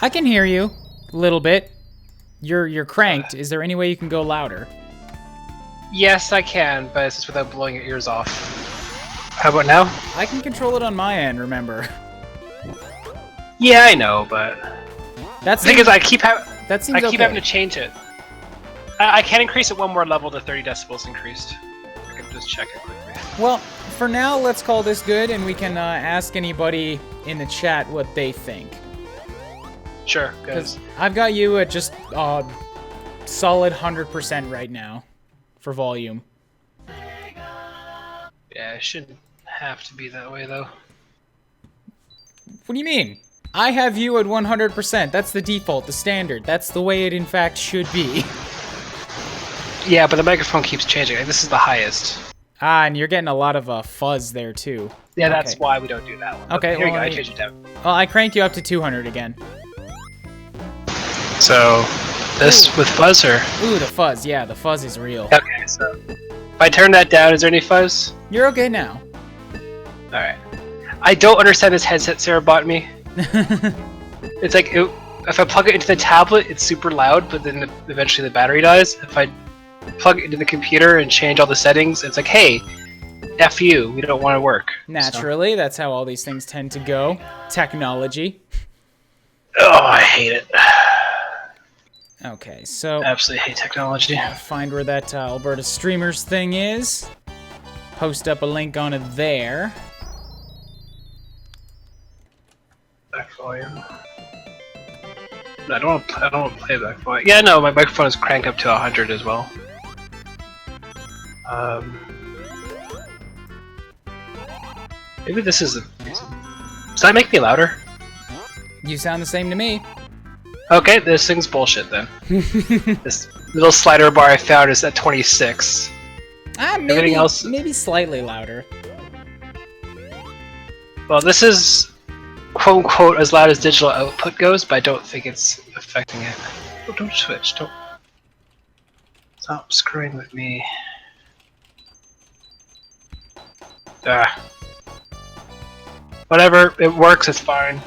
I can hear you a little bit. You're cranked. Is there any way you can go louder? Yes, I can, but it's just without blowing your ears off. How about now? I can control it on my end, remember. Yeah, I know, but the thing is, I keep having to change it. I can increase it one more level to 30 decibels increased. I can just check it quickly. Well, for now, let's call this good, and we can ask anybody in the chat what they think. Sure, because I've got you at just solid 100% right now for volume. Yeah, it shouldn't have to be that way, though. What do you mean? I have you at 100%. That's the default, the standard. That's the way it, in fact, should be. Yeah, but the microphone keeps changing. This is the highest. Ah, and you're getting a lot of fuzz there, too. Yeah, that's why we don't do that one. Okay, here well, you go. I changed it down. Well, I cranked you up to 200 again. So, this with fuzz, or? Ooh, the fuzz. Yeah, the fuzz is real. Okay, so if I turn that down, is there any fuzz? You're okay now. Alright. I don't understand this headset Sarah bought me. It's like, if I plug it into the tablet, it's super loud, but then eventually the battery dies. If I plug it into the computer and change all the settings, it's like, hey, F you, we don't want to work. Naturally, that's how all these things tend to go. Technology. Oh, I hate it. Okay, so... Absolutely hate technology. Find where that Alberta Streamers thing is. Post up a link on it there. Back volume. No, I don't want to play back volume. Yeah, no, my microphone is cranked up to 100 as well. Maybe this is the reason. Does that make me louder? You sound the same to me. Okay, this thing's bullshit then. This little slider bar I found is at 26. Everything else, maybe slightly louder. Well, this is quote unquote as loud as digital output goes, but I don't think it's affecting it. Oh, don't switch. Don't stop screwing with me. Ah. Whatever, it works, it's fine.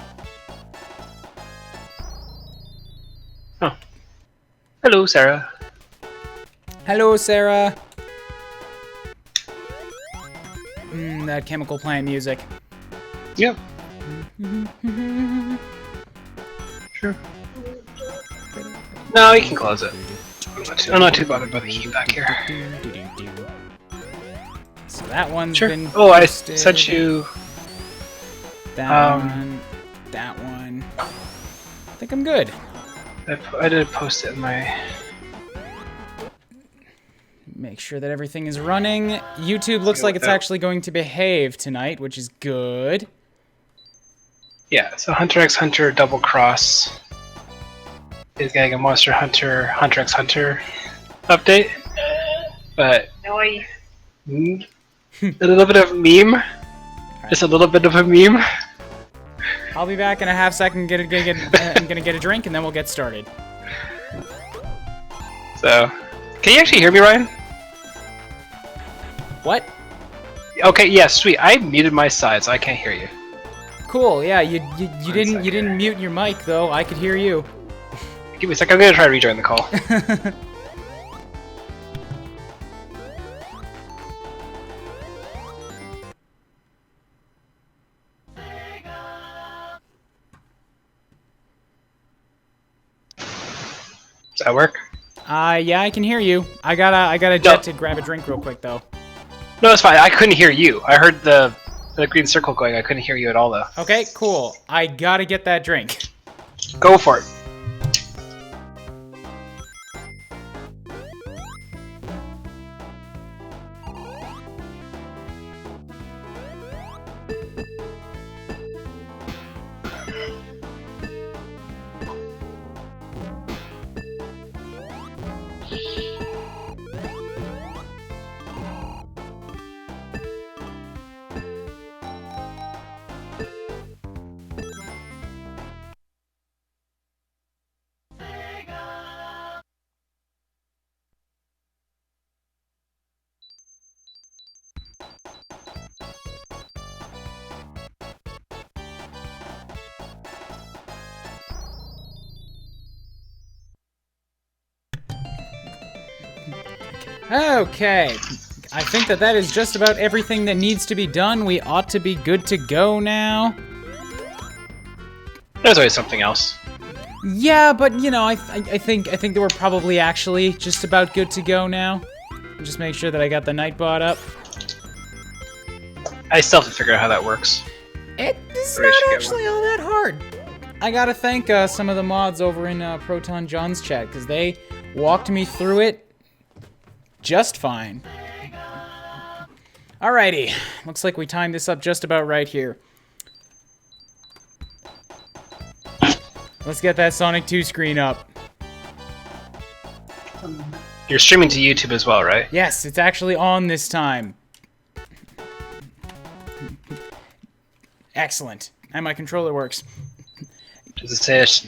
Oh. Hello, Sarah. Hello, Sarah. That chemical plant music. Yep. Sure. No, you can close it. I'm not too bothered by the heat back here. So that one's Sure. been Oh, I posted. sent you... That one. That one. I think I'm good. I did post it in my... Make sure that everything is running. YouTube looks like it's actually going to behave tonight, which is good. Yeah, so Hunter x Hunter Double Cross is getting a Monster Hunter Hunter x Hunter update, but a little bit of meme. Just a little bit of a meme. I'll be back in a half second. I'm gonna get a drink, and then we'll get started. So, can you actually hear me, Ryan? What? Okay, yeah, sweet. I muted my side, so I can't hear you. Cool. Yeah, you didn't mute your mic though. I could hear you. Give me a second. I'm gonna try to rejoin the call. Does that work? Yeah, I can hear you. I gotta jet to grab a drink real quick though. No, it's fine. I couldn't hear you. I heard the green circle going. I couldn't hear you at all, though. Okay, cool. I gotta get that drink. Go for it. Okay. I think that is just about everything that needs to be done. We ought to be good to go now. There's always something else. Yeah, but you know, I think that we're probably actually just about good to go now. Just make sure that I got the Nightbot up. I still have to figure out how that works. It's not actually all that hard. I gotta thank some of the mods over in Proton John's chat, because they walked me through it just fine. Alrighty, looks like we timed this up just about right here. Let's get that Sonic 2 screen up. You're streaming to YouTube as well, right? Yes, it's actually on this time. Excellent. And my controller works. Does it say it's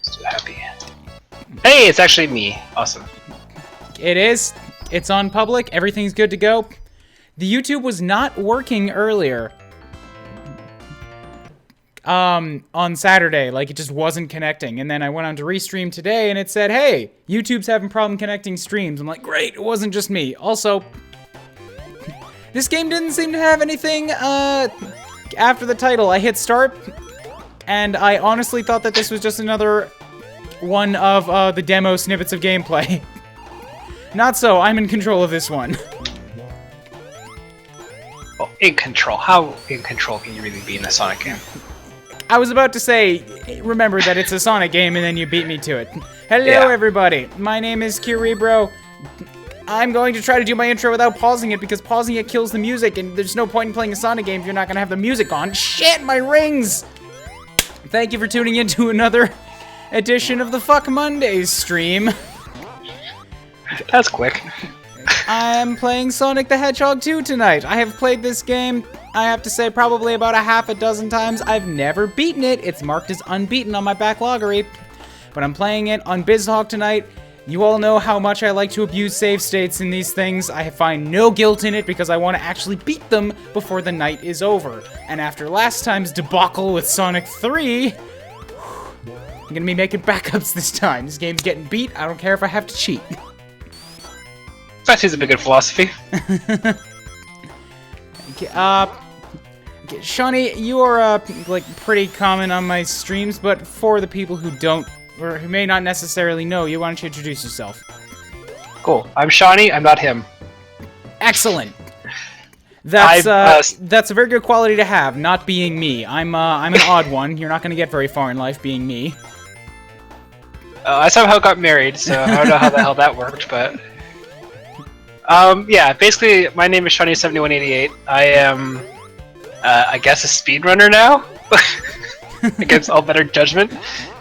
so happy? Hey, it's actually me. Awesome. It is. It's on public. Everything's good to go. The YouTube was not working earlier. On Saturday, like it just wasn't connecting. And then I went on to restream today and it said, hey, YouTube's having problem connecting streams. I'm like, great, it wasn't just me. Also, this game didn't seem to have anything, after the title. I hit start, and I honestly thought that this was just another one of, the demo snippets of gameplay. Not so, I'm in control of this one. Well, in control. How in control can you really be in a Sonic game? I was about to say, remember that it's a Sonic game, and then you beat me to it. Hello, everybody. My name is Kuuribro. I'm going to try to do my intro without pausing it, because pausing it kills the music, and there's no point in playing a Sonic game if you're not going to have the music on. Shit, my rings! Thank you for tuning in to another edition of the Fuck Mondays stream. That's quick. I'm playing Sonic the Hedgehog 2 tonight. I have played this game, I have to say, probably about a half a dozen times. I've never beaten it. It's marked as unbeaten on my backloggery. But I'm playing it on BizHog tonight. You all know how much I like to abuse save states in these things. I find no guilt in it because I want to actually beat them before the night is over. And after last time's debacle with Sonic 3, I'm gonna be making backups this time. This game's getting beat. I don't care if I have to cheat. That seems to be a good philosophy. Okay, Shawnee, you are, like, pretty common on my streams, but for the people who don't, or who may not necessarily know you, why don't you introduce yourself? Cool. I'm Shawnee, I'm not him. Excellent! That's a very good quality to have, not being me. I'm an odd one. You're not gonna get very far in life being me. I somehow got married, so I don't know how the hell that worked, but... yeah, basically, my name is Shawnee7188. I am, I guess, a speedrunner now? Against all better judgment.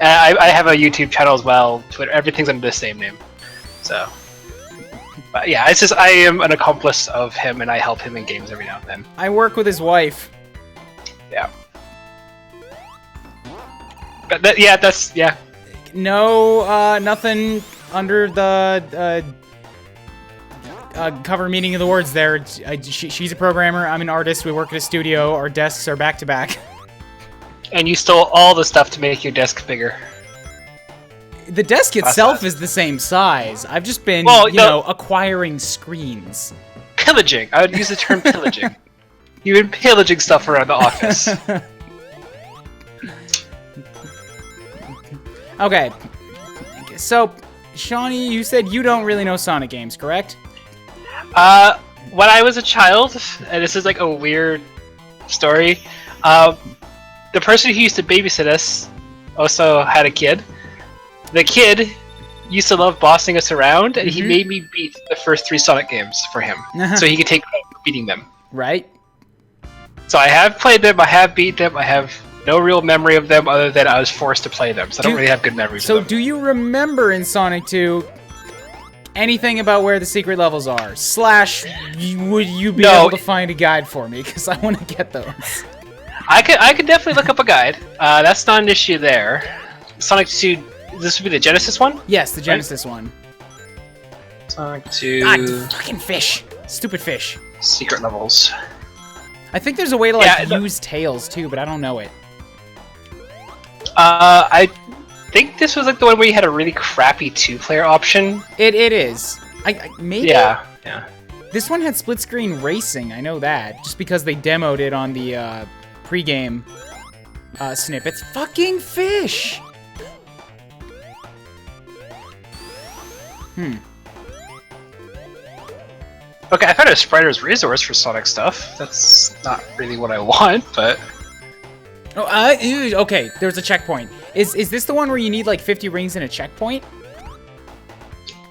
I have a YouTube channel as well, Twitter, everything's under the same name. So... But yeah, it's just, I am an accomplice of him, and I help him in games every now and then. I work with his wife. Yeah. But that, yeah, that's, yeah. No, nothing under the, cover meaning of the words there. She's a programmer, I'm an artist, we work at a studio, our desks are back to back. And you stole all the stuff to make your desk bigger. The desk itself is the same size. I've just been, you know, acquiring screens. Pillaging! I would use the term pillaging. You've been pillaging stuff around the office. Okay. So, Shawnee, you said you don't really know Sonic games, correct? When I was a child, and this is like a weird story, the person who used to babysit us also had a kid. The kid used to love bossing us around, and he made me beat the first 3 Sonic games for him, so he could take credit for beating them. Right. So I have played them, I have beat them, I have no real memory of them other than I was forced to play them, so I don't really have good memories of them. So do you remember in Sonic 2 anything about where the secret levels are? Slash, would you be able to find a guide for me? Because I want to get those. I could definitely look up a guide. That's not an issue there. Sonic 2... This would be the Genesis one? Yes, the Genesis one. Sonic 2... God, fucking fish. Stupid fish. Secret levels. I think there's a way to, like, use Tails, too, but I don't know it. I think this was, like, the one where you had a really crappy 2-player option. It is. Maybe? Yeah. This one had split screen racing, I know that. Just because they demoed it on the pregame snippets. Fucking fish! Okay, I found a Spriter's resource for Sonic stuff. That's not really what I want, but... Oh, okay, there's a checkpoint. Is this the one where you need like 50 rings and a checkpoint?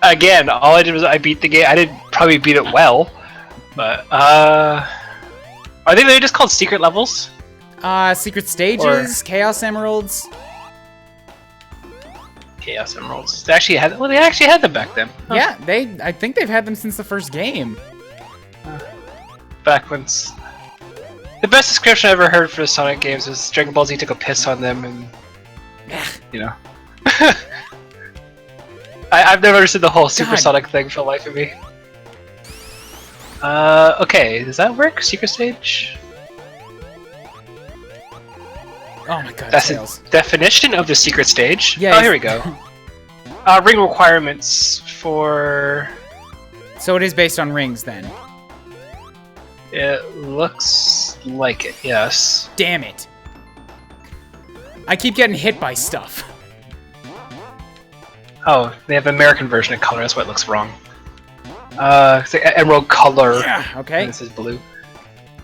Again, all I did was I beat the game. I didn't probably beat it well, but are they just called secret levels? Secret stages, Chaos Emeralds. Chaos Emeralds. They actually had them back then. Huh. Yeah, I think they've had them since the first game. Back when the best description I ever heard for the Sonic games was Dragon Ball Z took a piss on them, and you know. I've never understood the whole Supersonic thing for the life of me. Okay, does that work? Secret stage? Oh my god, That's Tails. the definition of the secret stage. Yeah, oh, here we go. Ring requirements for... So it is based on rings, then? It looks like it, yes. Damn it. I keep getting hit by stuff. Oh, they have the American version of color, that's why it looks wrong. It's like emerald color. Yeah, okay. And this is blue.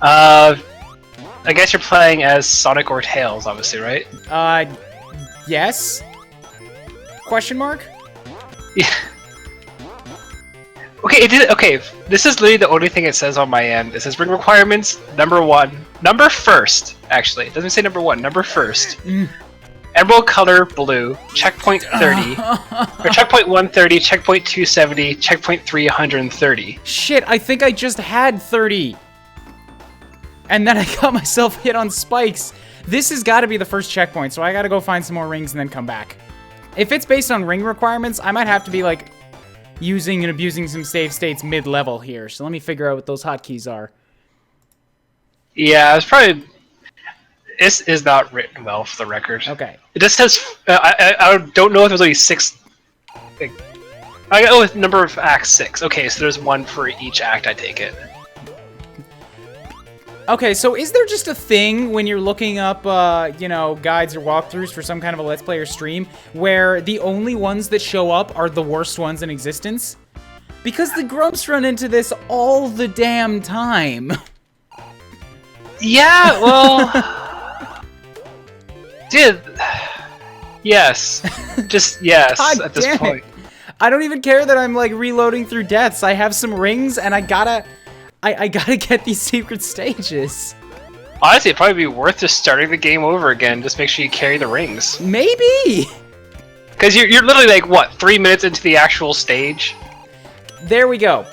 I guess you're playing as Sonic or Tails, obviously, right? Yes? Question mark? Yeah. Okay, this is literally the only thing it says on my end. It says ring requirements, number first, actually. It doesn't say number 1, number first. Emerald color, blue, checkpoint 30, or checkpoint 130, checkpoint 270, checkpoint 330. Shit, I think I just had 30. And then I got myself hit on spikes. This has got to be the first checkpoint, so I got to go find some more rings and then come back. If it's based on ring requirements, I might have to be, like, using and abusing some save states mid-level here. So let me figure out what those hotkeys are. Yeah, it's probably... This is not written well, for the record. Okay. It just says... I don't know if there's only 6... I go with number of acts 6. Okay, so there's 1 for each act, I take it. Okay, so is there just a thing when you're looking up, you know, guides or walkthroughs for some kind of a Let's Play or stream where the only ones that show up are the worst ones in existence? Because the Grumps run into this all the damn time. Yeah, well... Dude... Yes. Just yes, God at this damn point. it. I don't even care that I'm, like, reloading through deaths. I have some rings, and I gotta get these secret stages. Honestly, it'd probably be worth just starting the game over again. Just make sure you carry the rings. Maybe! Because you're literally like, what, 3 minutes into the actual stage? There we go.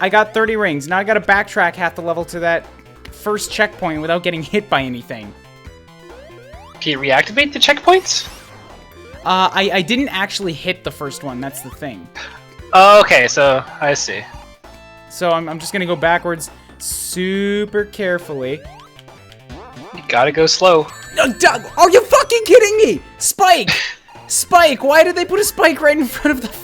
I got 30 rings. Now I gotta backtrack half the level to that first checkpoint without getting hit by anything. Can you reactivate the checkpoints? I didn't actually hit the first one. That's the thing. Oh, okay, so I see. So I'm just gonna go backwards super carefully. You gotta go slow. No, Doug, are you fucking kidding me? Spike! Spike! Why did they put a spike right in front of the...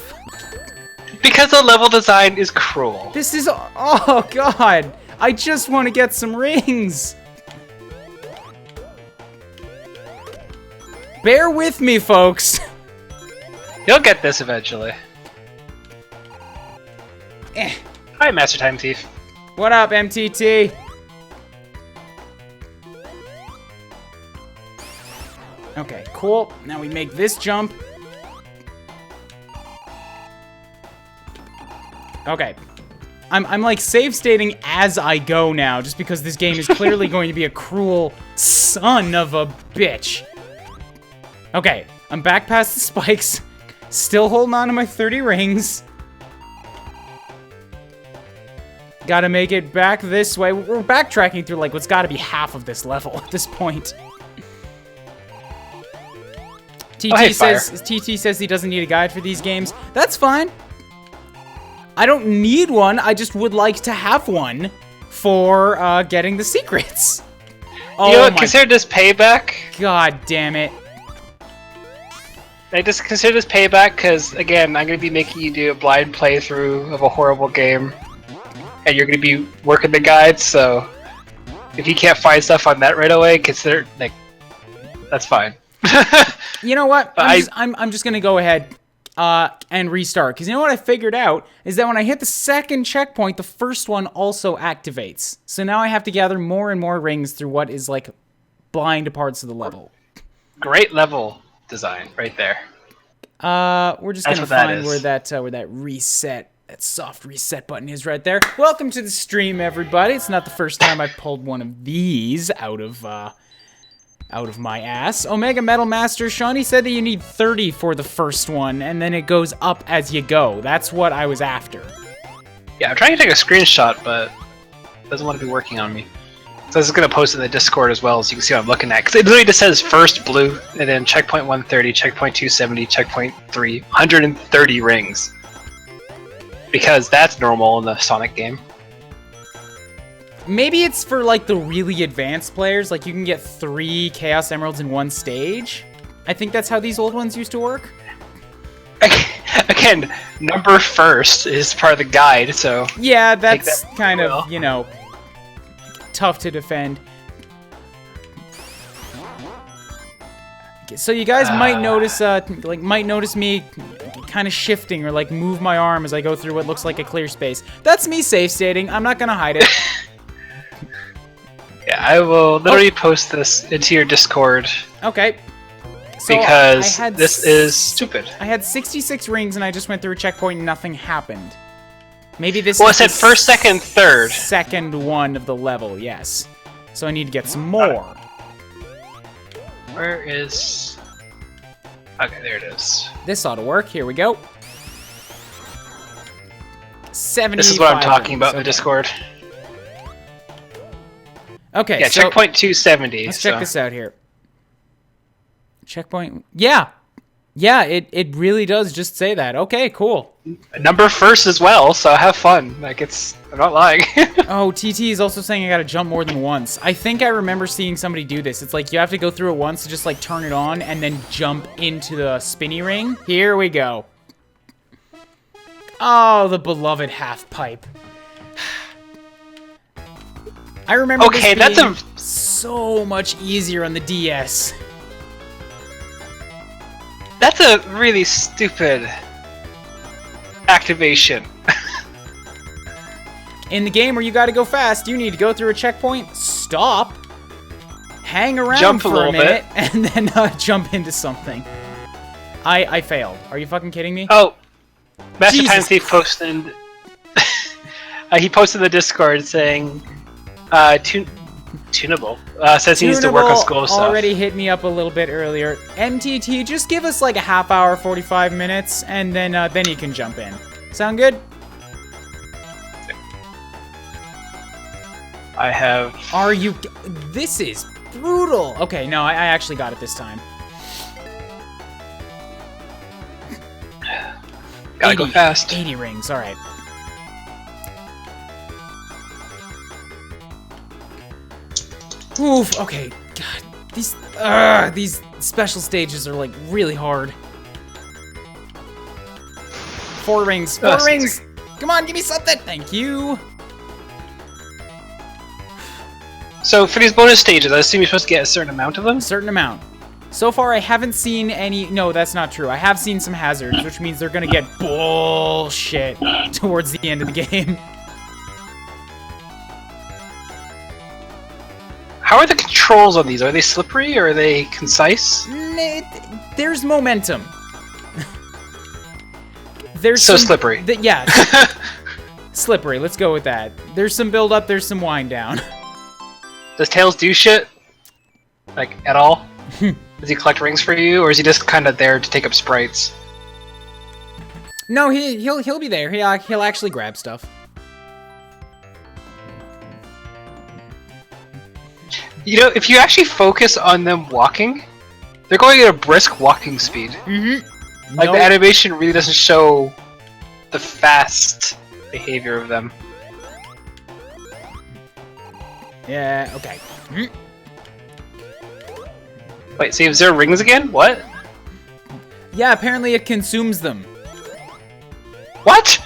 Because the level design is cruel. This is... Oh, God. I just want to get some rings. Bear with me, folks. You'll get this eventually. Eh. Hi, Master Time Thief. What up, MTT? Okay, cool. Now we make this jump. Okay. I'm like save stating as I go now, just because this game is clearly going to be a cruel son of a bitch. Okay, I'm back past the spikes. Still holding on to my 30 rings. Gotta make it back this way. We're backtracking through like what's gotta be half of this level at this point. TT says he doesn't need a guide for these games. That's fine. I don't need one. I just would like to have one for getting the secrets. You know what? Consider this payback. God damn it. I just consider this payback because, again, I'm going to be making you do a blind playthrough of a horrible game. And you're going to be working the guides, so if you can't find stuff on that right away, consider, like, that's fine. You know what? I'm just going to go ahead and restart. Because you know what I figured out is that when I hit the second checkpoint, the first one also activates. So now I have to gather more and more rings through what is, like, blind parts of the level. Great level design right there. We're just gonna find where that reset, that soft reset button is right there. Welcome to the stream, everybody. It's not the first time I've pulled one of these out of my ass. Omega Metal Master Shawnee said that you need 30 for the first one, and then it goes up as you go. That's what I was after. Yeah, I'm trying to take a screenshot, but it doesn't want to be working on me. So this is going to post in the Discord as well, so you can see what I'm looking at. Because it literally just says first blue, and then checkpoint 130, checkpoint 270, checkpoint 3, 130 rings. Because that's normal in the Sonic game. Maybe it's for, like, the really advanced players. Like, you can get 3 Chaos Emeralds in one stage. I think that's how these old ones used to work. Again, number first is part of the guide, so... Yeah, that's kind of, you know... tough to defend. So you guys might notice me kind of shifting or like move my arm as I go through what looks like a clear space. That's me safe stating. I'm not gonna hide it. Yeah, I will literally post this into your Discord. Okay. So because this is stupid. I had 66 rings and I just went through a checkpoint and nothing happened. Maybe this well, is it said first, second, third. Second one of the level, yes. So I need to get some more. Where is... Okay, there it is. This ought to work. Here we go. 75 This is what I'm talking rings. about in the Discord. Okay, yeah, so checkpoint 270. Let's check this out here. Checkpoint... Yeah! Yeah, it really does just say that. Okay, cool. Number first as well, so have fun. Like, I'm not lying. Oh, TT is also saying I gotta jump more than once. I think I remember seeing somebody do this. It's like you have to go through it once to just like turn it on and then jump into the spinny ring. Here we go. Oh, the beloved half pipe. I remember this being so much easier on the DS. That's a really stupid activation. In the game where you gotta go fast, you need to go through a checkpoint, stop, hang around jump for a minute, and then jump into something. I failed. Are you fucking kidding me? Oh, Master Time Thief posted... he posted in the Discord saying, tunable. Says he needs to work on school stuff. Already hit me up a little bit earlier. MTT, just give us like a half hour, 45 minutes, and then you can jump in. Sound good? I have... Are you... This is brutal. Okay, no, I actually got it this time. Gotta go fast. 80 rings, alright. Oof, okay. God, these special stages are like really hard. 4 rings, 4 rings! Come on, give me something! Thank you! So, for these bonus stages, I assume you're supposed to get a certain amount of them? A certain amount. So far, I haven't seen any... No, that's not true. I have seen some hazards, which means they're gonna get bullshit towards the end of the game. How are the controls on these? Are they slippery or are they concise? There's momentum. There's so slippery. Yeah. Slippery, let's go with that. There's some build up, there's some wind down. Does Tails do shit? Like, at all? Does he collect rings for you, or is he just kind of there to take up sprites? No, he'll be there. He'll actually grab stuff. You know, if you actually focus on them walking, they're going at a brisk walking speed. Mm-hmm. Like, the animation really doesn't show the fast behavior of them. Yeah, okay. Wait, so you have 0 rings again? What? Yeah, apparently it consumes them. What?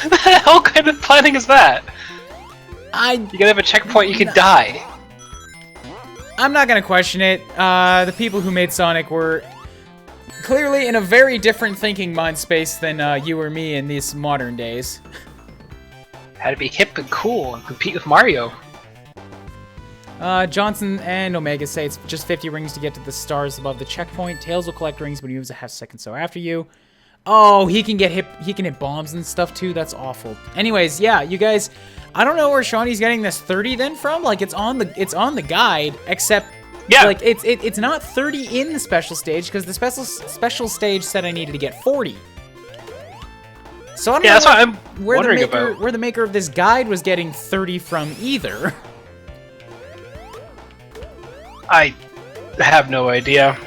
What the hell kind of planning is that? You gotta have a checkpoint, you could die. I'm not gonna question it. The people who made Sonic were clearly in a very different thinking mind space than you or me in these modern days. Had to be hip and cool and compete with Mario. Johnson and Omega say it's just 50 rings to get to the stars above the checkpoint. Tails will collect rings when he moves a half second so after you. Oh, he can hit bombs and stuff too. That's awful. Anyways, yeah, you guys, I don't know where Shawnee's getting this 30 then from. Like it's on the guide, except yeah, like it's not 30 in the special stage because the special stage said I needed to get 40. So I don't know that's what I'm wondering about. Where the maker of this guide was getting 30 from either. I have no idea.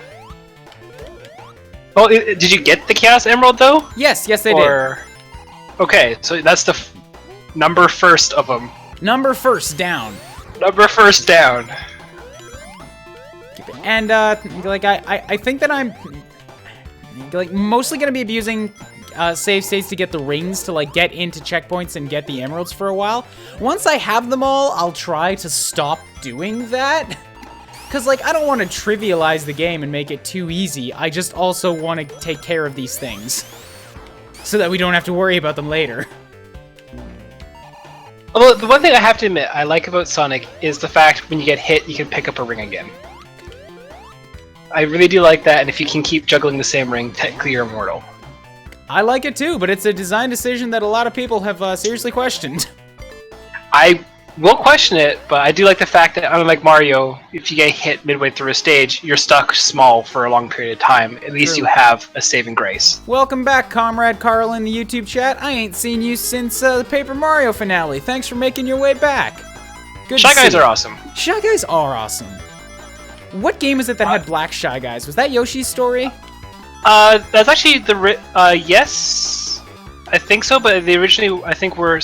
Oh, did you get the Chaos Emerald though? Yes, they did. Okay, so that's the number first of them. Number first down. Number first down. And like I think that I'm like mostly gonna be abusing save states to get the rings to like get into checkpoints and get the emeralds for a while. Once I have them all, I'll try to stop doing that. Cause like I don't want to trivialize the game and make it too easy. I just also want to take care of these things so that we don't have to worry about them later. Although the one thing I have to admit I like about Sonic is the fact when you get hit, you can pick up a ring again. I really do like that, and if you can keep juggling the same ring, technically you're immortal. I like it too, but it's a design decision that a lot of people have seriously questioned. I will question it, but I do like the fact that, unlike Mario, if you get hit midway through a stage, you're stuck small for a long period of time. At least you have a saving grace. Welcome back, Comrade Carl in the YouTube chat. I ain't seen you since the Paper Mario finale. Thanks for making your way back. Good Shy Guys are awesome. Shy Guys are awesome. What game was it that had black Shy Guys? Was that Yoshi's Story? That's actually the yes, I think so. But they originally, I think, were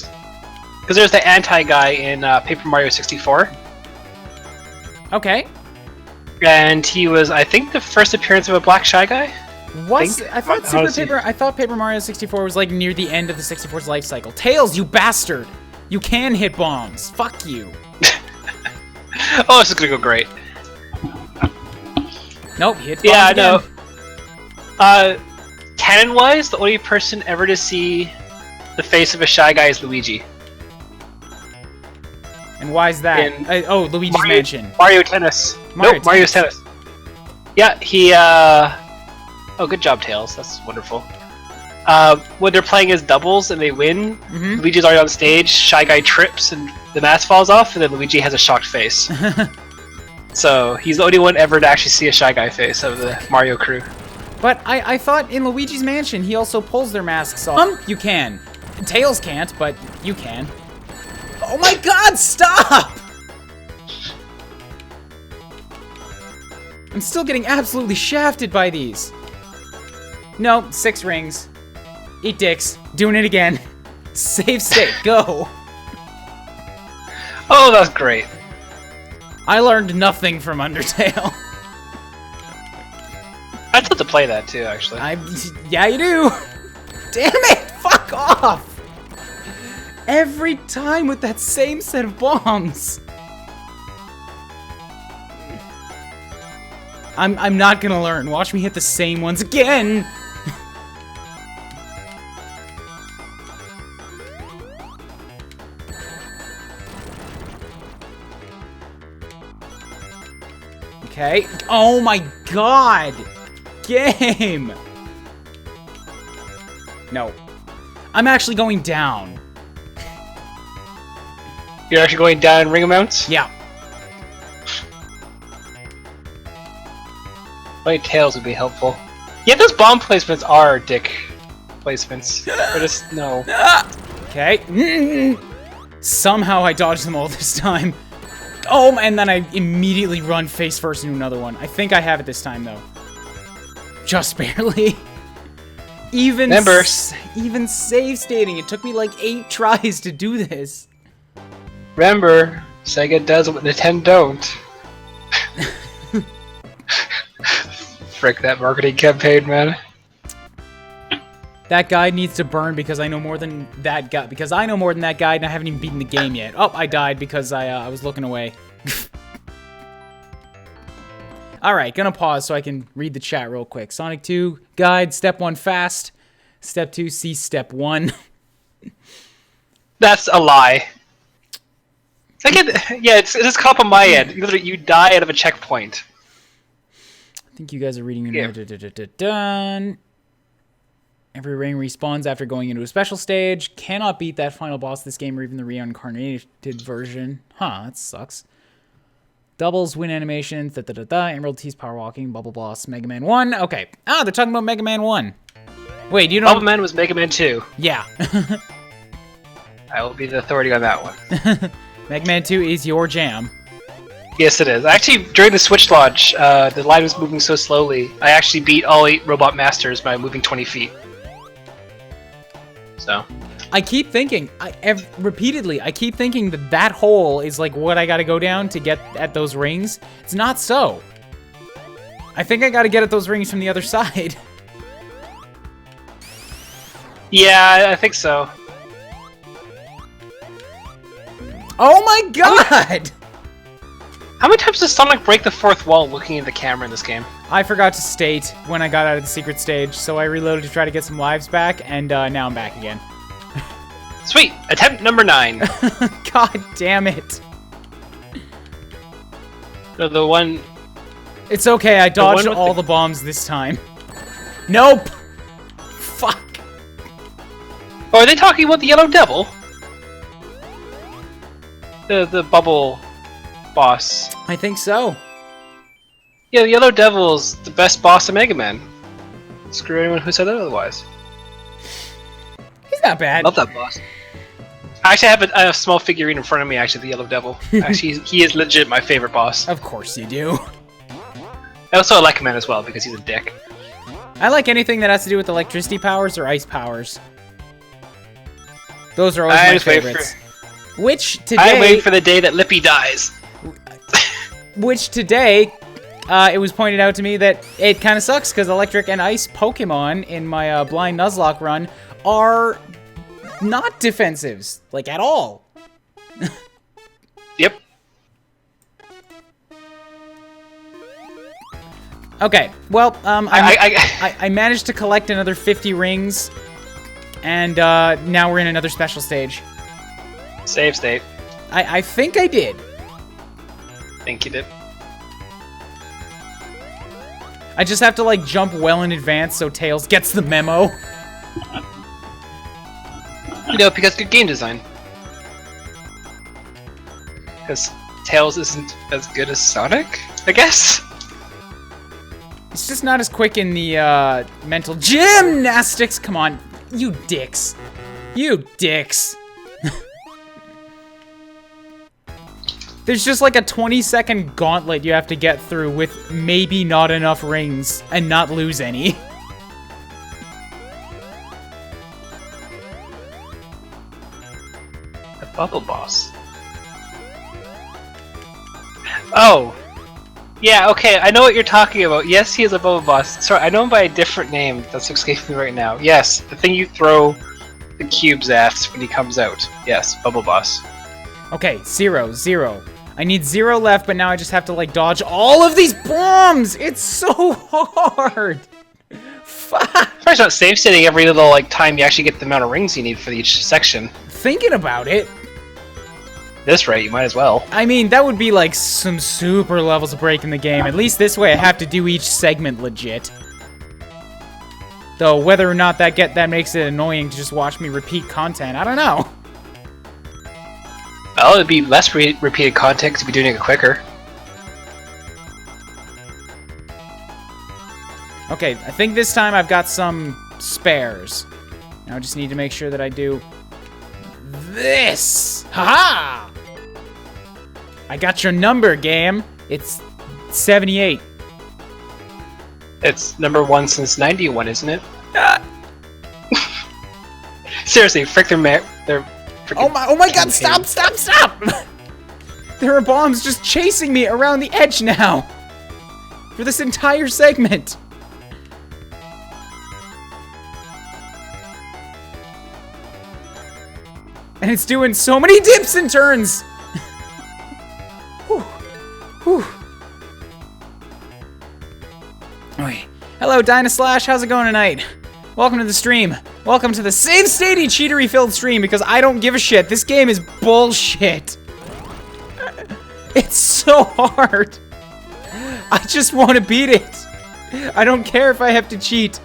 because there's the anti-guy in Paper Mario 64. Okay. And he was, I think, the first appearance of a black Shy Guy. I thought Paper Mario 64 was like near the end of the 64's life cycle. Tails, you bastard! You can hit bombs. Fuck you. Oh, this is gonna go great. Nope, hit bombs yeah, again. No. Canon-wise, the only person ever to see the face of a Shy Guy is Luigi. And why is that? Luigi's Mansion. Mario Tennis. Mario's Tennis. Yeah, he, Oh, good job, Tails. That's wonderful. When they're playing as doubles and they win, Luigi's already on stage, Shy Guy trips and the mask falls off, and then Luigi has a shocked face. So, he's the only one ever to actually see a Shy Guy face of the Mario crew. But I thought in Luigi's Mansion, he also pulls their masks off. You can. Tails can't, but you can. Oh my god, stop! I'm still getting absolutely shafted by these. No, 6 rings. Eat dicks. Doing it again. Save state, go. Oh, that's great. I learned nothing from Undertale. I'd love to play that too, actually. Yeah, you do. Damn it! Fuck off! Every time with that same set of bombs. I'm not gonna learn. Watch me hit the same ones again. Okay. Oh my god! Game! No. I'm actually going down. You're actually going down in ring amounts? Yeah. White Tails would be helpful. Yeah, those bomb placements are dick placements. But just, no. Okay. Somehow I dodged them all this time. Oh, and then I immediately run face first into another one. I think I have it this time, though. Just barely. Even save stating, it took me like 8 tries to do this. Remember, Sega does what Nintendo don't. Frick that marketing campaign, man. That guide needs to burn because I know more than that guy. Because I know more than that guide, and I haven't even beaten the game yet. Oh, I died because I was looking away. Alright, gonna pause so I can read the chat real quick. Sonic 2, guide, step 1, fast. Step 2, see step 1. That's a lie. Yeah, it's just caught up on my end. You die out of a checkpoint. I think you guys are reading. Yeah. Done. Every ring respawns after going into a special stage. Cannot beat that final boss of this game or even the reincarnated version. Huh, that sucks. Doubles, win animations, Emerald Teeth, power walking, Bubble Boss, Mega Man 1. Okay. Ah, they're talking about Mega Man 1. Wait, you know... Bubble Man was Mega Man 2. Yeah. I will be the authority on that one. Mega Man 2 is your jam. Yes, it is. Actually, during the Switch launch, the line was moving so slowly, I actually beat all 8 Robot Masters by moving 20 feet. So... I keep thinking, repeatedly, I keep thinking that hole is like what I gotta go down to get at those rings. It's not so. I think I gotta get at those rings from the other side. Yeah, I think so. Oh my god! How many times does Sonic break the fourth wall looking at the camera in this game? I forgot to state when I got out of the secret stage, so I reloaded to try to get some lives back, and now I'm back again. Sweet! Attempt number 9. God damn it. No, the one... It's okay, I dodged all the bombs this time. Nope! Fuck. Oh, are they talking about the Yellow Devil? The bubble boss. I think so. Yeah, the Yellow Devil's the best boss of Mega Man. Screw anyone who said that otherwise. He's not bad. Love that boss. Actually, I have a small figurine in front of me, actually, the Yellow Devil. Actually, he is legit my favorite boss. Of course you do. I also like him as well, because he's a dick. I like anything that has to do with electricity powers or ice powers. Those are always my favorites. Which today... I wait for the day that Lippy dies. Which today, it was pointed out to me that it kind of sucks, because electric and ice Pokemon in my Blind Nuzlocke run are... not defensives, like, at all. Yep. Okay, well, I managed to collect another 50 rings, and now we're in another special stage. Save state. I think I did. Think you did. I just have to, like, jump well in advance so Tails gets the memo. You know, because good game design. Because Tails isn't as good as Sonic, I guess? It's just not as quick in the, mental gymnastics. Come on, you dicks. You dicks. There's just like a 20-second gauntlet you have to get through with maybe not enough rings and not lose any. Bubble Boss. Oh! Yeah, okay, I know what you're talking about. Yes, he is a Bubble Boss. Sorry, I know him by a different name that's escaping me right now. Yes, the thing you throw the cubes at when he comes out. Yes, Bubble Boss. Okay, 0, 0. I need 0 left, but now I just have to, like, dodge all of these bombs! It's so hard! Fuck! First, not safe sitting every little, like, time you actually get the amount of rings you need for each section. Thinking about it... This rate, you might as well. I mean, that would be like some super levels of breaking the game. At least this way I have to do each segment legit. Though whether or not that makes it annoying to just watch me repeat content, I don't know. Well, it'd be less repeated content because you'd be doing it quicker. Okay, I think this time I've got some spares. Now I just need to make sure that I do this. Haha! I got your number, game. It's 78. It's number 1 since 91, isn't it? Seriously, frick their freaking oh my god, stop! There are bombs just chasing me around the edge now. For this entire segment. And it's doing so many dips and turns. Whew. Whew. Okay. Hello, Dynaslash. How's it going tonight? Welcome to the stream. Welcome to the Save Stady cheatery-filled stream because I don't give a shit. This game is bullshit. It's so hard. I just want to beat it. I don't care if I have to cheat.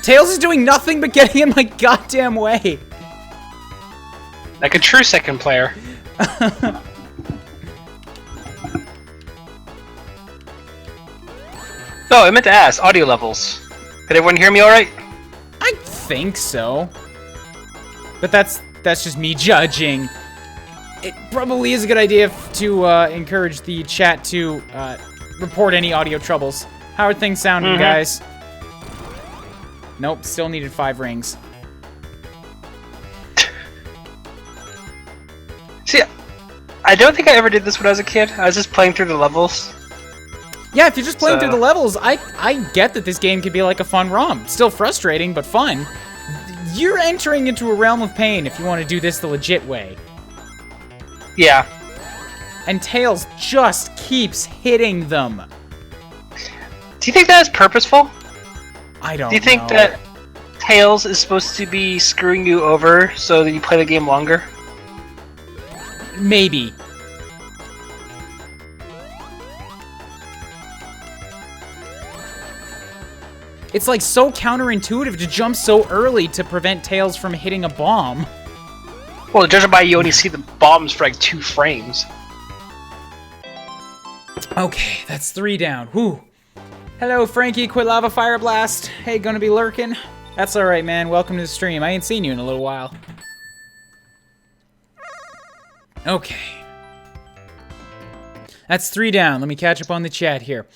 Tails is doing nothing but getting in my goddamn way. Like a true second player. Oh, I meant to ask, audio levels. Did everyone hear me alright? I think so. But that's just me judging. It probably is a good idea to encourage the chat to report any audio troubles. How are things sounding, guys? Nope, still needed 5 rings. See, I don't think I ever did this when I was a kid. I was just playing through the levels. Yeah, if you're just playing through the levels, I get that this game could be like a fun ROM. Still frustrating, but fun. You're entering into a realm of pain if you want to do this the legit way. Yeah. And Tails just keeps hitting them. Do you think that is purposeful? I don't know. Do you think that Tails is supposed to be screwing you over so that you play the game longer? Maybe. It's like so counterintuitive to jump so early to prevent Tails from hitting a bomb. Well, judging by you only see the bombs for like 2 frames. Okay, that's 3 down. Whew. Hello, Frankie, Quit Lava Fire Blast. Hey, gonna be lurking? That's alright, man. Welcome to the stream. I ain't seen you in a little while. Okay. That's 3 down. Let me catch up on the chat here.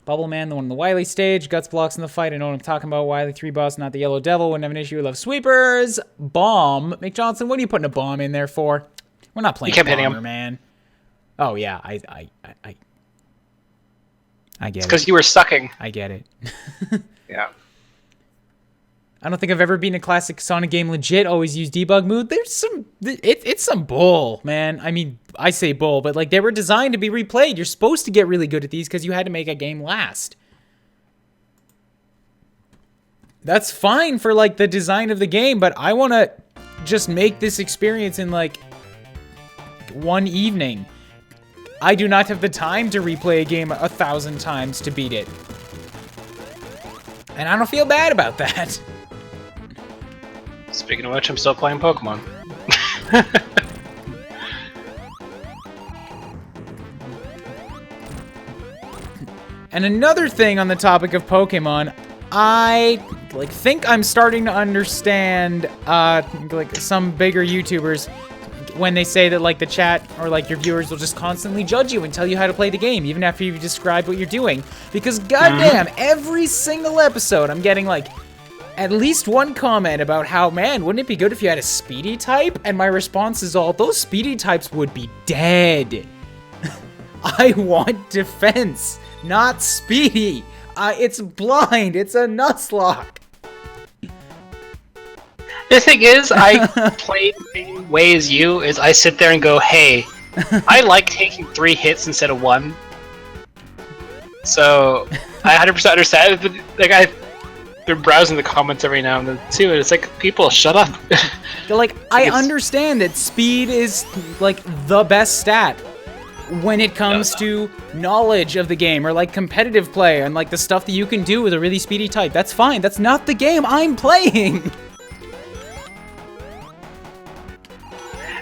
Bubble Man, the one on the Wily stage. Guts blocks in the fight. I know what I'm talking about. Wily 3 boss, not the Yellow Devil. Wouldn't have an issue. Love sweepers. Bomb. McJohnson, what are you putting a bomb in there for? We're not playing Bomber, man. Oh, yeah. I get it. It's because you were sucking. I get it. Yeah. I don't think I've ever been a classic Sonic game legit. Always use debug mode. There's some... It's some bull, man. I mean, I say bull, but like they were designed to be replayed. You're supposed to get really good at these because you had to make a game last. That's fine for like the design of the game, but I want to just make this experience in like one evening. I do not have the time to replay a game 1,000 times to beat it. And I don't feel bad about that. Speaking of which, I'm still playing Pokemon. And another thing on the topic of Pokemon, I think I'm starting to understand like some bigger YouTubers when they say that like the chat or like your viewers will just constantly judge you and tell you how to play the game even after you've described what you're doing. Because goddamn, every single episode I'm getting like at least one comment about how, man, wouldn't it be good if you had a speedy type? And my response is all, those speedy types would be dead. I want defense, not speedy. It's blind. It's a Nuzlocke. The thing is, I play the same way as you, is I sit there and go, hey, I like taking 3 hits instead of 1. So, I 100% understand it, but like, I've been browsing the comments every now and then too, and it's like, people, shut up. Like, I understand that speed is, like, the best stat when it comes to knowledge of the game, or, like, competitive play, and, like, the stuff that you can do with a really speedy type. That's fine. That's not the game I'm playing!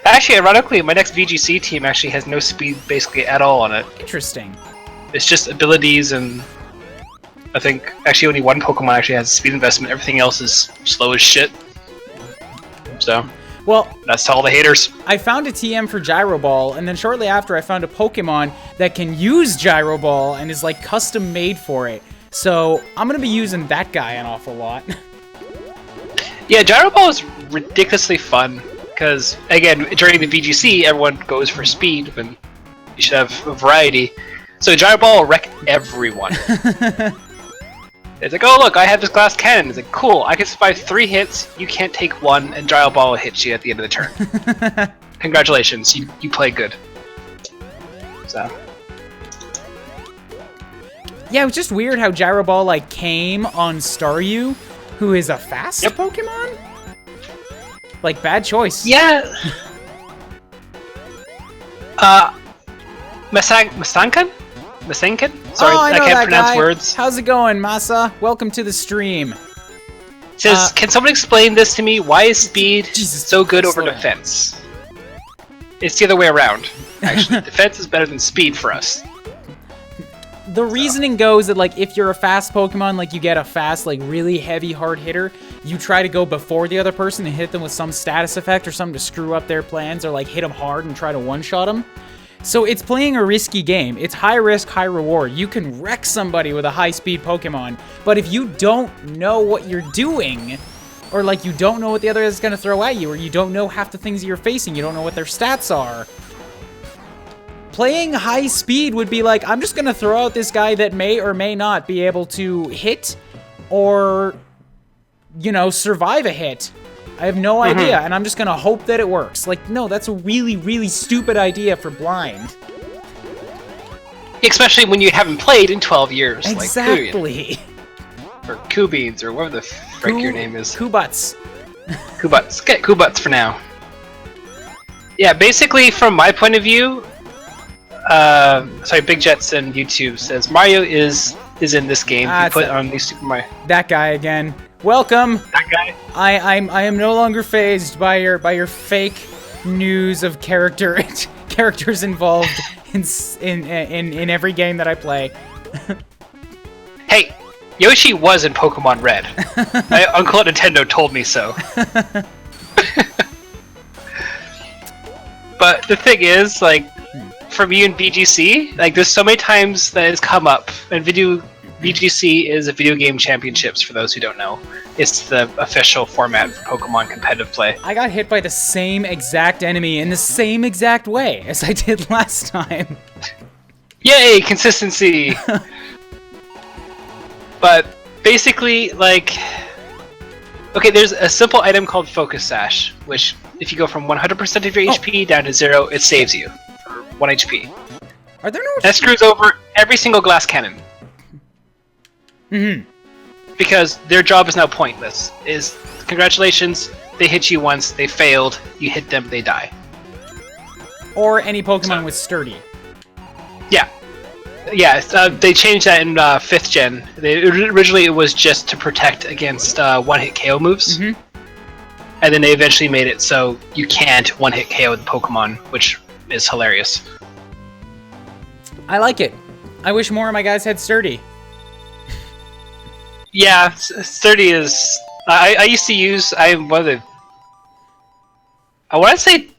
Actually, ironically, my next VGC team actually has no speed basically at all on it. Interesting. It's just abilities, and I think actually only one Pokemon actually has speed investment. Everything else is slow as shit. So, well, that's to all the haters. I found a TM for Gyro Ball, and then shortly after I found a Pokemon that can use Gyro Ball and is like custom made for it. So I'm gonna be using that guy an awful lot. Yeah, Gyro Ball is ridiculously fun. Because, again, during the VGC, everyone goes for speed, and you should have a variety. So Gyro Ball will wreck everyone. Yeah, like, I understand that speed is, like, the best stat when it comes to knowledge of the game, or, like, competitive play, and, like, the stuff that you can do with a really speedy type. That's fine. That's not the game I'm playing. It's like, oh look, I have this glass cannon. It's like, cool, I can survive 3 hits, you can't take 1, and Gyro Ball will hit you at the end of the turn. Congratulations, you play good. So. Yeah, it was just weird how Gyro Ball, like, came on Staryu, who is a fast Pokemon? Like, bad choice. Yeah. Masankan? Sorry, I know can't that pronounce guy. words. How's it going, Masa? Welcome to the stream. Says, can someone explain this to me? Why is speed so good over slow down. defense? It's the other way around, actually. Defense is better than speed for us. The reasoning goes that, like, if you're a fast Pokemon, like, you get a fast, like, really heavy hard hitter, you try to go before the other person and hit them with some status effect or something to screw up their plans, or, like, hit them hard and try to one-shot them. So it's playing a risky game. It's high risk, high reward. You can wreck somebody with a high-speed Pokemon, but if you don't know what you're doing, or, like, you don't know what the other is going to throw at you, or you don't know half the things you're facing, you don't know what their stats are, playing high speed would be like, I'm just going to throw out this guy that may or may not be able to hit or, you know, survive a hit. I have no idea, and I'm just going to hope that it works. Like, no, that's a really, really stupid idea for blind. Especially when you haven't played in 12 years. Exactly. Like or Kubeens, or whatever the frick your name is. Kubuts. Kubuts. Get Kubuts for now. Yeah, basically, from my point of view, sorry, Big Jets and YouTube says Mario is in this game. He put on the Super Mario. That guy again. Welcome. That guy. I am no longer fazed by your fake news of characters involved in every game that I play. Hey, Yoshi was in Pokemon Red. My uncle at Nintendo told me so. But the thing is, like, for me in BGC, like, there's so many times that it's come up, and VGC is a video game championships, for those who don't know. It's the official format for Pokemon competitive play. I got hit by the same exact enemy in the same exact way as I did last time. Yay, consistency! But basically, like, okay, there's a simple item called Focus Sash, which if you go from 100% of your HP down to 0, it saves you for 1 HP. Are there no? That screws over every single glass cannon. Mm-hmm. Because their job is now pointless. Congratulations, they hit you once, they failed, you hit them, they die. Or any Pokemon with Sturdy. Yeah. Yeah, they changed that in 5th gen. Originally it was just to protect against one-hit KO moves. Mm-hmm. And then they eventually made it so you can't one-hit KO the Pokemon, which is hilarious. I like it. I wish more of my guys had Sturdy. Yeah, 30 is... I used to use... I want to say...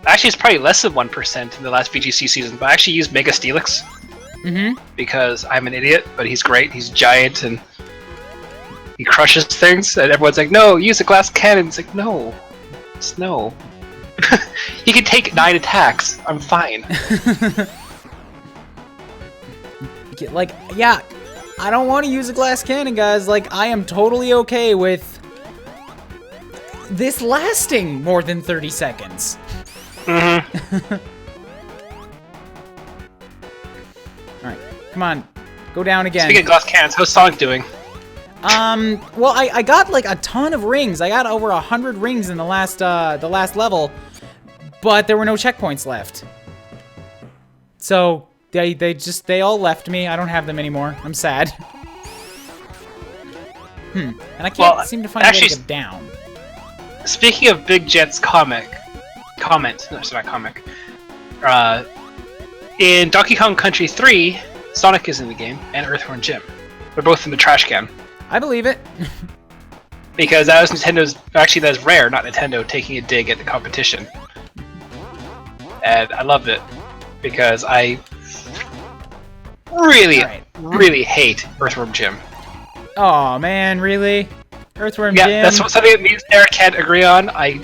Actually, it's probably less than 1% in the last VGC season, but I actually used Mega Steelix. Mm-hmm. Because I'm an idiot, but he's great. He's giant, and he crushes things, and everyone's like, no, use a glass cannon. It's like, no. It's no. He can take 9 attacks. I'm fine. Like, yeah... I don't want to use a glass cannon, guys. Like, I am totally okay with this lasting more than 30 seconds. Mm-hmm. Alright, come on. Go down again. Speaking of glass cannons, how's Sonic doing? Well, I got, like, a ton of rings. I got over 100 rings in the last level, but there were no checkpoints left. So... They all left me. I don't have them anymore. I'm sad. And I can't seem to find a way to get down. Speaking of Big Jet's comment. No, it's not comic. In Donkey Kong Country 3, Sonic is in the game, and Earthworm Jim. They're both in the trash can. I believe it. Because that was Nintendo's... Actually, that's rare, not Nintendo taking a dig at the competition. And I loved it. Because I... really hate Earthworm Jim. Oh man, really? Earthworm Jim? Yeah, that's something that me and Sarah can't agree on. I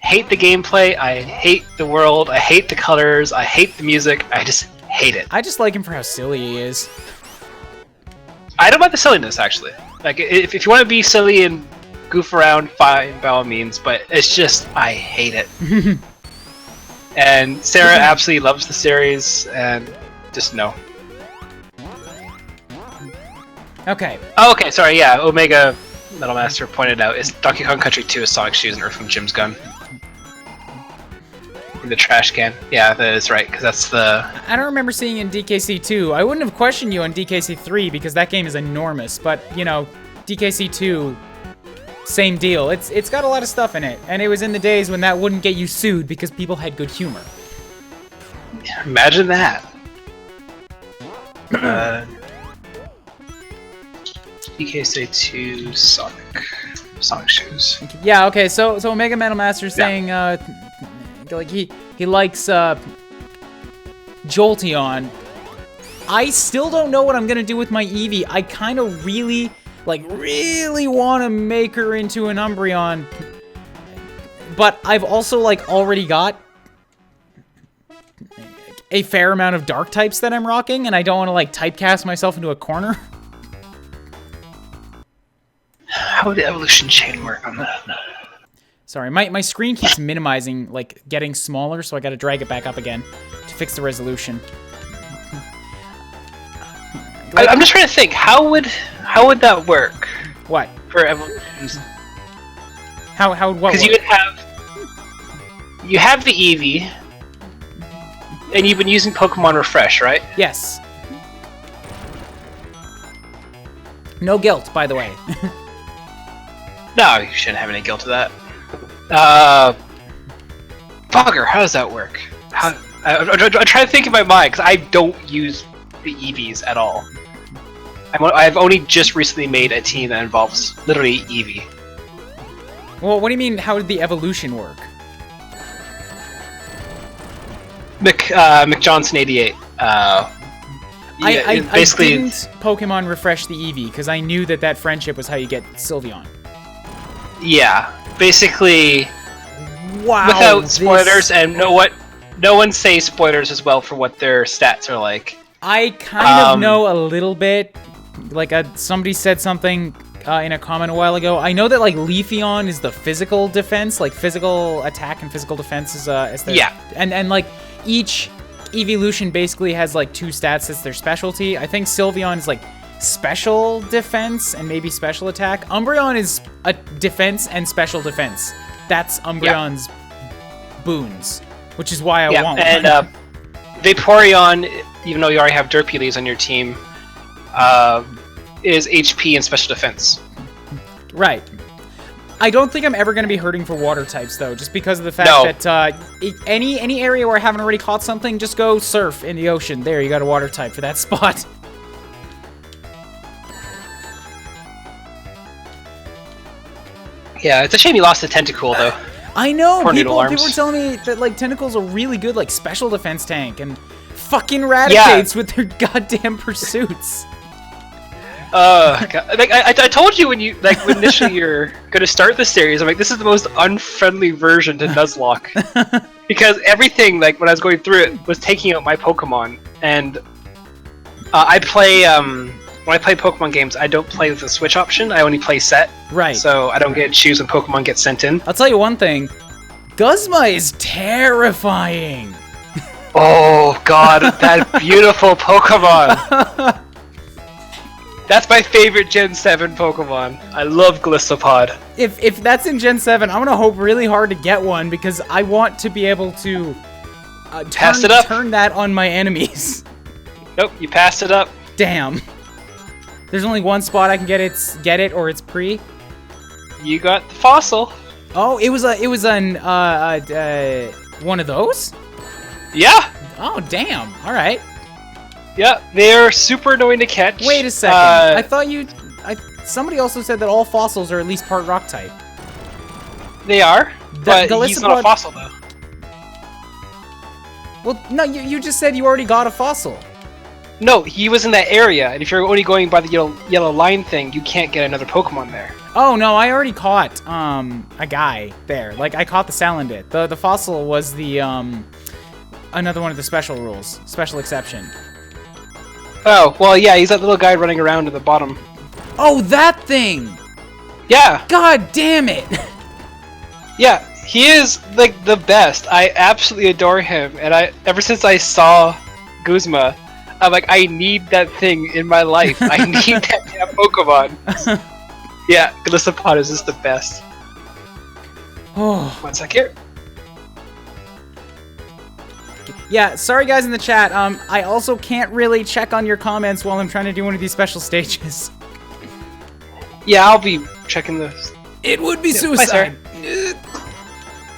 hate the gameplay, I hate the world, I hate the colors, I hate the music, I just hate it. I just like him for how silly he is. I don't mind the silliness, actually. Like, if you want to be silly and goof around, fine, by all means, but it's just, I hate it. And Sarah absolutely loves the series, and just no. Okay. Oh, okay, sorry, yeah, Omega Metal Master pointed out, is Donkey Kong Country 2 is Sonic Shoes and Earthworm Jim's gun. In the trash can. Yeah, that is right, because that's the... I don't remember seeing it in DKC 2. I wouldn't have questioned you on DKC 3 because that game is enormous, but, you know, DKC 2, same deal. It's got a lot of stuff in it, and it was in the days when that wouldn't get you sued because people had good humor. Imagine that. DKC 2 Sonic Shoes. Yeah, okay, so Omega Metal Master saying, like, he likes, Jolteon. I still don't know what I'm gonna do with my Eevee. I kind of really want to make her into an Umbreon. But I've also, like, already got a fair amount of dark types that I'm rocking, and I don't want to, like, typecast myself into a corner. How would the evolution chain work on that? Sorry, my screen keeps minimizing, like, getting smaller, so I gotta drag it back up again to fix the resolution. Like, I'm just trying to think, how would that work? What? For evolutions? How would what? Because you have the Eevee, and you've been using Pokemon Refresh, right? Yes. No guilt, by the way. No, you shouldn't have any guilt to that. Bugger, how does that work? I'm trying to think in my mind, because I don't use the Eevees at all. I've only just recently made a team that involves literally Eevee. Well, what do you mean, how did the evolution work? McJohnson 88. I basically didn't Pokemon refresh the Eevee, because I knew that friendship was how you get Sylveon. Yeah, basically. Wow. Without spoilers, and no one says spoilers as well for what their stats are like. I kind of know a little bit. Like, somebody said something in a comment a while ago. I know that, like, Leafeon is the physical defense, like, physical attack and physical defense is their... Yeah. And, like, each evolution basically has, like, 2 stats as their specialty. I think Sylveon is, like, special defense and maybe special attack. Umbreon is a defense and special defense. That's Umbreon's boons, which is why I want one. And Vaporeon, even though you already have Derpy on your team, is HP and special defense. Right. I don't think I'm ever going to be hurting for water types, though, just because of the fact that any area where I haven't already caught something, just go surf in the ocean. There, you got a water type for that spot. Yeah, it's a shame you lost the Tentacool, though. I know, people were telling me that, like, Tentacle's a really good, like, special defense tank, and fucking Raticates with their goddamn pursuits. God. Like, I told you when initially you're gonna start the series, I'm like, this is the most unfriendly version to Nuzlocke. Because everything, like, when I was going through it, was taking out my Pokemon, and I play, when I play Pokemon games, I don't play with the Switch option, I only play set. Right. So I don't get to choose when Pokemon get sent in. I'll tell you one thing, Guzma is terrifying. Oh god, that beautiful Pokemon! That's my favorite Gen 7 Pokemon. I love Glistopod. If that's in Gen 7, I'm gonna hope really hard to get one, because I want to be able to turn that on my enemies. Nope, you passed it up. Damn. There's only one spot I can get it, or it's pre. You got the fossil. Oh, it was one of those? Yeah. Oh, damn. All right. Yeah, they're super annoying to catch. Wait a second. I thought somebody also said that all fossils are at least part rock type. They are, but he's not a fossil though. Well, no, you just said you already got a fossil. No, he was in that area, and if you're only going by the yellow line thing, you can't get another Pokemon there. Oh no, I already caught a guy there. Like, I caught the Salandit. The fossil was the another one of the special rules, special exception. Oh, well, yeah, he's that little guy running around at the bottom. Oh, that thing! Yeah! God damn it! Yeah, he is, like, the best. I absolutely adore him, and ever since I saw Guzma, I'm like, I need that thing in my life. I need that damn Pokemon. Yeah, Glisopod is just the best. Oh. 1 sec here. Yeah, sorry guys in the chat. I also can't really check on your comments while I'm trying to do one of these special stages. Yeah, I'll be checking this. It would be suicide.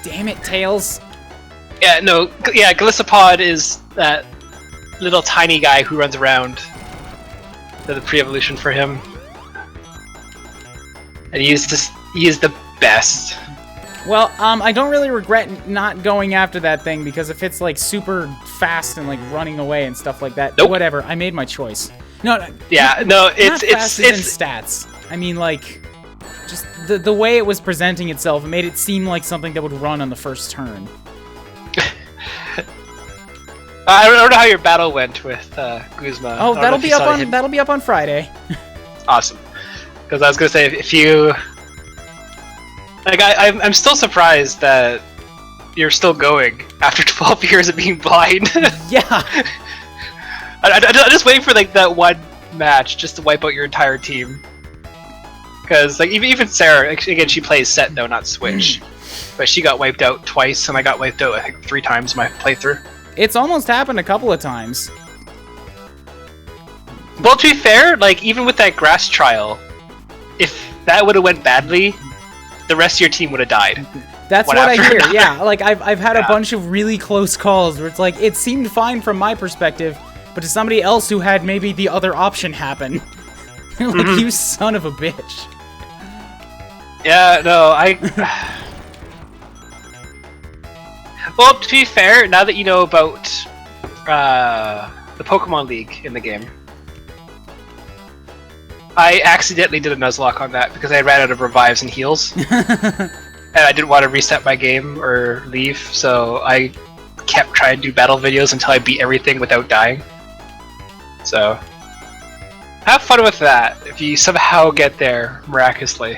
Damn it, Tails. Yeah, no, yeah, Glisopod is that little tiny guy who runs around. The pre-evolution for him. And he is the best. Well, I don't really regret not going after that thing, because if it's like super fast and like running away and stuff like that, whatever, I made my choice. No, yeah, it's stats. I mean, like, just the way it was presenting itself, it made it seem like something that would run on the first turn. I don't know how your battle went with Guzma. Oh, that'll be up on Friday. Awesome. Because I was gonna say, if you like, I'm still surprised that you're still going after 12 years of being blind. Yeah. I'm just waiting for like that one match just to wipe out your entire team. Because like even Sarah, again, she plays set though, not Switch, but she got wiped out twice, and I got wiped out I think 3 times in my playthrough. It's almost happened a couple of times. Well, to be fair, like even with that grass trial, if that would have went badly, the rest of your team would have died. That's what I hear. Yeah, like I've had a bunch of really close calls where it's like it seemed fine from my perspective, but to somebody else who had maybe the other option happen, like you son of a bitch. Yeah, no, well, to be fair, now that you know about the Pokemon League in the game, I accidentally did a Nuzlocke on that because I ran out of revives and heals. And I didn't want to reset my game or leave, so I kept trying to do battle videos until I beat everything without dying. So, have fun with that if you somehow get there miraculously.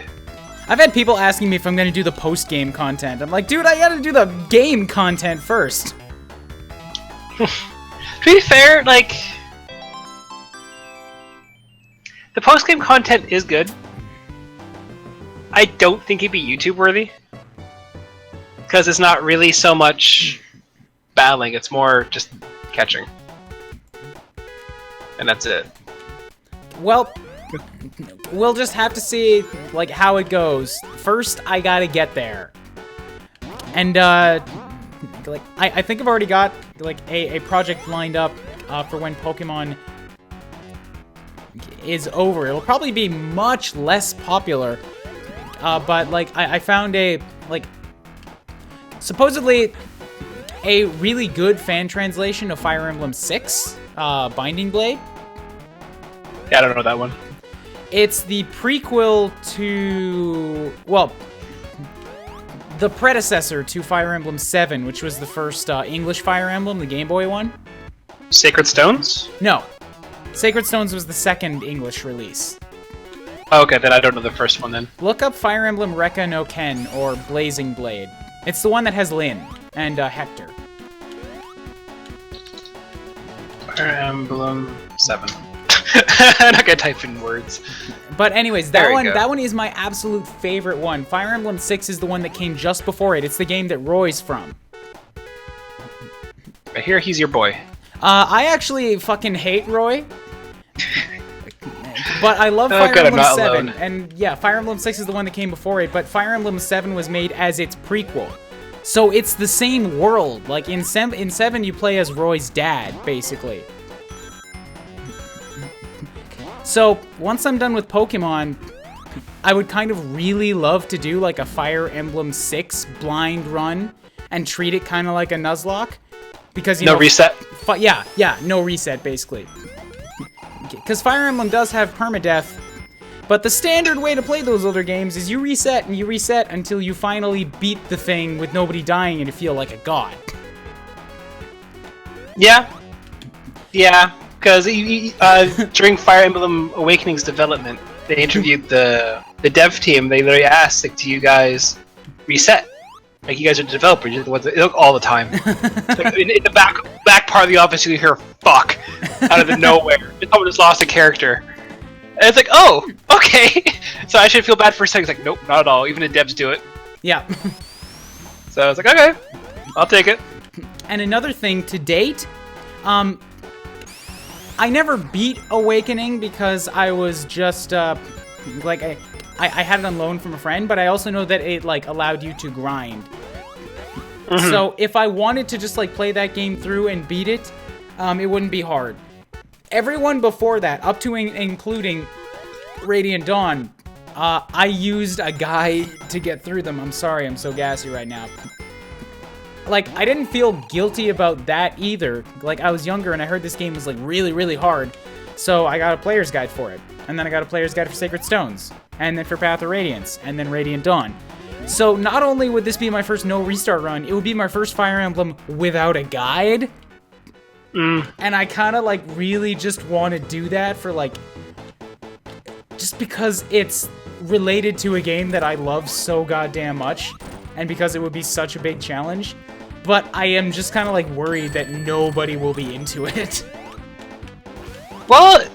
I've had people asking me if I'm going to do the post-game content. I'm like, dude, I gotta do the game content first. To be fair, like, the post-game content is good. I don't think it'd be YouTube-worthy. Because it's not really so much battling, it's more just catching. And that's it. Well, we'll just have to see, like, how it goes. First, I gotta get there. And, like, I think I've already got, like, a project lined up for when Pokemon is over. It'll probably be much less popular, but, like, I found a, like, supposedly a really good fan translation of Fire Emblem 6, Binding Blade. Yeah, I don't know that one. It's the prequel to, well, the predecessor to Fire Emblem 7, which was the first English Fire Emblem, the Game Boy one. Sacred Stones? No. Sacred Stones was the second English release. Oh, okay, then I don't know the first one then. Look up Fire Emblem Rekka no Ken, or Blazing Blade. It's the one that has Lyn and Hector. Fire Emblem 7. I'm not gonna type in words. But anyways, that one is my absolute favorite one. Fire Emblem 6 is the one that came just before it. It's the game that Roy's from. I hear he's your boy. I actually fucking hate Roy. But I love Fire Emblem 7. And yeah, Fire Emblem 6 is the one that came before it, but Fire Emblem 7 was made as its prequel. So it's the same world. Like in 7 you play as Roy's dad, basically. So, once I'm done with Pokemon, I would kind of really love to do like a Fire Emblem 6 blind run and treat it kind of like a Nuzlocke. Because, you know... No reset? Yeah, no reset, basically. Because Fire Emblem does have permadeath, but the standard way to play those older games is you reset and you reset until you finally beat the thing with nobody dying and you feel like a god. Yeah. Yeah. because during Fire Emblem Awakening's development, they interviewed the dev team. They literally asked, like, do you guys reset? Like, you guys are the developers, you're the ones that all the time. Like, in the back part of the office, you hear "fuck" out of the nowhere. Someone just lost a character, and it's like, oh, okay. So I should feel bad for a second. It's like, nope, not at all. Even the devs do it. Yeah. So I was like, okay, I'll take it. And another thing to date, I never beat Awakening because I was just like I had it on loan from a friend, but I also know that it like allowed you to grind. Mm-hmm. So if I wanted to just like play that game through and beat it, it wouldn't be hard. Everyone before that, up to including Radiant Dawn, I used a guide to get through them. I'm sorry, I'm so gassy right now. Like, I didn't feel guilty about that either. Like, I was younger and I heard this game was like really, really hard, so I got a player's guide for it. And then I got a player's guide for Sacred Stones, and then for Path of Radiance, and then Radiant Dawn. So not only would this be my first no restart run, it would be my first Fire Emblem without a guide. And I kind of like really just want to do that for like, just because it's related to a game that I love so goddamn much, and because it would be such a big challenge. But I am just kind of like worried that nobody will be into it. Well,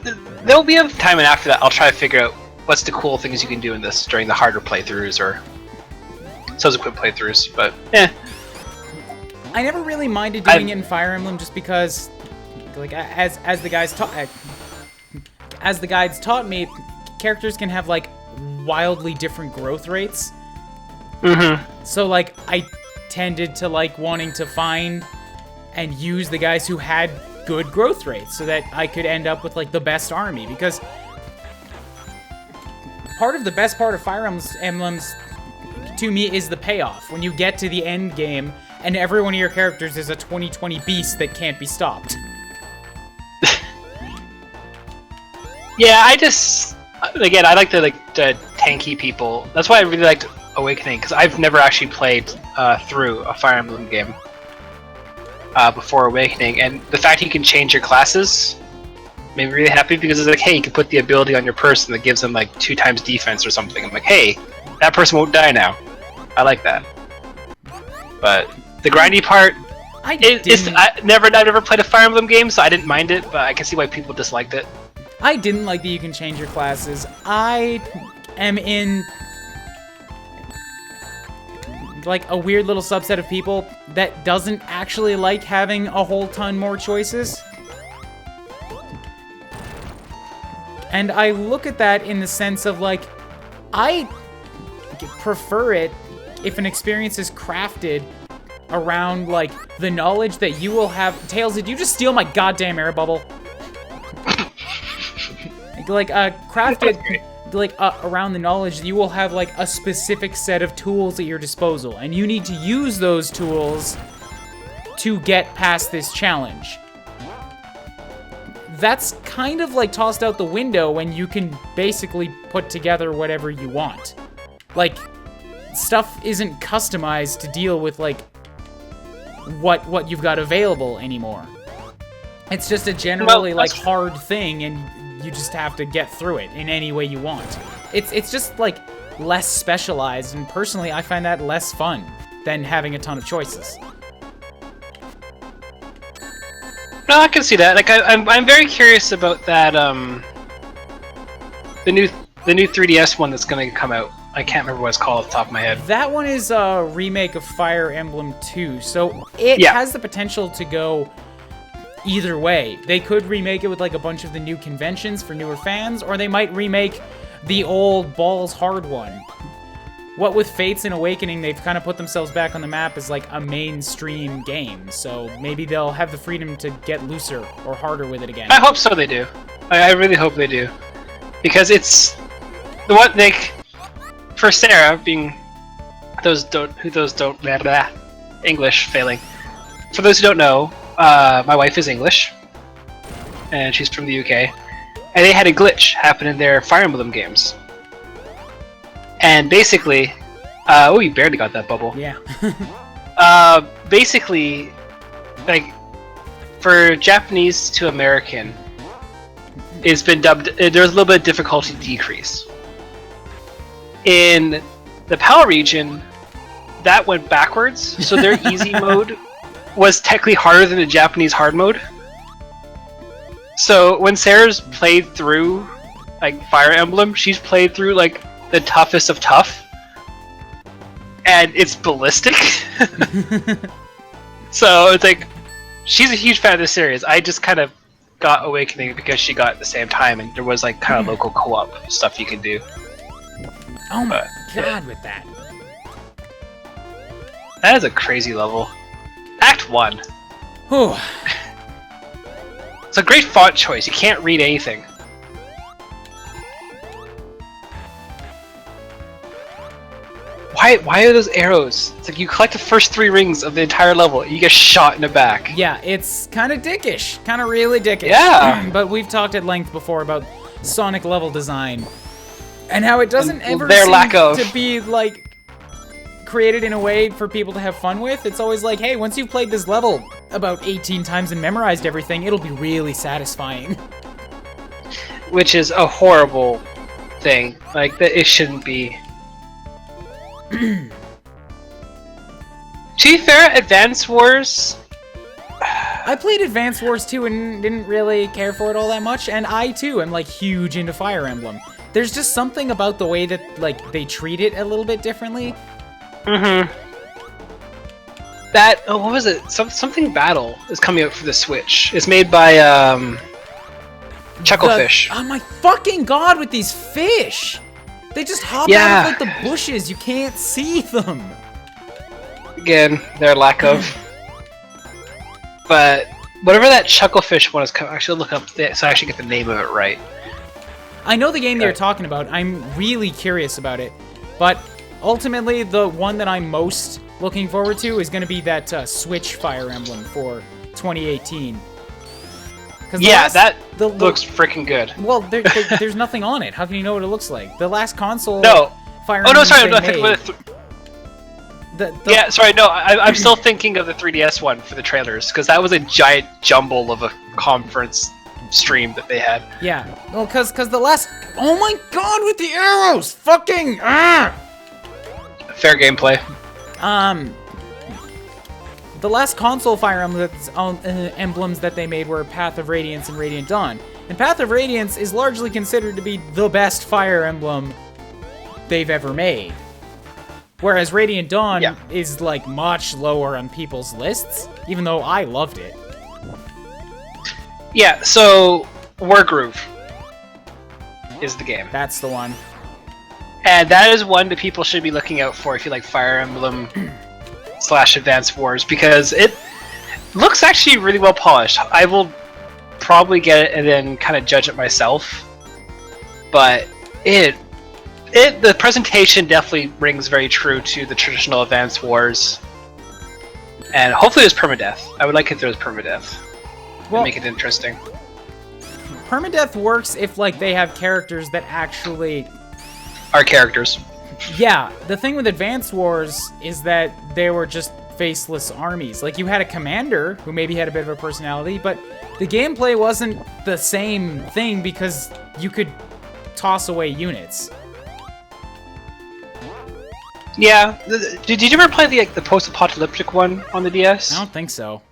there'll be a time, and after that, I'll try to figure out what's the cool things you can do in this during the harder playthroughs or subsequent playthroughs. But I never really minded doing it in Fire Emblem, just because, like, as the guides taught me, characters can have like wildly different growth rates. Mm-hmm. So like I tended to like wanting to find and use the guys who had good growth rates so that I could end up with like the best army, because part of the best part of Fire Emblems to me is the payoff. When you get to the end game and every one of your characters is a 2020 beast that can't be stopped. Yeah, I like the tanky people. That's why I really liked Awakening, because I've never actually played through a Fire Emblem game before Awakening, and the fact you can change your classes made me really happy, because it's like, hey, you can put the ability on your person that gives them like 2 times defense or something. I'm like, hey, that person won't die now. I like that. But the grindy part, I never played a Fire Emblem game, so I didn't mind it, but I can see why people disliked it. I didn't like that you can change your classes. I am in like a weird little subset of people that doesn't actually like having a whole ton more choices. And I look at that in the sense of like, I prefer it if an experience is crafted around like the knowledge that you will have. Tails, did you just steal my goddamn air bubble? Crafted like around the knowledge that you will have like a specific set of tools at your disposal, and you need to use those tools to get past this challenge. That's kind of like tossed out the window when you can basically put together whatever you want. Like, stuff isn't customized to deal with like what you've got available anymore. It's just a generally like hard thing, and you just have to get through it in any way you want. It's just like less specialized, and personally I find that less fun than having a ton of choices. No, I can see that. Like I'm very curious about that the new 3DS one that's gonna come out. I can't remember what it's called off the top of my head. That one is a remake of Fire Emblem 2, so it has the potential to go either way. They could remake it with like a bunch of the new conventions for newer fans, or they might remake the old balls hard one. What with Fates and Awakening, they've kind of put themselves back on the map as like a mainstream game, so maybe they'll have the freedom to get looser or harder with it again. I hope so, they do. I really hope they do. Because it's the one, like, for Sarah, being English failing. For those who don't know, my wife is English, and she's from the UK, and they had a glitch happen in their Fire Emblem games. And basically, oh, you barely got that bubble. Yeah. Basically, like, for Japanese to American, it's been dubbed. There's a little bit of difficulty decrease. In the PAL region, that went backwards. So their easy mode was technically harder than the Japanese hard mode. So when Sarah's played through like Fire Emblem, she's played through like the toughest of tough, and it's ballistic. So it's like she's a huge fan of the series. I just kind of got Awakening because she got it at the same time, and there was like kind of local co-op stuff you could do. Oh my god, with that. That is a crazy level. Act 1. Whew. It's a great font choice. You can't read anything. Why are those arrows? It's like you collect the first 3 rings of the entire level, you get shot in the back. Yeah, it's kind of dickish. Kind of really dickish. Yeah. But we've talked at length before about Sonic level design. And how it doesn't ever their seem lack of... to be, like, created in a way for people to have fun with. It's always like, hey, once you've played this level about 18 times and memorized everything, it'll be really satisfying. Which is a horrible thing. Like, that it shouldn't be. To be fair, Advance Wars... I played Advance Wars 2 and didn't really care for it all that much, and I, too, am, like, huge into Fire Emblem. There's just something about the way that, like, they treat it a little bit differently. Mm-hmm. That, oh, what was it? Something Battle is coming out for the Switch. It's made by, Chucklefish. Oh my fucking god, with these fish! They just hop out of, like, the bushes. You can't see them. Again, their lack of. But, whatever that Chucklefish one is coming, actually look up so I actually get the name of it right. I know the game that you're talking about. I'm really curious about it. But ultimately, the one that I'm most looking forward to is going to be that Switch Fire Emblem for 2018. Yeah, that looks freaking good. Well, there's nothing on it. How can you know what it looks like? The last console Fire Emblem. Oh, no, sorry. I'm still thinking of the 3DS one for the trailers, because that was a giant jumble of a conference stream that they had. Yeah, well, because the last... Oh my god, with the arrows! Fucking... Fair gameplay. The last console Fire emblems that they made were Path of Radiance and Radiant Dawn. And Path of Radiance is largely considered to be the best Fire Emblem they've ever made. Whereas Radiant Dawn is, like, much lower on people's lists, even though I loved it. Yeah, so Wargroove is the game. That's the one. And that is one that people should be looking out for if you like Fire Emblem / Advance Wars, because it looks actually really well polished. I will probably get it and then kind of judge it myself, but the presentation definitely rings very true to the traditional Advance Wars, and hopefully there's permadeath. I would like if there was permadeath. Well, make it interesting. Permadeath works if, like, they have characters that actually are characters. Yeah, the thing with Advance Wars is that they were just faceless armies. Like, you had a commander who maybe had a bit of a personality, but the gameplay wasn't the same thing because you could toss away units. Yeah, did you ever play the post-apocalyptic one on the DS? I don't think so.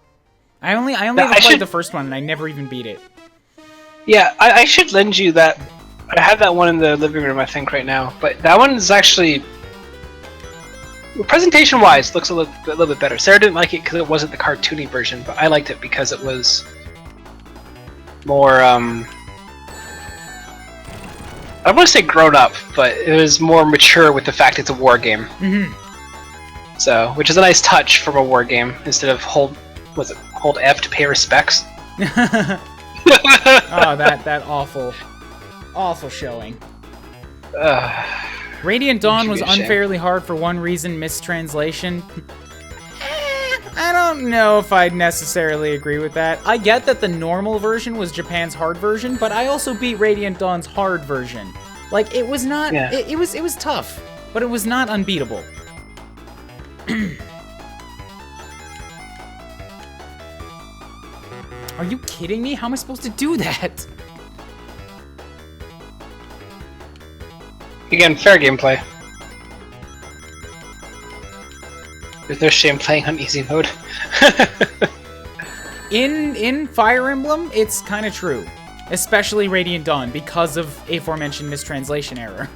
I only ever played the first one, and I never even beat it. Yeah, I should lend you that. I have that one in the living room, I think, right now. But that one is actually, presentation-wise, looks a little bit better. Sarah didn't like it because it wasn't the cartoony version, but I liked it because it was more, I don't want to say grown up, but it was more mature with the fact it's a war game. Mm-hmm. So, which is a nice touch from a war game instead of hold F to pay respects. Oh, that awful showing. Radiant Dawn was unfairly hard for one reason: mistranslation. I don't know if I'd necessarily agree with that. I get that the normal version was Japan's hard version, but I also beat Radiant Dawn's hard version. Like, it was not... Yeah. It was tough, but it was not unbeatable. Are you kidding me? How am I supposed to do that? Again, fair gameplay. There's no shame playing on easy mode. In Fire Emblem, it's kind of true. Especially Radiant Dawn, because of aforementioned mistranslation error.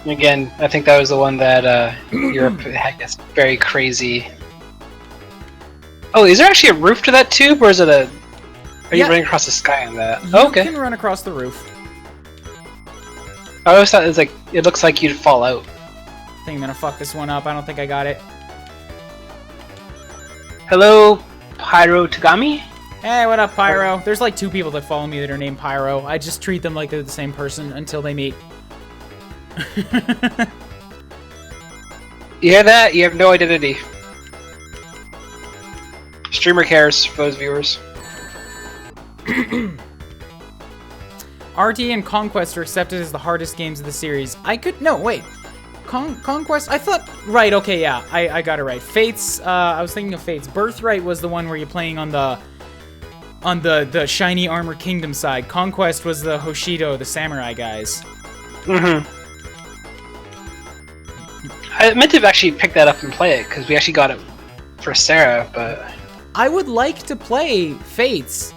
Again, I think that was the one that Europe had this very crazy... Oh, is there actually a roof to that tube, or is it a... Are you running across the sky on that? You okay. can run across the roof. I always thought it was like, it looks like you'd fall out. I think I'm gonna fuck this one up. I don't think I got it. Hello, Pyro Tagami? Hey, what up, Pyro? There's like 2 people that follow me that are named Pyro. I just treat them like they're the same person until they meet. You hear that? You have no identity. Streamer cares for those viewers. RT and Conquest are accepted as the hardest games of the series. No, wait. Conquest? I thought... Right, okay, yeah. I got it right. Fates, I was thinking of Fates. Birthright was the one where you're playing on the shiny armor kingdom side. Conquest was the Hoshido, the samurai guys. I meant to actually pick that up and play it, because we actually got it for Sarah, but... I would like to play Fates,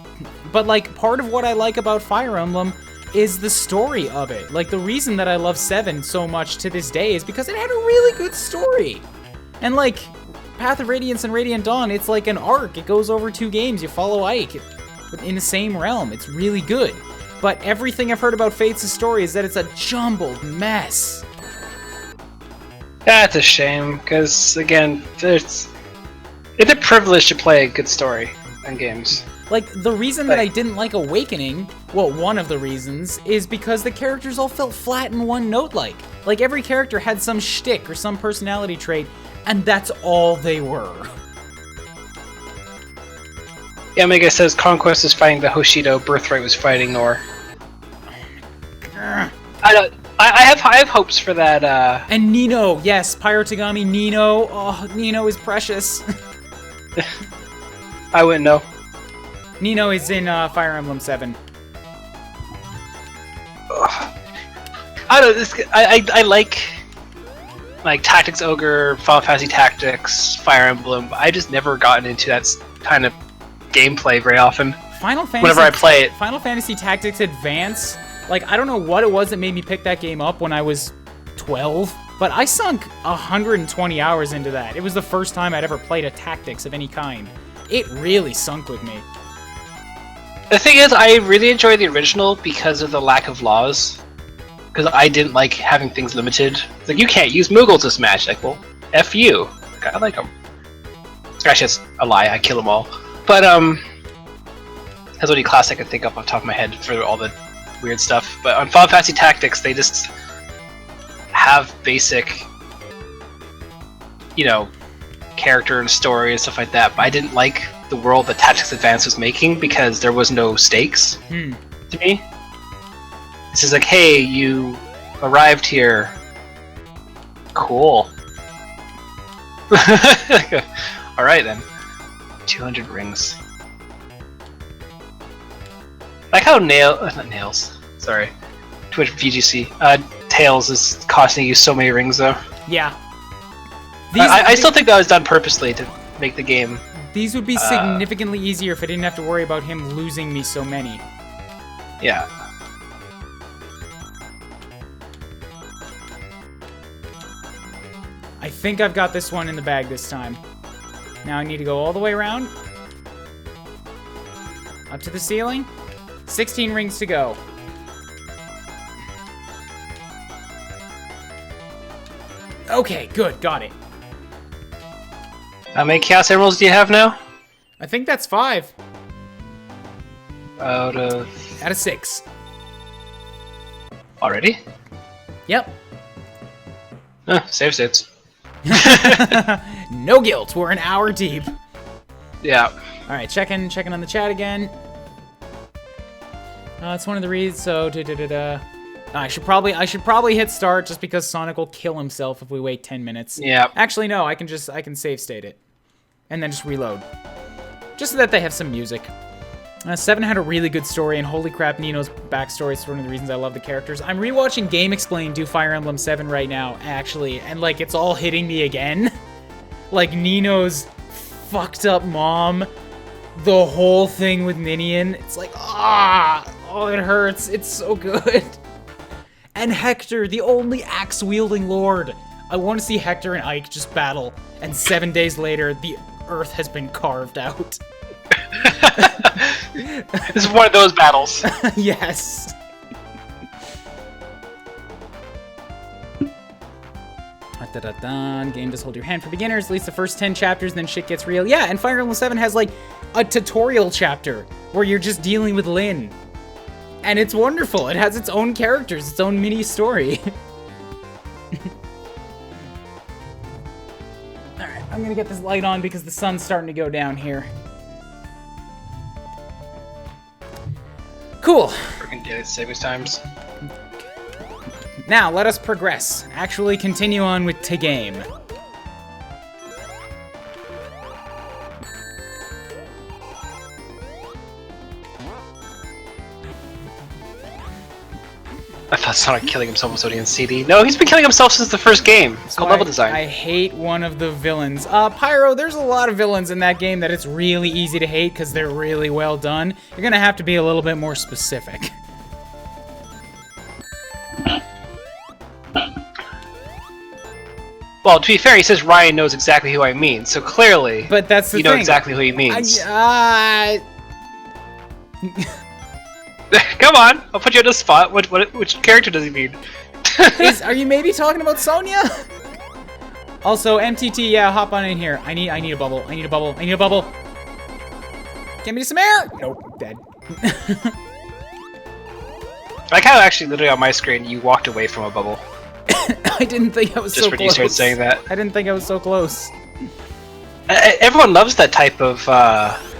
but like part of what I like about Fire Emblem is the story of it. Like the reason that I love 7 so much to this day is because it had a really good story. And like Path of Radiance and Radiant Dawn, it's like an arc. It goes over 2 games. You follow Ike in the same realm. It's really good. But everything I've heard about Fates' story is that it's a jumbled mess. That's a shame, because again, it's a privilege to play a good story in games. Like, the reason that I didn't like Awakening, well, one of the reasons, is because the characters all felt flat and one note like. Like, every character had some shtick or some personality trait, and that's all they were. Yeah, Omega says Conquest is fighting the Hoshido, Birthright was fighting Nor. I have hopes for that, And Nino, yes, Pyrotagami Nino. Oh, Nino is precious. I wouldn't know. Nino is in Fire Emblem 7. I don't know, this. I like Tactics Ogre, Final Fantasy Tactics, Fire Emblem. I just never gotten into that kind of gameplay very often. Whenever I play it. Final Fantasy Tactics Advance, like, I don't know what it was that made me pick that game up when I was 12, but I sunk 120 hours into that. It was the first time I'd ever played a tactics of any kind. It really sunk with me. The thing is, I really enjoy the original because of the lack of laws. Because I didn't like having things limited. It's like, you can't use Moogle to smash. Like, well, F you. I like them. Actually, that's a lie. I kill them all. But, that's the only class I could think of off the top of my head for all the weird stuff. But on Final Fantasy Tactics, they just have basic, you know, character and story and stuff like that. But I didn't like the world that Tactics Advance was making because there was no stakes to me. This is like, hey, you arrived here. Cool. Alright then. 200 rings. Like how not Nails, sorry. Twitch VGC. Tails is costing you so many rings though. Yeah. I still think that was done purposely to make the game. These would be significantly easier if I didn't have to worry about him losing me so many. Yeah. I think I've got this one in the bag this time. Now I need to go all the way around. Up to the ceiling. 16 rings to go. Okay, good, got it. How many Chaos Emeralds do you have now? I think that's 5. Out of 6. Already? Yep. Save states. No guilt, we're an hour deep. Yeah. Alright, checking on the chat again. It's one of the reads, so I should probably hit start just because Sonic will kill himself if we wait 10 minutes. Yeah. Actually, no, I can save state it. And then just reload. Just so that they have some music. 7 had a really good story, and holy crap, Nino's backstory is one of the reasons I love the characters. I'm rewatching Game Explain do Fire Emblem 7 right now, actually, and, like, it's all hitting me again. Like, Nino's fucked up mom, the whole thing with Ninian, it's like, oh, it hurts. It's so good. And Hector, the only axe-wielding lord. I want to see Hector and Ike just battle, and 7 days later, the earth has been carved out. This is one of those battles. Yes. Game does hold your hand for beginners, at least the first 10 chapters, then shit gets real. Yeah, and Fire Emblem 7 has, like, a tutorial chapter where you're just dealing with Lyn. And it's wonderful. It has its own characters, its own mini story. Alright, I'm gonna get this light on because the sun's starting to go down here. Cool. Freaking daily savings times. Now, let us progress. Actually continue on with the game. I thought Sonic killing himself was Odian CD. No, he's been killing himself since the first game. It's called level design. I hate one of the villains. Pyro, there's a lot of villains in that game that it's really easy to hate because they're really well done. You're gonna have to be a little bit more specific. Well, to be fair, he says Ryan knows exactly who I mean, so clearly But that's the you thing. know exactly who he means. Come on, I'll put you on the spot. Which character does he mean? Are you maybe talking about Sonya? Also, MTT, yeah, hop on in here. I need a bubble. I need a bubble. I need a bubble. Get me some air. Nope, dead. I kind of actually, literally on my screen, you walked away from a bubble. I didn't think I was Just so when close. you started saying that. I didn't think I was so close. Everyone loves that type of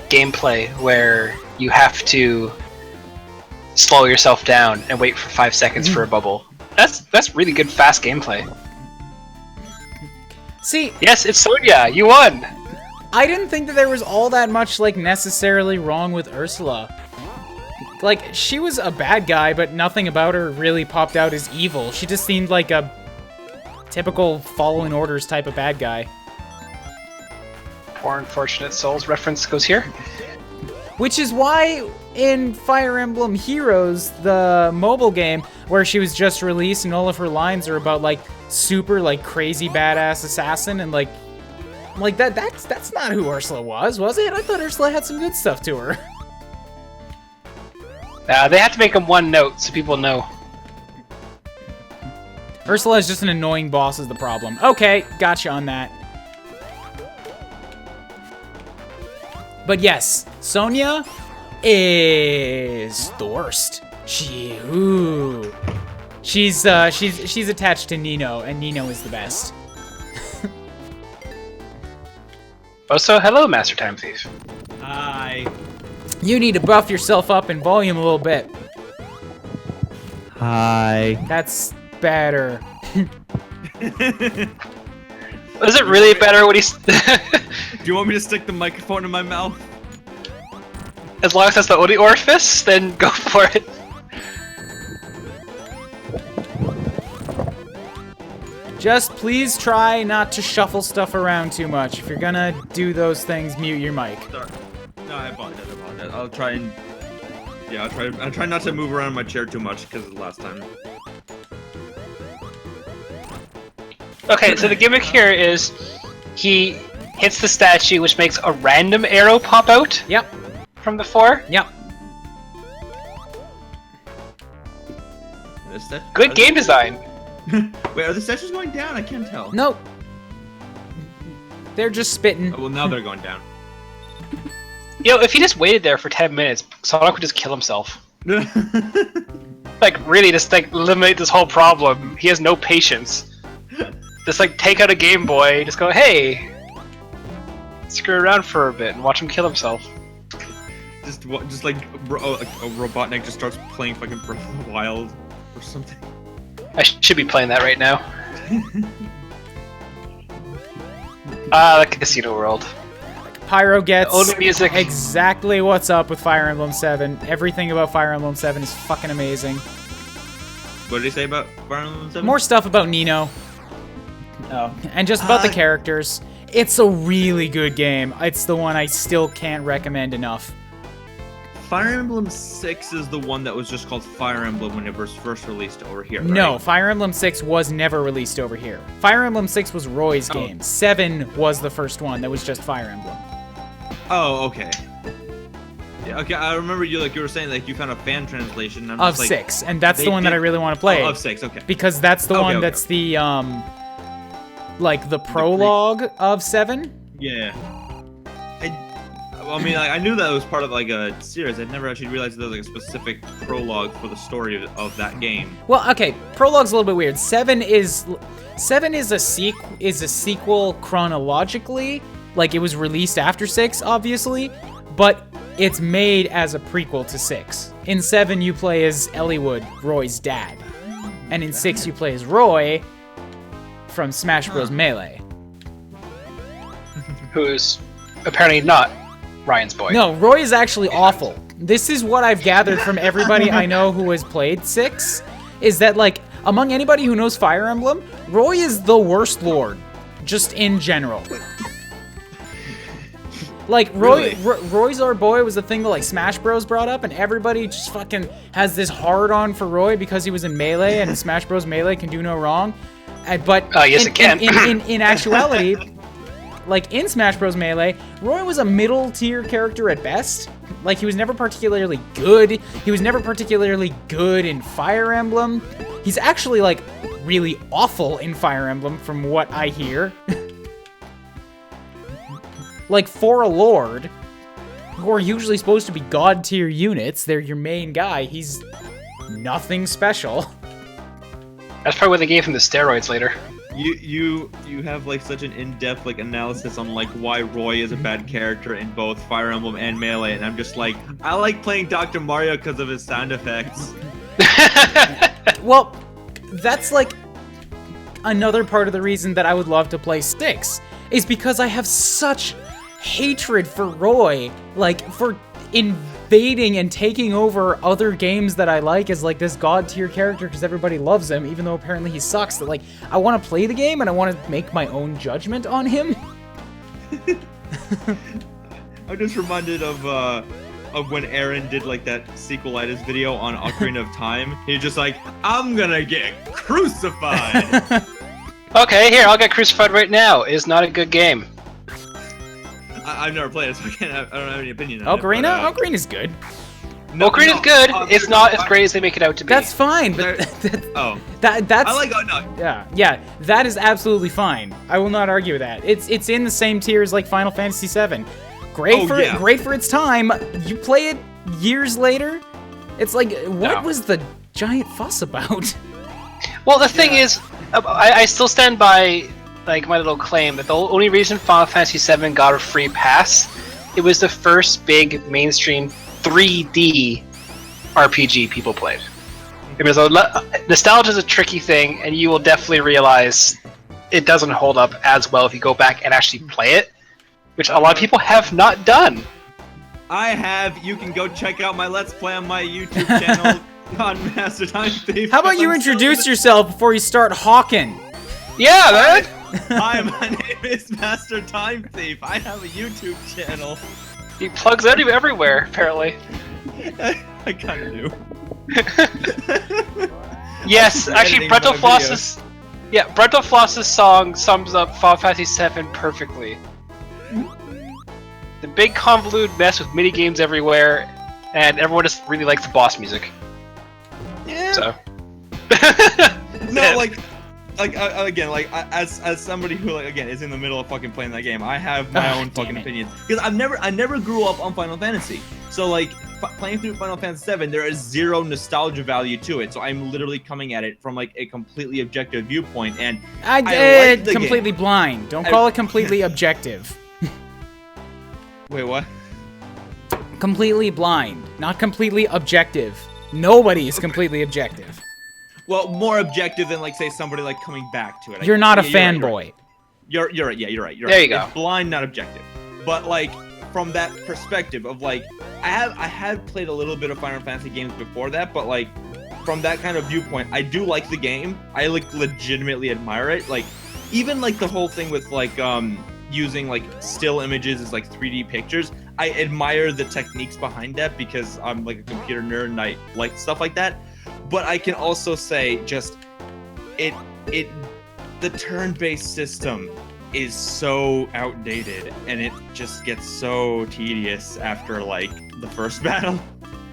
gameplay where you have to slow yourself down and wait for 5 seconds for a bubble. That's really good, fast gameplay. See, yes, it's Sonya. You won. I didn't think that there was all that much, like, necessarily wrong with Ursula. Like, she was a bad guy, but nothing about her really popped out as evil. She just seemed like a typical following orders type of bad guy. Poor Unfortunate Souls reference goes here. Which is why in Fire Emblem Heroes, the mobile game, where she was just released and all of her lines are about, like, super, like, crazy badass assassin and, like that's not who Ursula was it? I thought Ursula had some good stuff to her. They have to make them one note so people know. Ursula is just an annoying boss is the problem. Okay, gotcha on that. But yes, Sonya is the worst. She's attached to Nino, and Nino is the best. Also, hello, Master Time Thief. Hi. You need to buff yourself up in volume a little bit. Hi. That's better. Is it really better when he's... Do you want me to stick the microphone in my mouth? As long as that's the only orifice, then go for it. Just please try not to shuffle stuff around too much. If you're gonna do those things, mute your mic. Sorry. No, I apologize. I'll try and... Yeah, I'll try not to move around my chair too much, because of the last time. Okay, so the gimmick here is he hits the statue, which makes a random arrow pop out. Yep. From the floor. Yep. Good game design. Wait, are the statues going down? I can't tell. Nope. They're just spitting. Oh, well, now they're going down. You know, if he just waited there for 10 minutes, Sonic would just kill himself. Like, really, just, like, eliminate this whole problem. He has no patience. Just, like, take out a Game Boy, just go, hey! Screw around for a bit and watch him kill himself. Just like, a Robotnik just starts playing fucking Breath of the Wild or something. I should be playing that right now. Ah, the Casino World. Pyro gets Only music. exactly what's up with Fire Emblem 7. Everything about Fire Emblem 7 is fucking amazing. What did he say about Fire Emblem 7? More stuff about Nino. Oh. And just about the characters. It's a really good game. It's the one I still can't recommend enough. Fire Emblem 6 is the one that was just called Fire Emblem when it was first released over here, right? No, Fire Emblem 6 was never released over here. Fire Emblem 6 was Roy's game. 7 was the first one that was just Fire Emblem. Oh, okay. Yeah, okay, I remember you were saying you found a fan translation. And I'm Of just 6, and that's the one that I really want to play. Oh, of 6, okay. Because that's the one that's the, like, the prologue of 7. Yeah. I knew that it was part of like a series. I'd never actually realized there was like a specific prologue for the story of that game. Well, okay, prologue's a little bit weird. 7 is a sequel chronologically. Like, it was released after 6, obviously, but it's made as a prequel to 6. In 7, you play as Eliwood, Roy's dad. And in 6, you play as Roy from Smash Bros. Melee. Who's apparently not Ryan's boy. No, Roy is actually awful. This is what I've gathered from everybody I know who has played 6, is that, like, among anybody who knows Fire Emblem, Roy is the worst lord, just in general. Like, Roy's our boy was the thing that, like, Smash Bros. Brought up, and everybody just fucking has this hard-on for Roy because he was in Melee, and Smash Bros. Melee can do no wrong. But yes, it can. In actuality, like, in Smash Bros. Melee, Roy was a middle-tier character at best. Like, he was never particularly good. He was never particularly good in Fire Emblem. He's actually, like, really awful in Fire Emblem, from what I hear. Like, for a lord, who are usually supposed to be god-tier units, they're your main guy, he's nothing special. That's probably why they gave him the steroids later. You have like such an in-depth like analysis on like why Roy is a bad character in both Fire Emblem and Melee, and I'm just like, I like playing Dr. Mario because of his sound effects. Well, that's like another part of the reason that I would love to play 6, is because I have such hatred for Roy, like, for invading and taking over other games that I like as, like, this god-tier character because everybody loves him, even though apparently he sucks, that, like, I want to play the game and I want to make my own judgment on him. I'm just reminded of when Aaron did, like, that sequelitis video on Ocarina of Time. He's just like, I'm gonna get crucified! Okay, here, I'll get crucified right now. It's not a good game. I've never played it, so I don't have any opinion on Ocarina? it. Ocarina's good. Ocarina's good. It's not as great as they make it out to be. That's fine, but that's I like no. Yeah, that is absolutely fine. I will not argue with that. It's in the same tier as like Final Fantasy VII. Great for its time. You play it years later, it's like, what was the giant fuss about? Well, the thing is, I still stand by like my little claim that the only reason Final Fantasy VII got a free pass, it was the first big mainstream 3D RPG people played. Because nostalgia is a tricky thing, and you will definitely realize it doesn't hold up as well if you go back and actually play it, which a lot of people have not done. I have. You can go check out my Let's Play on my YouTube channel on Master Time Thief. How about you introduce yourself before you start hawking? Yeah, man! Hi, my name is Master Time Thief. I have a YouTube channel. He plugs out everywhere, apparently. I kind of do. Yes, actually, Brental Floss's song sums up Final Fantasy VII perfectly. The big convoluted mess with mini games everywhere, and everyone just really likes the boss music. Yeah. So. No, as somebody who is in the middle of fucking playing that game, I have my own fucking opinions, because I never grew up on Final Fantasy, so like playing through Final Fantasy VII, there is zero nostalgia value to it. So I'm literally coming at it from like a completely objective viewpoint, and I like the completely game. Blind. Don't call it completely objective. Wait, what? Completely blind, not completely objective. Nobody is completely objective. Well, more objective than like say somebody like coming back to it. You're not a fanboy. You're right. Yeah, you're right. There you go. It's blind, not objective. But like from that perspective of like, I had played a little bit of Final Fantasy games before that, but like from that kind of viewpoint, I do like the game. I like legitimately admire it. Like even like the whole thing with like using like still images as like 3D pictures. I admire the techniques behind that because I'm like a computer nerd and I like stuff like that. But I can also say just the turn-based system is so outdated and it just gets so tedious after like the first battle.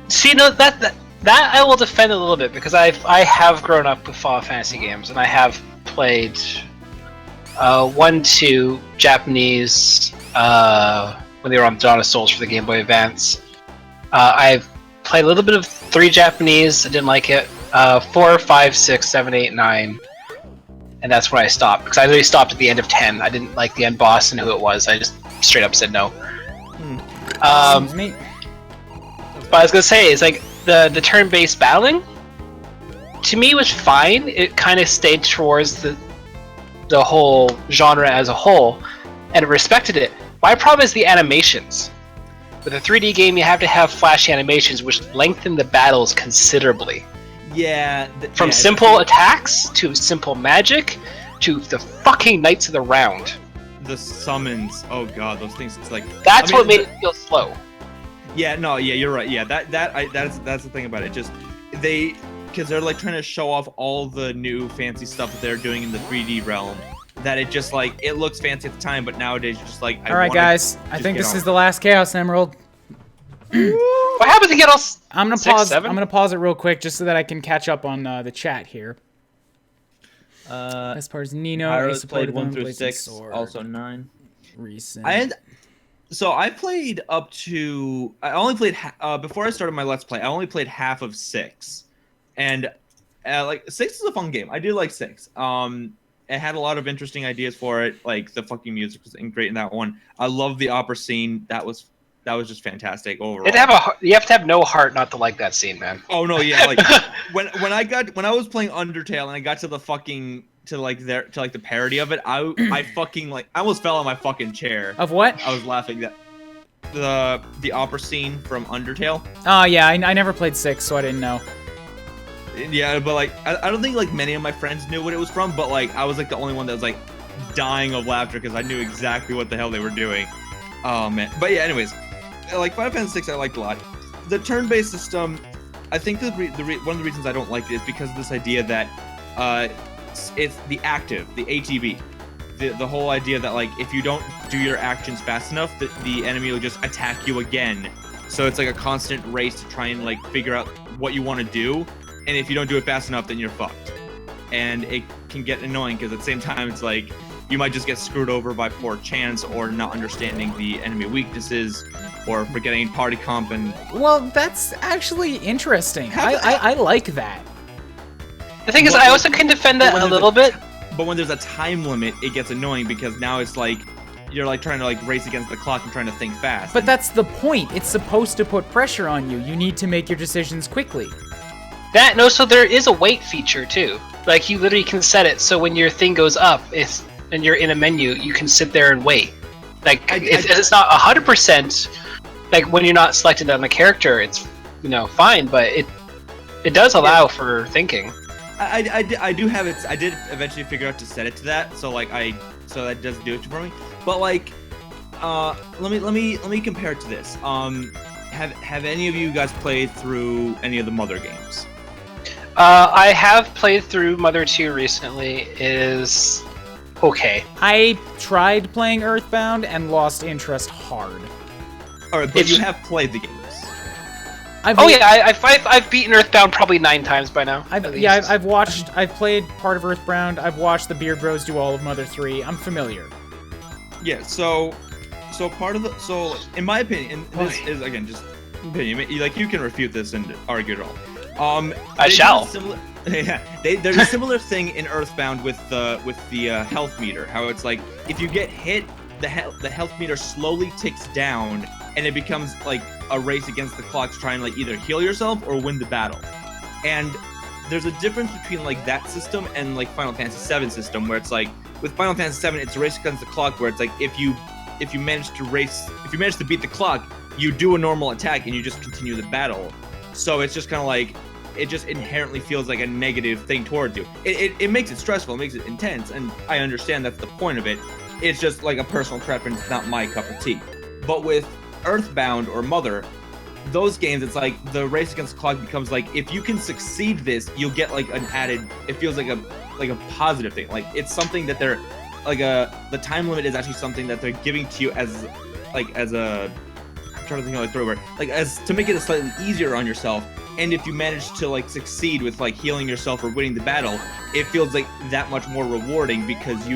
See, no, that I will defend a little bit because I have grown up with Final Fantasy games and I have played 1, 2 Japanese when they were on Dawn of Souls for the Game Boy Advance. I've played a little bit of 3 Japanese. I didn't like it. 4, 5, 6, 7, 8, 9. And that's where I stopped because I literally stopped at the end of 10. I didn't like the end boss and who it was. I just straight up said no. But I was gonna say is like the turn-based battling to me was fine. It kind of stayed towards the whole genre as a whole, and it respected it. My problem is the animations. With a 3D game, you have to have flashy animations, which lengthen the battles considerably. Yeah. From simple attacks to simple magic to the fucking Knights of the Round. The summons. Oh god, those things. It's like that's what made it feel slow. Yeah. No. Yeah. You're right. Yeah. That's the thing about it. Just because they're like trying to show off all the new fancy stuff that they're doing in the 3D realm. That it just like it looks fancy at the time, but nowadays you're just like. All right, guys. I think this is the last Chaos Emerald. What happens to get us? I'm gonna pause. I'm gonna pause it real quick just so that I can catch up on the chat here. As far as Nino, I played 1 through 6, sword. also 9. Recent. I played up to. I only played before I started my Let's Play. I only played half of 6, and like 6 is a fun game. I do like 6. It had a lot of interesting ideas for it. Like the fucking music was great in that one. I love the opera scene. That was just fantastic overall. You have to have no heart not to like that scene, man. Oh no, yeah. Like when I was playing Undertale and I got to the fucking to the parody of it, I fucking like I almost fell on my fucking chair. Of what? I was laughing that the opera scene from Undertale. Oh yeah, I never played 6, so I didn't know. Yeah, but like I don't think like many of my friends knew what it was from, but like I was like the only one that was like dying of laughter because I knew exactly what the hell they were doing. Oh man. But yeah, anyways, like Final Fantasy 6 I liked a lot. The turn-based system, I think one of the reasons I don't like it is because of this idea that it's the active, the ATB. The whole idea that like if you don't do your actions fast enough, the enemy will just attack you again. So it's like a constant race to try and like figure out what you want to do. And if you don't do it fast enough, then you're fucked. And it can get annoying because at the same time, it's like you might just get screwed over by poor chance or not understanding the enemy weaknesses or forgetting party comp and... Well, that's actually interesting. I like that. The thing is, I also can defend that a little bit. But when there's a time limit, it gets annoying because now it's like you're like trying to like race against the clock and trying to think fast. But that's the point. It's supposed to put pressure on you. You need to make your decisions quickly. So there is a wait feature too. Like you literally can set it so when your thing goes up, and you're in a menu, you can sit there and wait. Like it's not 100%. Like when you're not selected on the character, it's fine, but it does allow for thinking. I do have it. I did eventually figure out to set it to that, so that does do it for me. But like, let me compare it to this. Have any of you guys played through any of the Mother games? I have played through Mother 2 recently. It is okay. I tried playing Earthbound and lost interest hard. All right, but you have played the games. I've beaten Earthbound probably 9 times by now. I've played part of Earthbound. I've watched the Beard Bros do all of Mother 3. I'm familiar. Yeah, so in my opinion, and this is again just opinion. Like you can refute this and argue it all. I shall. There's a similar thing in Earthbound with the health meter. How it's like if you get hit, the health meter slowly ticks down, and it becomes like a race against the clock to try and like either heal yourself or win the battle. And there's a difference between like that system and like Final Fantasy VII system, where it's like with Final Fantasy VII, it's a race against the clock, where it's like if you if you manage to beat the clock, you do a normal attack and you just continue the battle. So it's just kind of like, it just inherently feels like a negative thing towards you. It makes it stressful, it makes it intense, and I understand that's the point of it. It's just like a personal preference, not my cup of tea. But with Earthbound or Mother, those games, it's like the race against the clock becomes like, if you can succeed this, you'll get like an added, it feels like a positive thing. Like it's something that they're like the time limit is actually something that they're giving to you as a, I'm trying to think of the word, like as to make it slightly easier on yourself. And if you manage to like succeed with like healing yourself or winning the battle, it feels like that much more rewarding because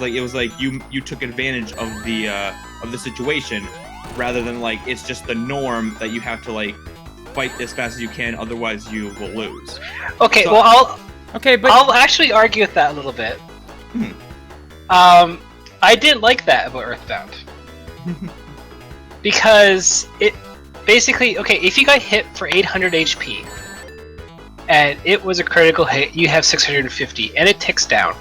like it was like you took advantage of the situation, rather than like it's just the norm that you have to like fight as fast as you can, otherwise you will lose. Okay, So, well I'll actually argue with that a little bit. I didn't like that about Earthbound. Because it basically, okay, if you got hit for 800 HP and it was a critical hit, you have 650 and it ticks down.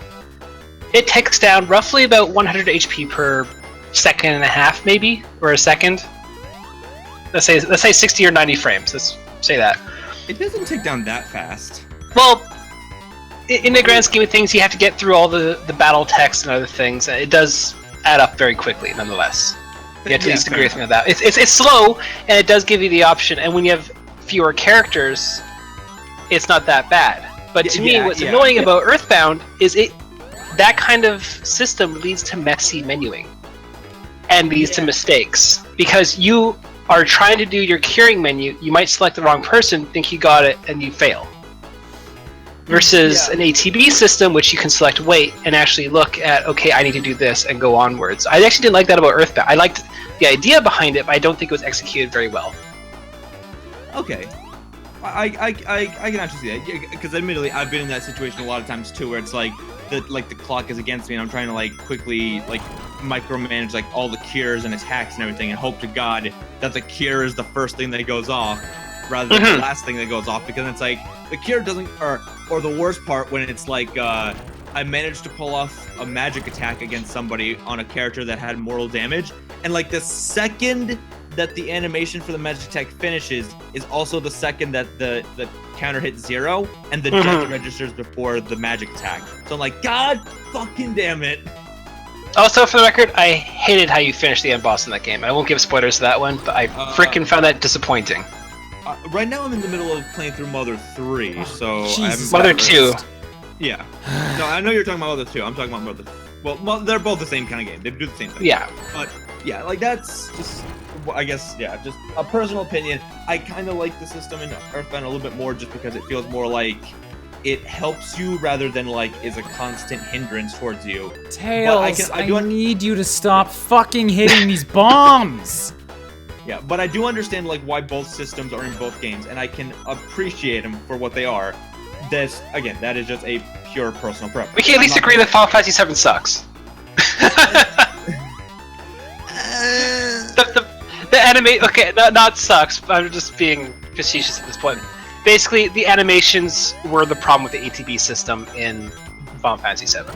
It ticks down roughly about 100 HP per second and a half, maybe, or a second. Let's say 60 or 90 frames. Let's say that. It doesn't tick down that fast. Well, in the grand scheme of things, you have to get through all the battle text and other things. It does add up very quickly, nonetheless. You have to at least agree with me on that. It's slow, and it does give you the option. And when you have fewer characters, it's not that bad. But to me, what's annoying about Earthbound is that kind of system leads to messy menuing and leads to mistakes, because you are trying to do your curing menu. You might select the wrong person, think you got it, and you fail. Versus an ATB system, which you can select wait and actually look at, okay, I need to do this and go onwards. I actually didn't like that about Earthbound. I liked the idea behind it, but I don't think it was executed very well. Okay. I can actually see that, because admittedly I've been in that situation a lot of times too, where it's like the clock is against me and I'm trying to like quickly like micromanage like all the cures and attacks and everything, and hope to God that the cure is the first thing that goes off rather than the last thing that goes off, because it's like the cure doesn't, or the worst part when it's like I managed to pull off a magic attack against somebody on a character that had mortal damage, and like the second that the animation for the magic attack finishes is also the second that the counter hits 0 and the death registers before the magic attack. So I'm like, God fucking damn it. Also, for the record, I hated how you finished the end boss in that game. I won't give spoilers to that one, but I freaking found that disappointing. Right now I'm in the middle of playing through Mother 3, so Jesus Mother 2. Yeah. No, I know you're talking about Mother 2. I'm talking about Mother. Well, they're both the same kind of game. They do the same thing. Yeah. But yeah, like that's just, I guess, yeah, just a personal opinion. I kind of like the system in Earthbound a little bit more, just because it feels more like it helps you rather than like is a constant hindrance towards you. Tails, I need you to stop fucking hitting these bombs. Yeah, but I do understand like why both systems are in both games, and I can appreciate them for what they are. This, again, that is just a pure personal preference. We can at least agree that Final Fantasy VII sucks. the anime, okay, not sucks, but I'm just being facetious at this point. Basically, the animations were the problem with the ATB system in Final Fantasy VII.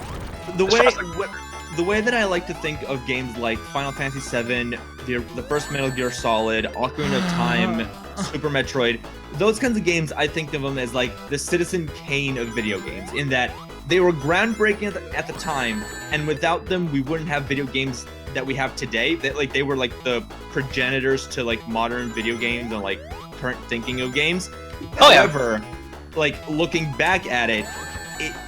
The way that I like to think of games like Final Fantasy VII, the first Metal Gear Solid, Ocarina of Time, Super Metroid, those kinds of games, I think of them as like the Citizen Kane of video games, in that they were groundbreaking at the time, and without them, we wouldn't have video games that we have today. They were like the progenitors to like modern video games and like current thinking of games. However, like looking back at it,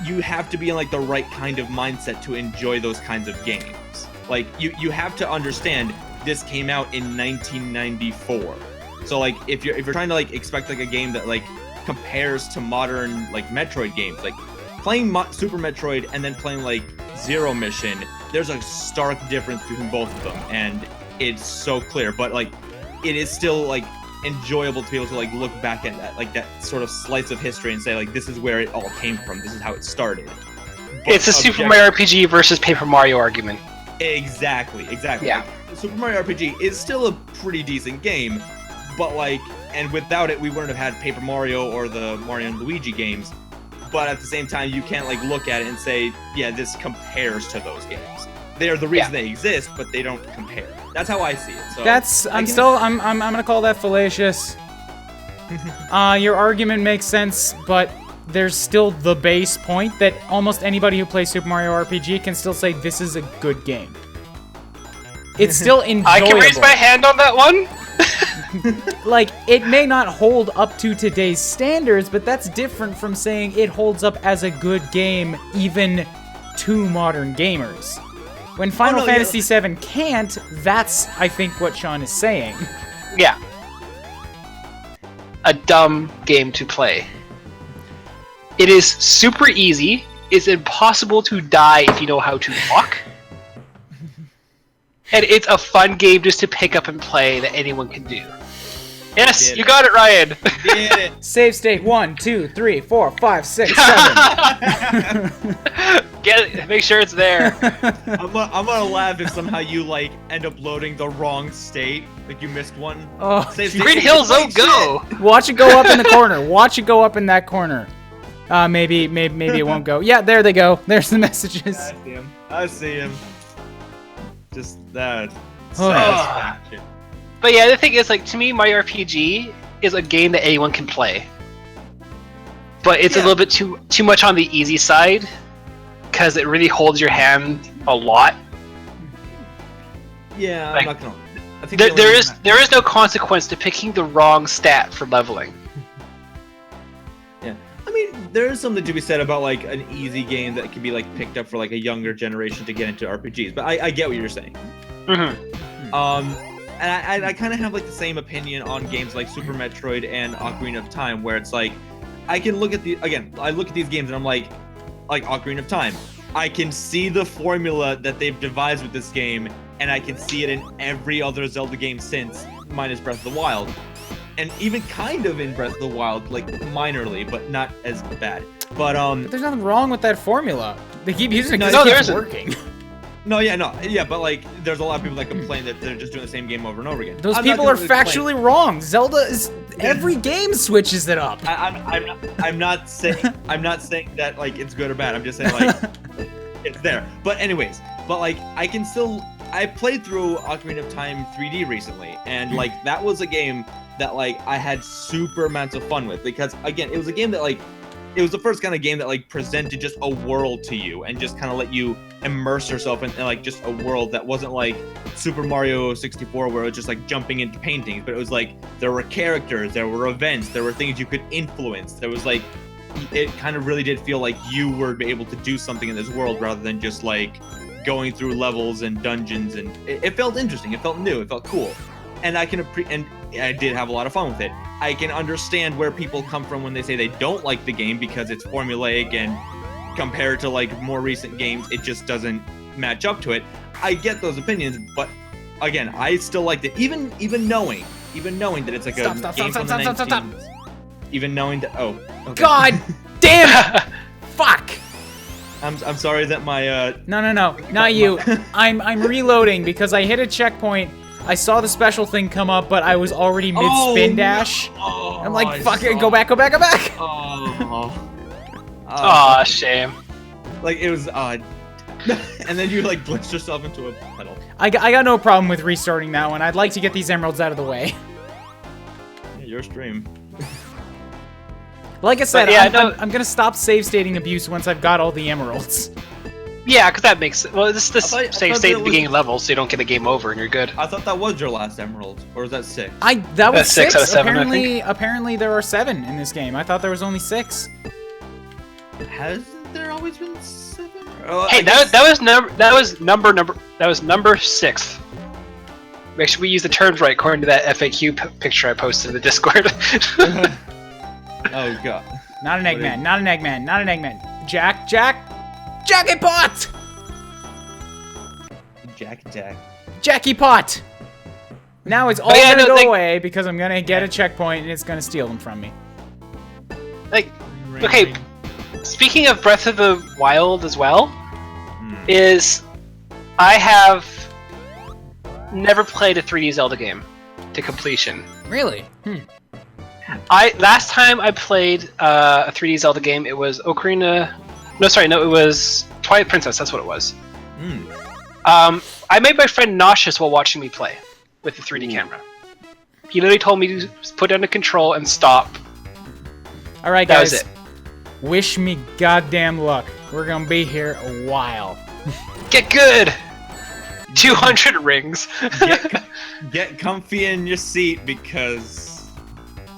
you have to be in like the right kind of mindset to enjoy those kinds of games. Like you have to understand this came out in 1994. So like if you're trying to like expect like a game that like compares to modern like Metroid games, like playing Super Metroid and then playing like Zero Mission, there's a stark difference between both of them, and it's so clear. But like it is still like enjoyable to be able to like look back at that, like that sort of slice of history and say like this is where it all came from, this is how it started. But it's a Super Mario RPG versus Paper Mario argument. Exactly. Yeah. Like, Super Mario RPG is still a pretty decent game, but like, and without it we wouldn't have had Paper Mario or the Mario and Luigi games. But at the same time, you can't like look at it and say, yeah, this compares to those games. they are the reason they exist, but they don't compare. That's how I see it. So I'm gonna call that fallacious. Your argument makes sense, but there's still the base point that almost anybody who plays Super Mario RPG can still say this is a good game. It's still enjoyable. I can raise my hand on that one. Like, it may not hold up to today's standards, but that's different from saying it holds up as a good game even to modern gamers. When Final Fantasy VII can't, that's, I think, what Sean is saying. Yeah. A dumb game to play. It is super easy. It's impossible to die if you know how to walk. And it's a fun game just to pick up and play that anyone can do. Yes, you got it, Ryan. Did it. Save state 1, 2, 3, 4, 5, 6, 7. Get it. Make sure it's there. I'm gonna laugh if somehow you like end up loading the wrong state, like you missed one. Oh, Green Hills, don't go. Watch it go up in the corner. Watch it go up in that corner. Maybe it won't go. Yeah, there they go. There's the messages. I see him. I see him. Just that. But yeah, the thing is, like, to me, Mario RPG is a game that anyone can play. But it's a little bit too much on the easy side, because it really holds your hand a lot. Yeah, like, I'm not gonna. I think there is no consequence to picking the wrong stat for leveling. Yeah, I mean, there is something to be said about like an easy game that can be like picked up for like a younger generation to get into RPGs. But I get what you're saying. And I kind of have like the same opinion on games like Super Metroid and Ocarina of Time, where it's like I can look at I look at these games and I'm like Ocarina of Time. I can see the formula that they've devised with this game, and I can see it in every other Zelda game since, minus Breath of the Wild. And even kind of in Breath of the Wild, like minorly, but not as bad. But there's nothing wrong with that formula. They keep using it No, because it's working. But like, there's a lot of people that complain that they're just doing the same game over and over again. Those people are factually wrong. Zelda is every game switches it up. I'm not saying that like it's good or bad. I'm just saying like it's there. But anyways, like I played through Ocarina of Time 3D recently, and like that was a game that like I had super amounts of fun with, because again, it was a game that like it was the first kind of game that like presented just a world to you and just kind of let you immerse yourself in like just a world that wasn't like Super Mario 64 where it was just like jumping into paintings, but it was like there were characters, there were events, there were things you could influence. There was like, it kind of really did feel like you were able to do something in this world rather than just like going through levels and dungeons, and it felt interesting, it felt new, it felt cool. And I did have a lot of fun with it. I can understand where people come from when they say they don't like the game because it's formulaic, and compared to like more recent games, it just doesn't match up to it. I get those opinions, but again, I still liked it, even knowing that it's like a game from the 19s. Even knowing that, okay. God damn it! Fuck! I'm sorry that my No, not you. I'm reloading because I hit a checkpoint. I saw the special thing come up, but I was already mid-spin dash. I'm like, fuck it, go back. Aw, shame. Like, it was odd. And then you, like, glitched yourself into a puddle. I got no problem with restarting that one. I'd like to get these emeralds out of the way. Yeah, your stream. Like I said, I'm gonna stop save stating abuse once I've got all the emeralds. Yeah, because that makes it. Well, this is the save state at the beginning was... level, so you don't get a game over and you're good. I thought that was your last emerald, or was that 6? That was 6 out of 7, I think. Apparently there are 7 in this game. I thought there was only 6. Hasn't there always been 7? Hey, that was number 6. Make sure we use the terms right according to that FAQ picture I posted in the Discord. Oh god. Not an Eggman. Jackie Pot! Jackie Pot! Now it's all gonna go away because I'm gonna get a checkpoint and it's gonna steal them from me. Like, okay, speaking of Breath of the Wild as well, is I have never played a 3D Zelda game to completion. Really? Last time I played a 3D Zelda game, it was it was Twilight Princess, that's what it was. I made my friend nauseous while watching me play with the 3D camera. He literally told me to put down the control and stop. All right, That guys. was it. Wish me goddamn luck. We're gonna be here a while. Get good! 200 rings. Get comfy in your seat because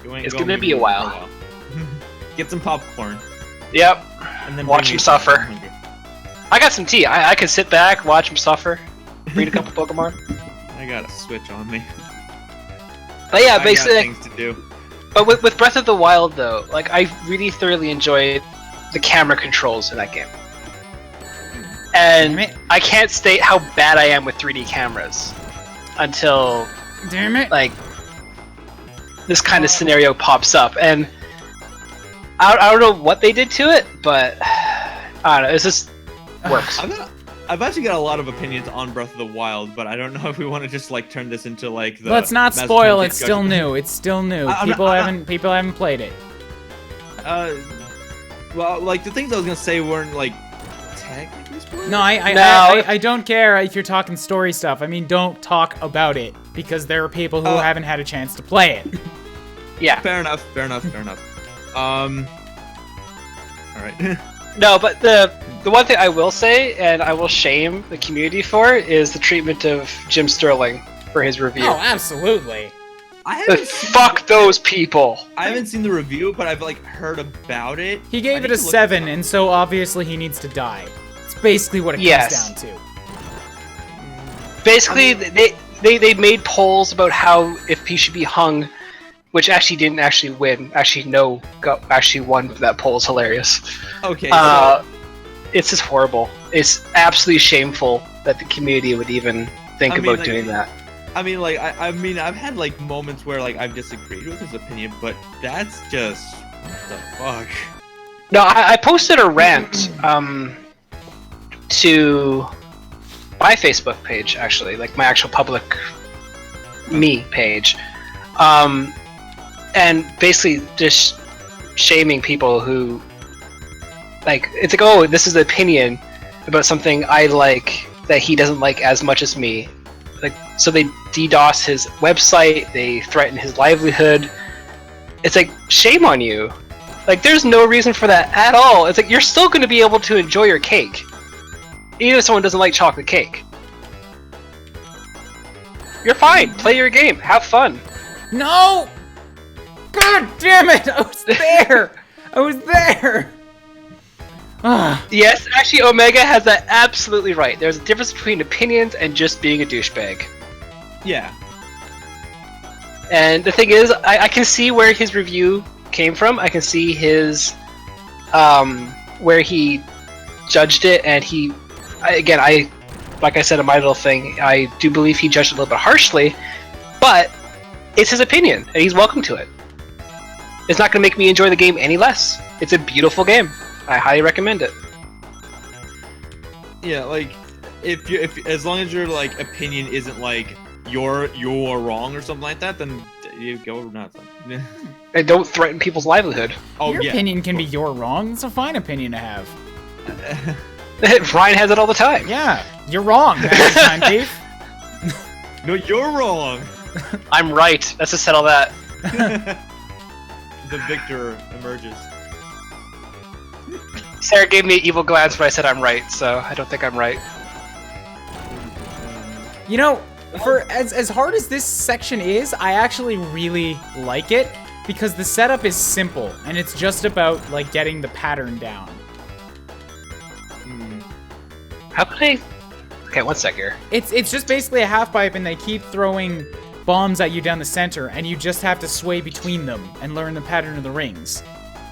It's gonna be a while. Get some popcorn. Yep. And then Watch bring him me suffer. 100. I got some tea. I can sit back, watch him suffer, read a couple Pokemon. I got a Switch on me. But yeah, I got basically. things to do. But with Breath of the Wild, though, like I really thoroughly enjoyed the camera controls in that game. And Damn it. I can't state how bad I am with 3D cameras until Damn it. like this kind of scenario pops up, and I don't know what they did to it, but I don't know. It just works. I've actually got a lot of opinions on Breath of the Wild, but I don't know if we want to just like turn this into like the. Let's not Mass spoil. Effect It's still discussion. new. It's still new. I'm People not- haven't played it. Well, like the things I was gonna say weren't like technically spoilers. No, No. I don't care if you're talking story stuff. I mean, don't talk about it because there are people who haven't had a chance to play it. Yeah. Fair enough. Fair enough. Fair enough. All right. No, but the one thing I will say, and I will shame the community for, is the treatment of Jim Sterling for his review. Oh, absolutely. I But haven't seen fuck those people. I haven't seen the review, but I've like heard about it. He I gave need it a to look 7, it up. and so obviously he needs to die. It's basically what it Yes. comes down to. Basically, they made polls about how if he should be hung, which actually didn't actually win. Actually, no, actually won that poll. Is hilarious. Okay. It's just horrible. It's absolutely shameful that the community would even think I mean, about like, doing that. I mean, like, I mean, I've had like moments where like I've disagreed with his opinion, but that's just what the fuck. No, I posted a rant to my Facebook page, actually, like my actual public me page, and basically just shaming people who like, it's like, oh, this is an opinion about something I like that he doesn't like as much as me. Like, so they DDoS his website, they threaten his livelihood. It's like, shame on you. Like, there's no reason for that at all. It's like, you're still going to be able to enjoy your cake, even if someone doesn't like chocolate cake. You're fine. Play your game. Have fun. No! God damn it! I was there! I was there! Ah. Yes, actually, Omega has that absolutely right. There's a difference between opinions and just being a douchebag. Yeah. And the thing is, I can see where his review came from. I can see his, where he judged it, and like I said in my little thing, I do believe he judged it a little bit harshly, but it's his opinion, and he's welcome to it. It's not going to make me enjoy the game any less. It's a beautiful game. I highly recommend it. Yeah, like if as long as your like opinion isn't like you're wrong or something like that, then you go nuts. And don't threaten people's livelihood. Oh Your yeah. opinion can be your wrong. It's a fine opinion to have. Ryan has it all the time. Yeah, you're wrong, Master Time Thief. No, you're wrong. I'm right. Let's just settle that. The victor emerges. Sarah gave me an evil glance when I said I'm right, so I don't think I'm right. You know, for as hard as this section is, I actually really like it because the setup is simple and it's just about like getting the pattern down. How can I... Okay, one sec here. It's just basically a half pipe and they keep throwing bombs at you down the center and you just have to sway between them and learn the pattern of the rings.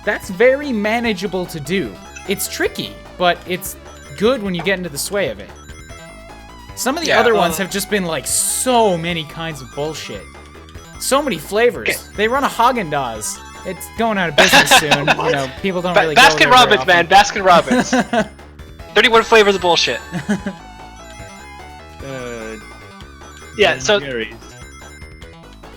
That's very manageable to do. It's tricky, but it's good when you get into the sway of it. Some of the other ones have just been like so many kinds of bullshit. So many flavors. Okay. They run a Haagen-Dazs. It's going out of business soon. You know, people don't really Baskin go there Robbins, very man. Baskin Robbins. often. 31 flavors of bullshit. Yeah, so... Gary's.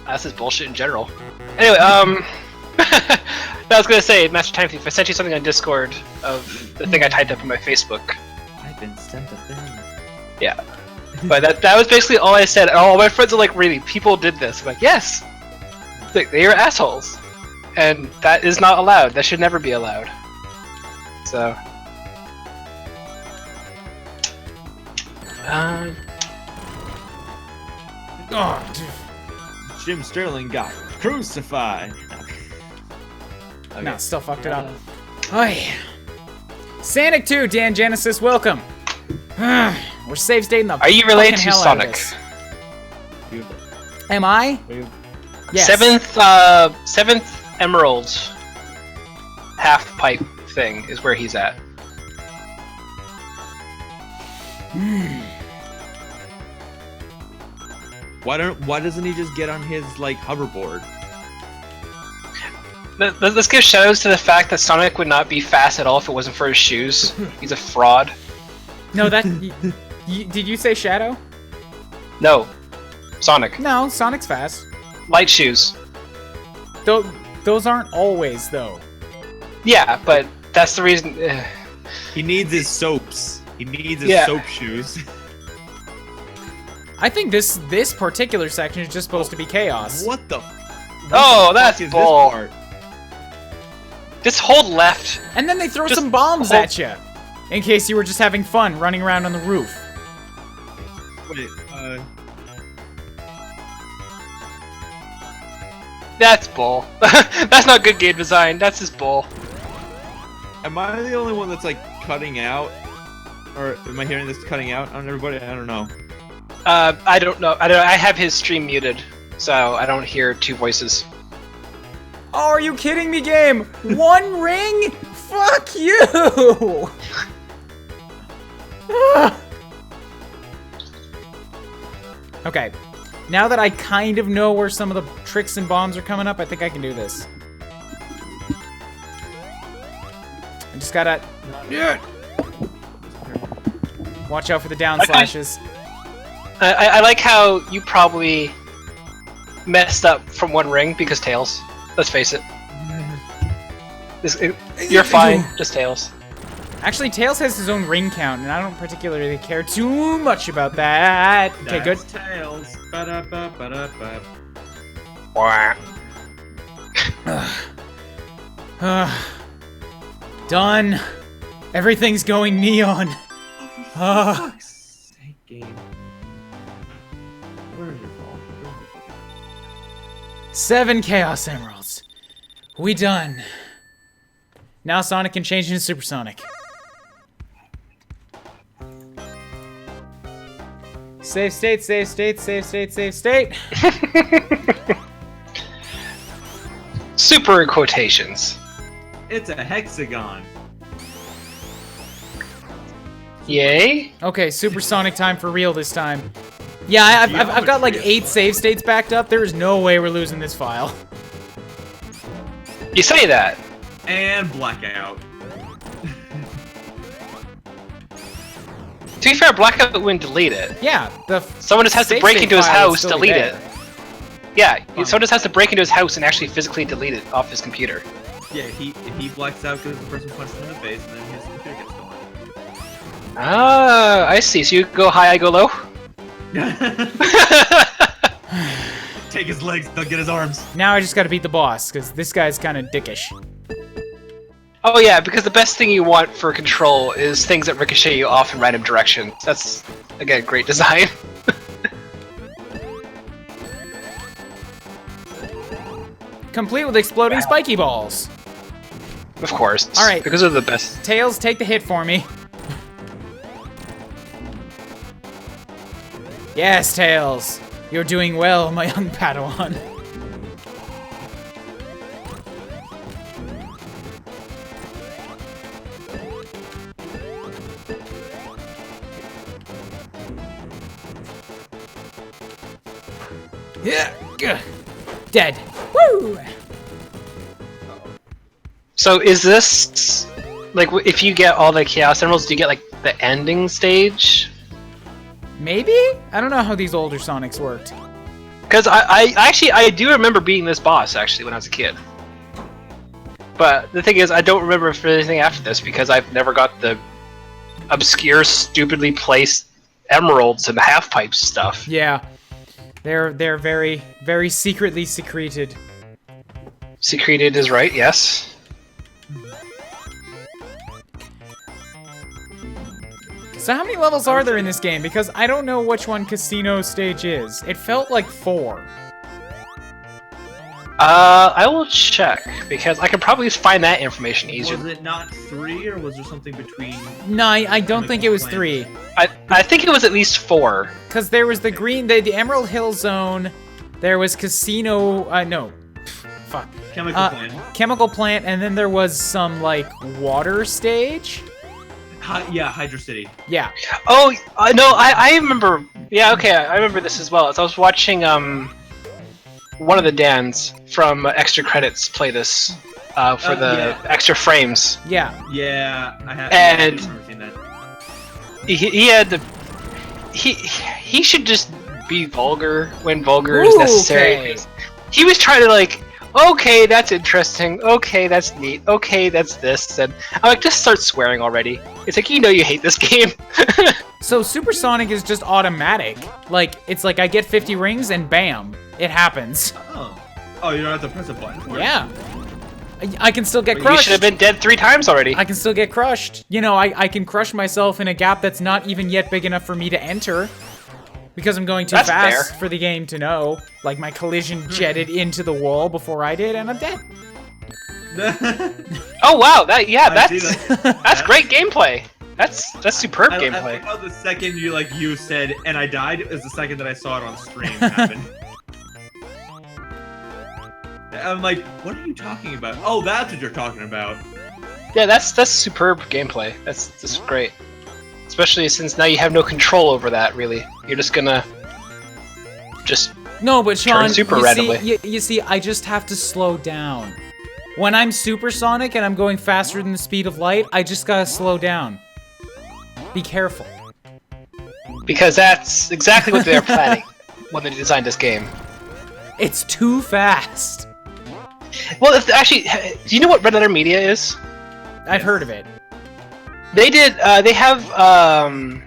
This is bullshit in general. Anyway, I was gonna say, Master Time Thief, I sent you something on Discord of the thing I typed up on my Facebook. I've been sent a thing. Yeah. But that was basically all I said. And all my friends are like, really, people did this. I'm like, yes! They are assholes. And that is not allowed. That should never be allowed. So... Oh, dude. Jim Sterling got crucified. Okay. No, still fucked it up. Oi. Sonic 2, Dan Genesis, welcome. We're save stating the Are you related fucking to hell out of Sonic? this. Am I? Yes. Seventh Emerald half pipe thing is where he's at. Why doesn't he just get on his like hoverboard? Let's give shoutouts to the fact that Sonic would not be fast at all if it wasn't for his shoes. He's a fraud. No, that... did you say Shadow? No. Sonic. No, Sonic's fast. Light shoes. Those aren't always, though. Yeah, but that's the reason... He needs his soaps. He needs his soap shoes. I think this particular section is just supposed to be chaos. What the? Oh, the that's fuck is bull. this part? Just hold left. And then they throw Just some bombs hold- at you, in case you were just having fun running around on the roof. Wait, That's bull. That's not good game design. That's just bull. am I the only one that's like cutting out, or am I hearing this cutting out on everybody? I don't know. I don't know. I have his stream muted, so I don't hear two voices. Oh, are you kidding me, game? One ring? Fuck you! Okay, now that I kind of know where some of the tricks and bombs are coming up, I think I can do this. I just gotta... Watch out for the down slashes. I like how you probably messed up from one ring because Tails. Let's face it. You're fine, just Tails. Actually, Tails has his own ring count, and I don't particularly care too much about that. Okay, good. Tails. Ba-da-ba-ba-da-ba. Done. Everything's going neon. Fuck's sake, game. Where is your ball? 7 Chaos Emeralds. We done. Now Sonic can change into Supersonic. Save state, save state, save state, save state. Super in quotations. It's a hexagon. Yay? Okay, Supersonic time for real this time. Yeah, I've got like 8 save states backed up. There is no way we're losing this file. You say that. And blackout. To be fair, Blackout wouldn't delete it. Yeah, Someone just has to save break state into his file will house, still be delete there. it. Yeah, someone just has to break into his house and actually physically delete it off his computer. Yeah, he blacks out because the person punched him in the face, and then his computer gets stolen. Ah, I see. So you go high, I go low? Take his legs, they'll get his arms. Now I just gotta beat the boss, because this guy's kind of dickish. Oh yeah, because the best thing you want for control is things that ricochet you off in random directions. That's, again, great design. Complete with exploding spiky balls. Of course. All right. Because they're the best. Tails, take the hit for me. Yes, Tails. You're doing well, my young Padawan. Yeah, dead. Woo! So is this, like, if you get all the Chaos Emeralds, do you get, like, the ending stage? Maybe? I don't know how these older Sonics worked. Because I do remember beating this boss, actually, when I was a kid. But the thing is, I don't remember for anything after this, because I've never got the obscure, stupidly placed emeralds and half pipes stuff. Yeah. They're very, very secretly secreted. Secreted is right, yes. So how many levels are there in this game? Because I don't know which one Casino Stage is. It felt like 4. I will check, because I can probably find that information easier. Was it not 3, or was there something between? No, I don't think it was 3. I think it was at least 4. Because there was the the Emerald Hill Zone, there was Casino, no, fuck. Chemical plant. Chemical Plant, and then there was some, like, water stage? Yeah, Hydra City. Yeah. Oh, no, I remember. Yeah, okay, I remember this as well. So I was watching one of the Dans from Extra Credits play this for the extra frames. Yeah. Yeah, I have. And I remember seeing that. he had the he should just be vulgar when vulgar is necessary. Okay. He was trying to like, okay, that's interesting. Okay, that's neat. Okay, that's this. And I'm like, just start swearing already. It's like, you know you hate this game. So Supersonic is just automatic. Like, it's like I get 50 rings and bam, it happens. Oh, you don't have to press a button for it. Yeah. I can still get You crushed. should have been dead 3 times already. I can still get crushed. You know, I can crush myself in a gap that's not even yet big enough for me to enter. Because I'm going too That's fast fair. for the game to know. Like, my collision jetted into the wall before I did, and I'm dead. Oh wow, that's see that's great gameplay. That's superb I gameplay. like how the second you said, and I died, is the second that I saw it on stream happen. I'm like, what are you talking about? Oh, that's what you're talking about. Yeah, that's superb gameplay. That's great. Especially since now you have no control over that, really. You're just gonna No, but Sean, turn super you randomly. see, you see, I just have to slow down. When I'm supersonic and I'm going faster than the speed of light, I just gotta slow down. Be careful. Because that's exactly what they're planning when they designed this game. It's too fast. Well, actually, do you know what Red Letter Media is? I've heard of it. They did. They have an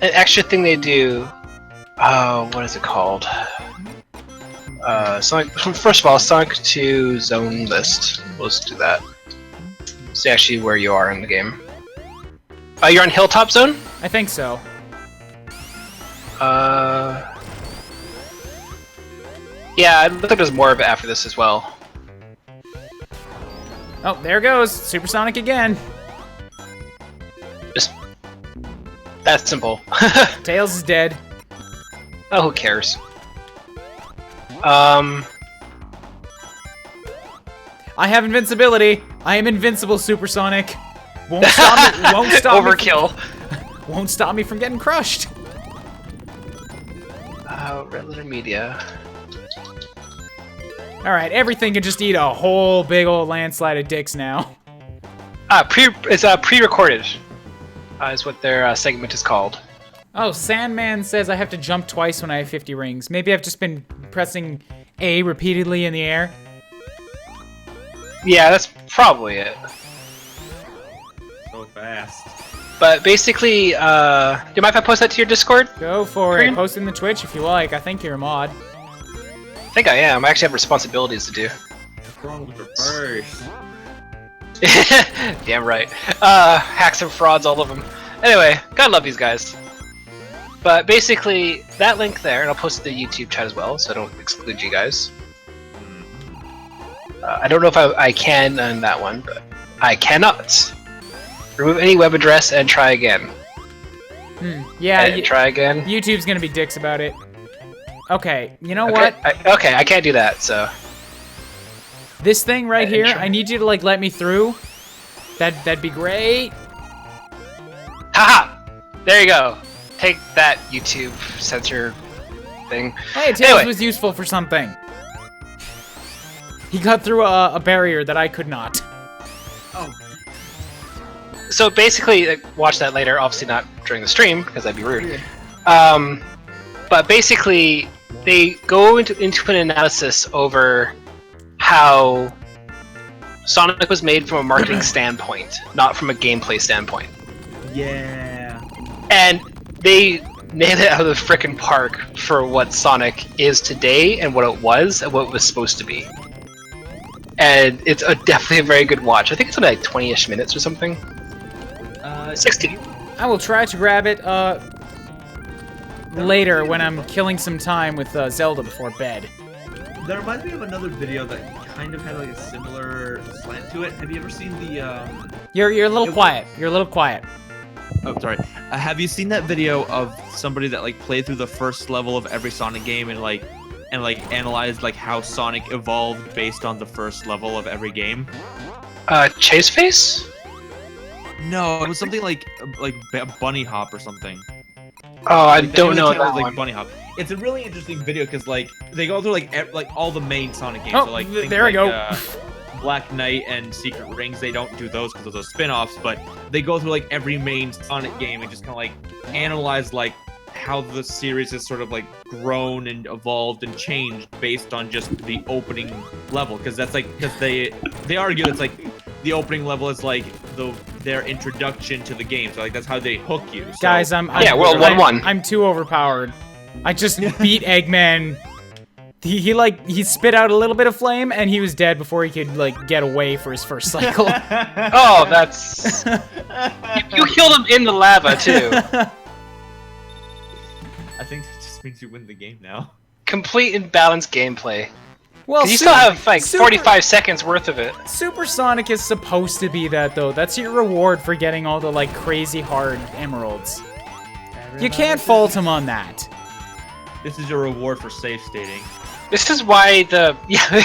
extra thing they do. Oh, what is it called? Sonic. First of all, Sonic 2 Zone List. Let's do that. See actually where you are in the game. You're on Hilltop Zone. I think so. Yeah, I think there's more of it after this as well. Oh, there goes. Supersonic again. Just that simple. Tails is dead. Oh, who cares? I have invincibility. I am invincible, Supersonic. Won't stop me. Won't stop Overkill. Me won't stop me from getting crushed. Red Letter Media. All right, everything can just eat a whole big old landslide of dicks now. It's pre-recorded. Is what their segment is called. Oh, Sandman says I have to jump twice when I have 50 rings. Maybe I've just been pressing A repeatedly in the air. Yeah, that's probably it. So fast. But basically, do you mind if I post that to your Discord? Go for Green? it. Post in the Twitch if you like. I think you're a mod. I think I am. I actually have responsibilities to do. What's wrong with your face? Damn right. Hacks and frauds, all of them. Anyway, gotta love these guys. But basically, that link there, and I'll post it to the YouTube chat as well, so I don't exclude you guys. I don't know if I can on that one, but I cannot. Remove any web address and try again. Yeah, And try again. YouTube's gonna be dicks about it. Okay, you know Okay, what? okay, I can't do that, so... This thing right here, try. I need you to like let me through. That'd be great. Haha! There you go. Take that, YouTube censor thing. Hey, Tails Anyway. was useful for something. He got through a barrier that I could not. Oh, So basically, watch that later. Obviously not during the stream, because that'd be rude. But basically, they go into an analysis over how Sonic was made from a marketing standpoint, not from a gameplay standpoint. yeah. And they nailed it out of the frickin' park for what Sonic is today and what it was and what it was supposed to be. And it's definitely a very good watch. I think it's only like 20-ish minutes or something. 60. I will try to grab it later when I'm killing some time with Zelda before bed. That reminds me of another video that kind of had like a similar slant to it. Have you ever seen the? You're a little quiet. You're a little quiet. Oh, sorry. Have you seen that video of somebody that like played through the first level of every Sonic game and analyzed like how Sonic evolved based on the first level of every game? Chase Face? No, it was something like Bunny Hop or something. Oh, I don't know that like one. Bunny Hop. It's a really interesting video because like they go through like all the main Sonic games. Oh, so, like, there we go. Black Knight and Secret Rings. They don't do those because those are spin-offs, but they go through like every main Sonic game and just kind of like analyze like how the series has sort of like grown and evolved and changed based on just the opening level. Because that's like they argue it's like the opening level is like their introduction to the game. So like that's how they hook you. So, Guys, I'm World 1-1. I'm too overpowered. I just beat Eggman. He spit out a little bit of flame and he was dead before he could like get away for his first cycle. Oh, that's you killed him in the lava too. I think that just means you win the game now. Complete and balanced gameplay. Well, You still have like 45 seconds worth of it. Supersonic is supposed to be that though. That's your reward for getting all the like crazy hard emeralds. You can't fault him on that. This is your reward for safe stating. This is why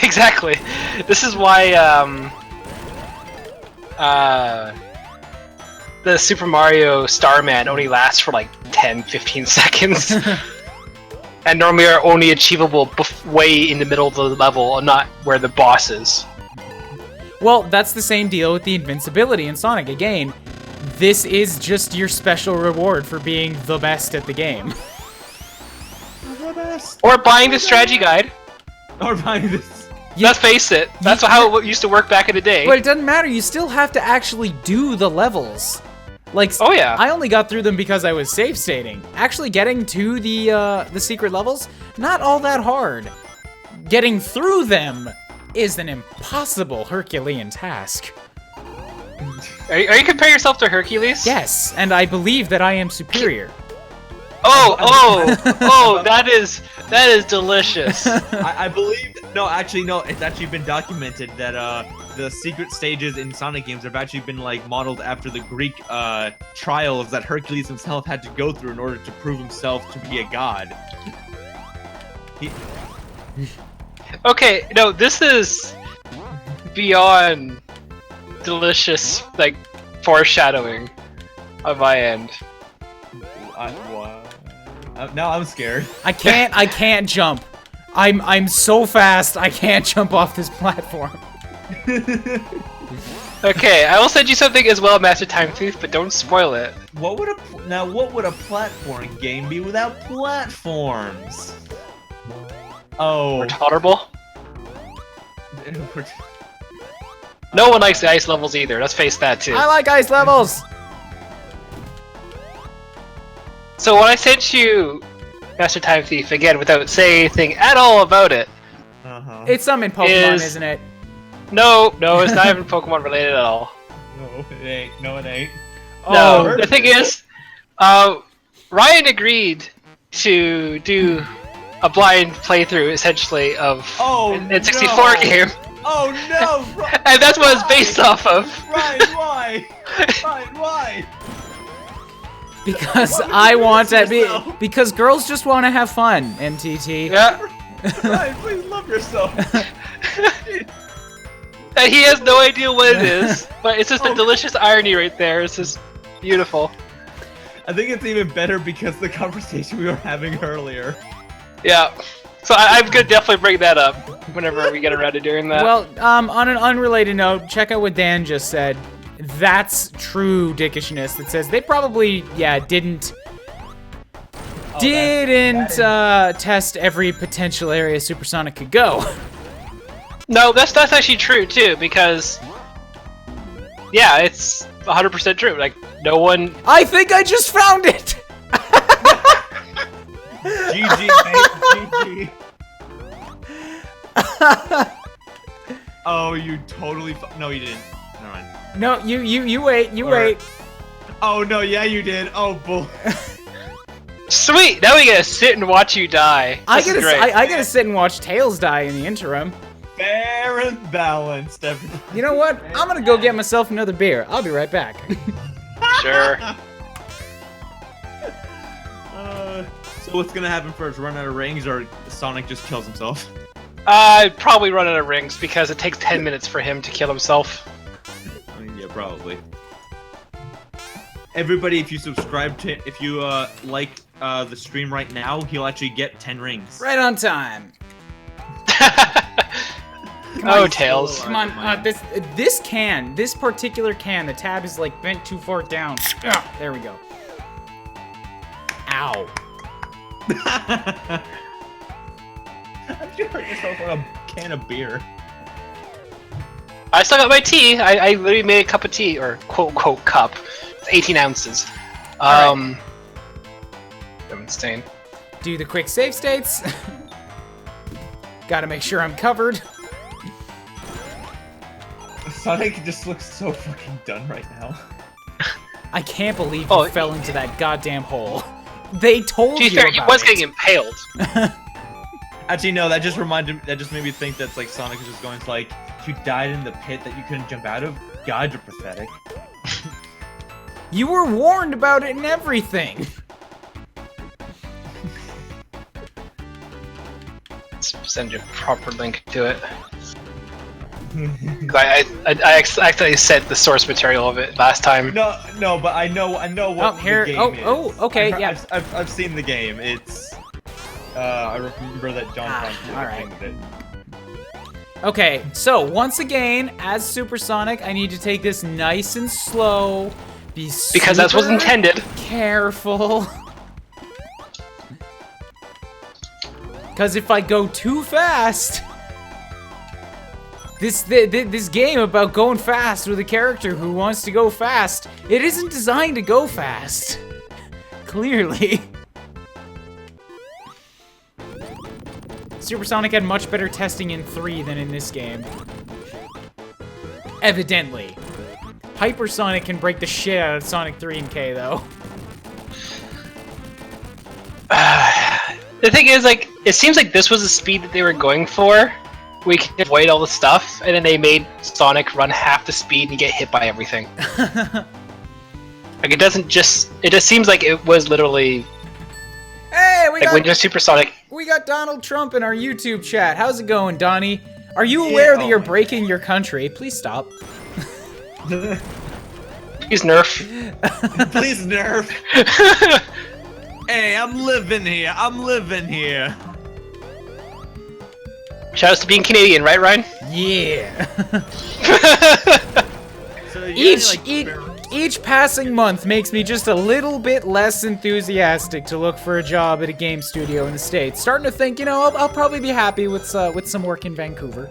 exactly. This is why the Super Mario Starman only lasts for like 10-15 seconds. And normally are only achievable way in the middle of the level, not where the boss is. Well, that's the same deal with the invincibility in Sonic. Again, this is just your special reward for being the best at the game. The best. Or buying the strategy guide. Or buying this. Let's face it, that's how it used to work back in the day. But it doesn't matter, you still have to actually do the levels. Like, oh yeah. I only got through them because I was safe stating. Actually getting to the secret levels, not all that hard. Getting through them is an impossible Herculean task. Are you comparing yourself to Hercules? Yes, and I believe that I am superior. Oh, that is delicious. I believe no, it's actually been documented that the secret stages in Sonic games have actually been like modeled after the Greek trials that Hercules himself had to go through in order to prove himself to be a god. Okay, no, this is beyond delicious, like foreshadowing on my end. Now I'm scared. I can't jump. I'm so fast I can't jump off this platform. Okay, I will send you something as well, Master Time Thief, but don't spoil it. What would a platforming game be without platforms? Oh, Or tolerable. No one likes the ice levels either. Let's face that too. I like ice levels. So when I sent you Master Time Thief again without saying anything at all about it, It's some in Pokemon, isn't it? no, it's not even Pokemon related at all. No, it ain't. No, it ain't. No, the thing is, Ryan agreed to do a blind playthrough essentially of an 64 game. Oh no! And that's what it's based off of. Ryan, why? Ryan, why? Because Why would you I want do this to to be. yourself? Because girls just want to have fun. MTT. Yeah. Ryan, please love yourself. And he has no idea what it is, but it's just a delicious irony right there. It's just beautiful. I think it's even better because the conversation we were having earlier. Yeah. So I'm gonna definitely bring that up whenever we get around to doing that. Well, on an unrelated note, check out what Dan just said. That's true dickishness. That says they probably, didn't test every potential area Supersonic could go. No, that's actually true too, because it's 100% true. Like no one. I think I just found it. GG, mate. GG. Oh, you totally. No, you didn't. Never mind. No, you wait. You wait. Oh no, yeah, you did. Oh, bull. Sweet. Now we get to sit and watch you die. I This is great. get to sit and watch Tails die in the interim. Fair and balanced, everything. You know what? I'm gonna go get myself another beer. I'll be right back. Sure. So what's gonna happen first? Run out of rings, or Sonic just kills himself? I'd probably run out of rings because it takes 10 minutes for him to kill himself. I mean, yeah, probably. Everybody, if you subscribe to, if you like the stream right now, he'll actually get 10 rings. Right on time. Oh, Tails. Come on, this particular can, the tab is like bent too far down. Ugh, there we go. Ow. You hurt yourself on a can of beer. I still got my tea. I literally made a cup of tea, or quote cup. It's 18 ounces. I'm insane. Do the quick save states. Gotta make sure I'm covered. Sonic just looks so fucking done right now. I can't believe you fell into that goddamn hole. They told you fair, about he was it. getting impaled. Actually, no, that just made me think that's like Sonic is just going to like, you died in the pit that you couldn't jump out of? God, you're pathetic. You were warned about it and everything. Let's send you a proper link to it. I accidentally sent the source material of it last time. No, but I know what the game is. Okay, yeah. I've seen the game. It's I remember that John alright. it. Okay, so once again, as Supersonic, I need to take this nice and slow. Because that's what's intended. Careful. Because if I go too fast, this game about going fast with a character who wants to go fast, it isn't designed to go fast. Clearly. Supersonic had much better testing in 3 than in this game. Evidently. Hypersonic can break the shit out of Sonic 3 and K, though. The thing is, like, it seems like this was the speed that they were going for. We can avoid all the stuff, and then they made Sonic run half the speed and get hit by everything. Like, it just seems like it was literally... Hey, when you're Supersonic... We got Donald Trump in our YouTube chat. How's it going, Donnie? Are you aware that you're breaking your country? Please stop. Please nerf. Please nerf. Hey, I'm living here. Shout out to being Canadian, right, Ryan? Yeah. So each passing month makes me just a little bit less enthusiastic to look for a job at a game studio in the States. Starting to think, you know, I'll probably be happy with some work in Vancouver.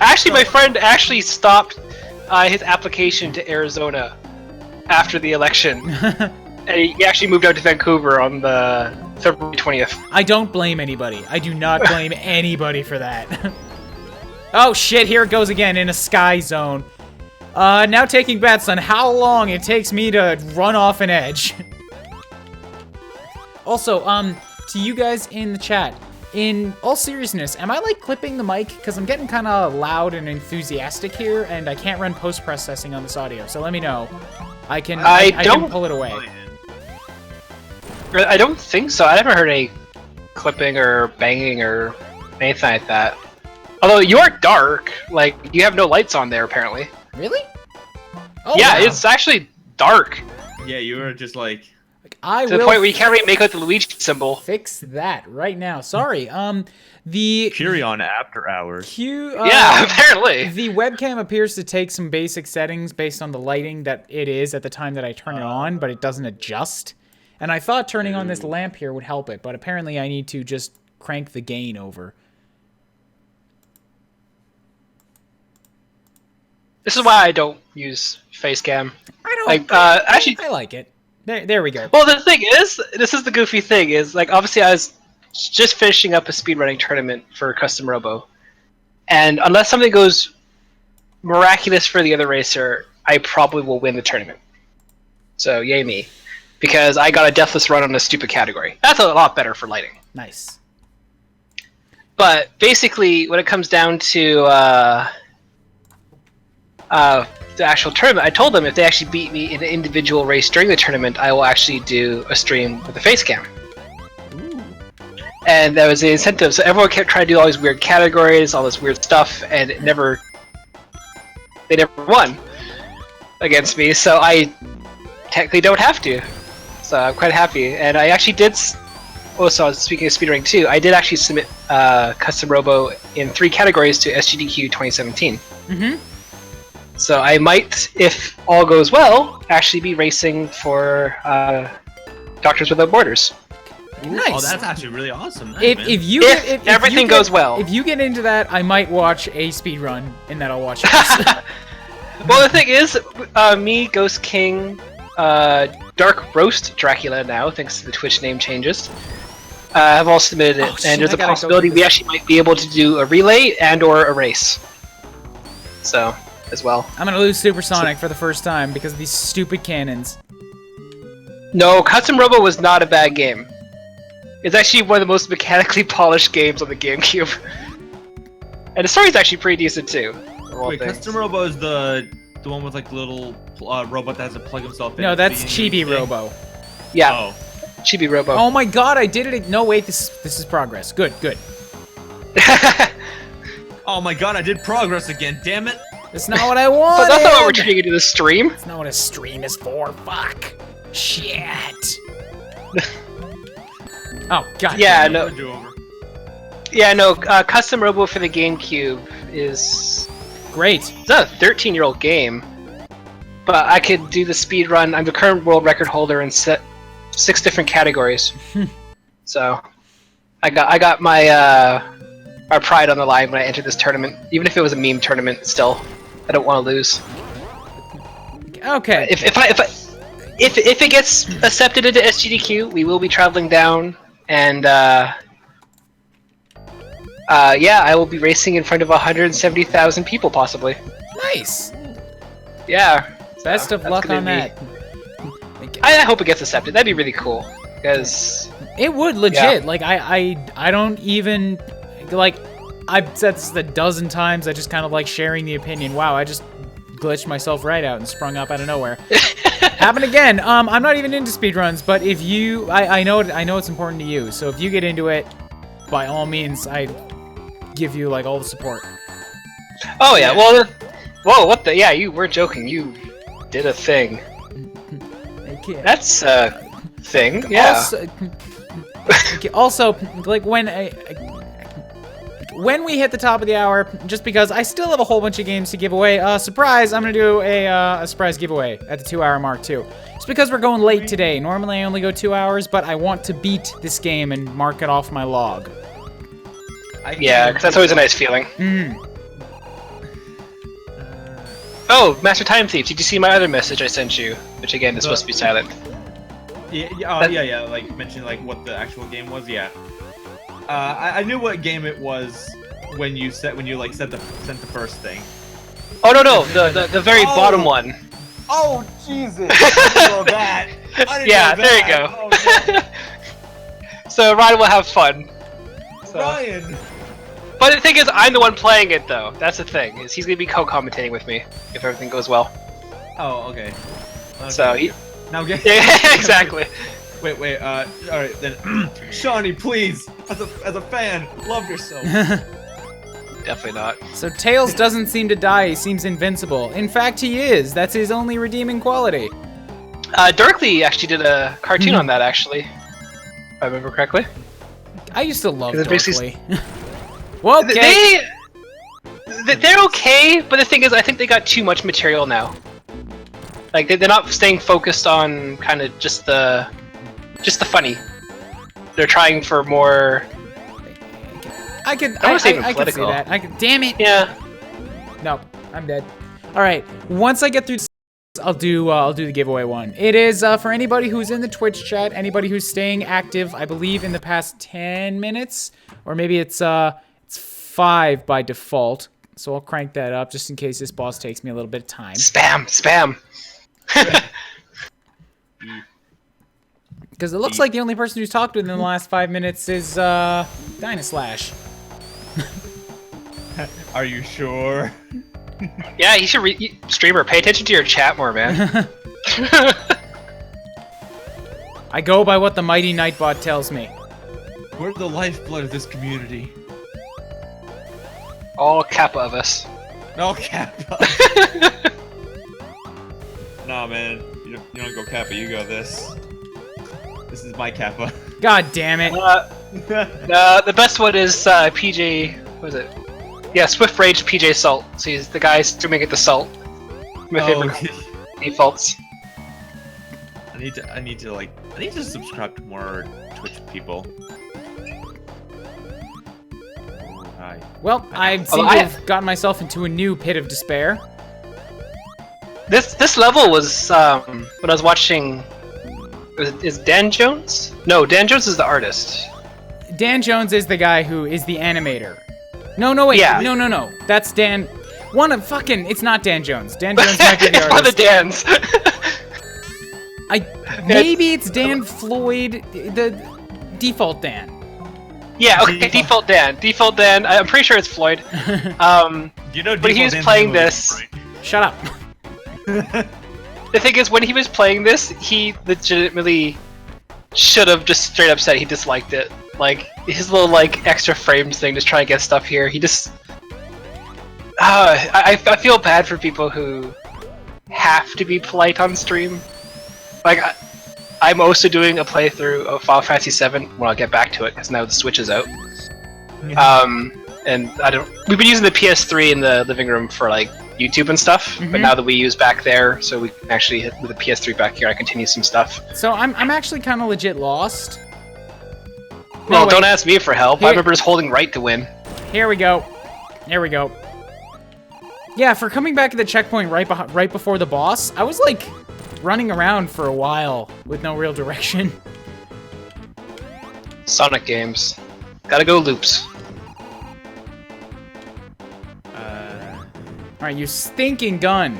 Actually, my friend actually stopped his application to Arizona after the election. And he actually moved out to Vancouver on the February 20th. I don't blame anybody. I do not blame anybody for that. Oh shit, here it goes again in a sky zone. Now taking bets on how long it takes me to run off an edge. Also, to you guys in the chat, in all seriousness, am I like clipping the mic? Because I'm getting kind of loud and enthusiastic here, and I can't run post-processing on this audio, so let me know. I can pull it away. I don't think so. I haven't heard any clipping or banging or anything like that. Although you are dark, like you have no lights on there apparently. Really? Oh, yeah, wow. it's actually dark. Yeah, you were just like I to the point where you can't really make out the Luigi symbol. Fix that right now. Sorry. The Curion after hours. Yeah, apparently. The webcam appears to take some basic settings based on the lighting that it is at the time that I turn it on, but it doesn't adjust. And I thought turning on this lamp here would help it, but apparently I need to just crank the gain over. This is why I don't use Facecam. I don't. Like, actually, I like it. There we go. Well, the thing is, this is the goofy thing, is like obviously I was just finishing up a speedrunning tournament for Custom Robo, and unless something goes miraculous for the other racer, I probably will win the tournament. So yay me, because I got a deathless run on a stupid category. That's a lot better for lighting. Nice. But basically, when it comes down to the actual tournament, I told them if they actually beat me in an individual race during the tournament, I will actually do a stream with a face cam. And that was the incentive. So everyone kept trying to do all these weird categories, all this weird stuff, and they never won against me. So I technically don't have to. So I'm quite happy. And I actually did. Also, speaking of speedrunning too, I did actually submit Custom Robo in 3 categories to SGDQ 2017. Mm-hmm. So I might, if all goes well, actually be racing for Doctors Without Borders. Nice. Oh, that's actually really awesome. Nice, If everything goes well. If you get into that, I might watch a speed run, and then I'll watch yours. Well, the thing is, me, Ghost King, Dark Roast Dracula now, thanks to the Twitch name changes, have all submitted it, shit, and there's I a gotta possibility go we actually might be able to do a relay and or a race. So, as well. I'm gonna lose Supersonic for the first time because of these stupid cannons. No, Custom Robo was not a bad game. It's actually one of the most mechanically polished games on the GameCube. And the story's actually pretty decent too. Wait, Custom Robo is the one with like little robot that has to plug himself in? No, at the that's beginning of Chibi the Robo. Yeah, Oh. Chibi Robo. Oh my god, I did it! No, wait, this is progress. Good. Oh my god, I did progress again, damn it! That's not what I wanted! But that's not what we're turning into the stream. That's not what a stream is for. Fuck. Shit. Oh, god. Yeah, damn it. no. Yeah, no, Custom Robo for the GameCube is... Great. It's not a 13-year-old game, but I could do the speed run. I'm the current world record holder in 6 different categories. So, I got my our pride on the line when I entered this tournament. Even if it was a meme tournament, still, I don't want to lose. Okay. If it gets accepted into SGDQ, we will be traveling down, and yeah, I will be racing in front of 170,000 people, possibly. Nice. Yeah. Best of luck on that. I hope it gets accepted. That'd be really cool, because It would legit. Yeah. Like I don't even like. I've said this a dozen times. I just kind of like sharing the opinion. Wow, I just glitched myself right out and sprung up out of nowhere. Happened again. I'm not even into speedruns, but if you, I know it's important to you. So if you get into it, by all means, I give you like all the support. Oh yeah. Well, whoa, what the? Yeah, you were joking. You did a thing. Okay. That's a thing. Yeah. Also, like when we hit the top of the hour, just because I still have a whole bunch of games to give away, surprise, I'm gonna do a surprise giveaway at the 2-hour mark too. It's because we're going late today. Normally I only go 2 hours, but I want to beat this game and mark it off my log. Yeah, because that's always a nice feeling. Oh, Master Time Thief, did you see my other message I sent you? Which again is supposed to be silent. Yeah, like mentioning like what the actual game was. Yeah, I knew what game it was when you sent the first thing. Oh no, the very bottom one. Oh Jesus! I didn't know that. Yeah, there you go. Oh, no. So Ryan will have fun. So. Ryan. But the thing is, I'm the one playing it though. That's the thing. Is he's gonna be co-commentating with me if everything goes well. Oh, okay. So now get. Yeah, exactly. Wait. All right then. Shawnee, please, as a fan, love yourself. Definitely not. So Tails doesn't seem to die. He seems invincible. In fact, he is. That's his only redeeming quality. Darkly actually did a cartoon on that actually. If I remember correctly. I used to love It's Darkly. Well, okay. They're okay, but the thing is, I think they got too much material now. Like they're not staying focused on kind of just the funny. They're trying for more. I could say see that. Damn it. Yeah. No, I'm dead. All right. Once I get through I'll do the giveaway one. It is for anybody who's in the Twitch chat, anybody who's staying active, I believe in the past 10 minutes, or maybe it's 5 by default. So I'll crank that up just in case this boss takes me a little bit of time. Spam. Because it looks like the only person who's talked within the last 5 minutes is Dynaslash. Are you sure? Yeah, you should streamer. Pay attention to your chat more, man. I go by what the mighty Nightbot tells me. We're the lifeblood of this community. All Kappa of us. No Kappa. Nah, man. You don't go Kappa. You go this. This is my Kappa. God damn it. The best one is PJ. What was it? Yeah, Swift Rage PJ Salt. So he's the guy streaming at the Salt. My favorite defaults. I need to subscribe to more Twitch people. Oh, hi. Well, I seem to have gotten myself into a new pit of despair. This level was when I was watching. Is Dan Jones? No, Dan Jones is the artist. Dan Jones is the guy who is the animator. No, wait. Yeah. No. That's Dan. It's not Dan Jones. Dan Jones might be the It's one of the artist. Dans. Maybe it's Dan Floyd, the default Dan. Yeah, okay, Default Dan. Default Dan. I'm pretty sure it's Floyd. You know, but he was playing this. Shut up. The thing is, when he was playing this, he legitimately should have just straight up said he disliked it. Like, his little, like, extra frames thing, just trying to get stuff here, he just... I feel bad for people who have to be polite on stream. Like, I'm also doing a playthrough of Final Fantasy VII when I'll get back to it, because now the Switch is out. Yeah. And we've been using the PS3 in the living room for, like, YouTube and stuff, but now the Wii U's back there, so we can actually, with the PS3 back here, I continue some stuff. So I'm actually kind of legit lost. Well, don't ask me for help. I remember just holding right to win. Here we go. There we go. Yeah, for coming back to the checkpoint right before the boss, I was like running around for a while with no real direction. Sonic games. Gotta go loops. Alright, you stinking gun.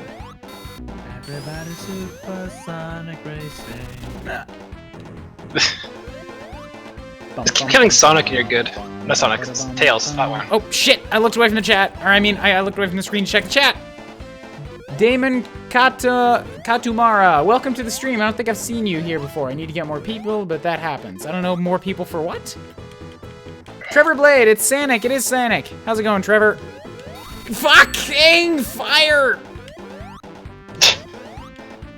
Everybody supersonic racing. Keep killing Sonic and you're good. Not Sonic, it's Tails. That one. Oh shit! I looked away from the chat. Or I mean, I looked away from the screen to check the chat. Damon Katumara, welcome to the stream. I don't think I've seen you here before. I need to get more people, but that happens. I don't know more people for what? Trevor Blade, it's Sanic. It is Sanic. How's it going, Trevor? Fucking fire!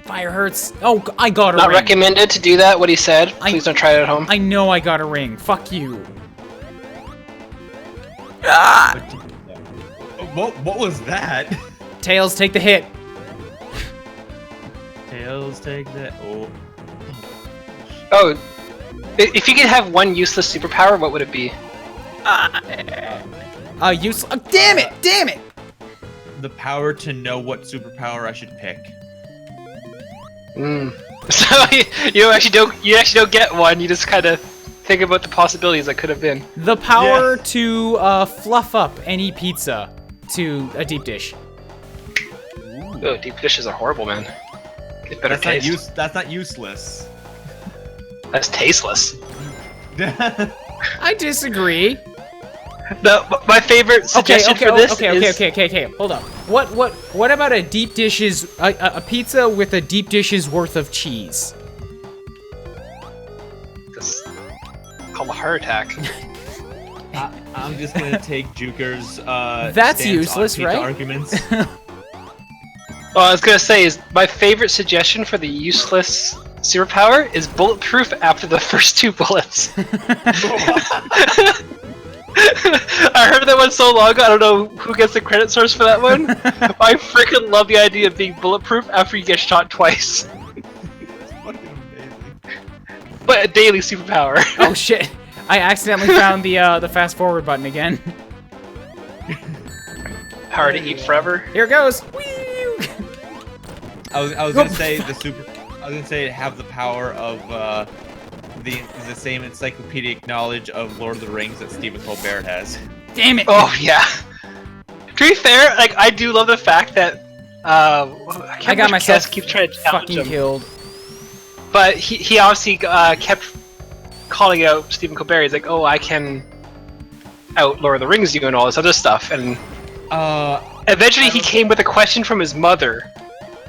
Fire hurts. Oh, I got a ring. Not recommended to do that, what he said. Please don't try it at home. I know I got a ring. Fuck you. Ah! What was that? Tails, take the hit. Tails, take the... Oh. If you could have one useless superpower, what would it be? Useless. Oh, damn it! Damn it! The power to know what superpower I should pick. So you actually don't get one. You just kind of think about the possibilities that could have been. The power to fluff up any pizza to a deep dish. Oh, deep dishes are horrible, man. Get better taste. That's not useless. That's tasteless. I disagree. No, my favorite suggestion for this is... Okay. Hold up. What about a deep dishes, a pizza with a deep dish's worth of cheese? That's called a heart attack. I'm just gonna take Juker's That's stance useless, on right? Arguments. Well, I was gonna say is my favorite suggestion for the useless superpower is bulletproof after the first 2 bullets. I heard that one so long ago, I don't know who gets the credit source for that one. I freaking love the idea of being bulletproof after you get shot twice. It's fucking amazing. But a daily superpower. Oh shit! I accidentally found the fast forward button again. Power to eat forever. Here it goes. I was gonna say the super. I was gonna say have the power of the same encyclopedic knowledge of Lord of the Rings that Stephen Colbert has. Damn it! Oh yeah. To be fair, like I do love the fact that I got myself keeps trying to challenge fucking him. killed. But he obviously kept calling out Stephen Colbert. He's like, oh, I can out Lord of the Rings you and all this other stuff. And eventually he came with a question from his mother.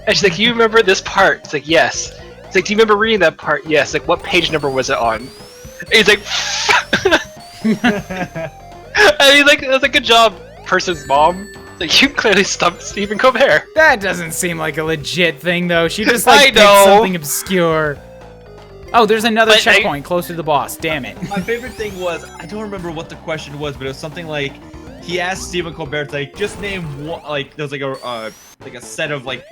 And she's like, you remember this part? It's like, yes. It's like, do you remember reading that part? Yes. Like, what page number was it on? And he's like, and he's like, that's a good job, person's mom. Like, you clearly stumped Stephen Colbert. That doesn't seem like a legit thing, though. She just like I picked know. something obscure. Oh, there's another But checkpoint close to the boss. Damn it. My favorite thing was, I don't remember what the question was, but it was something like, he asked Stephen Colbert, like, just name one, like, there's like a set of like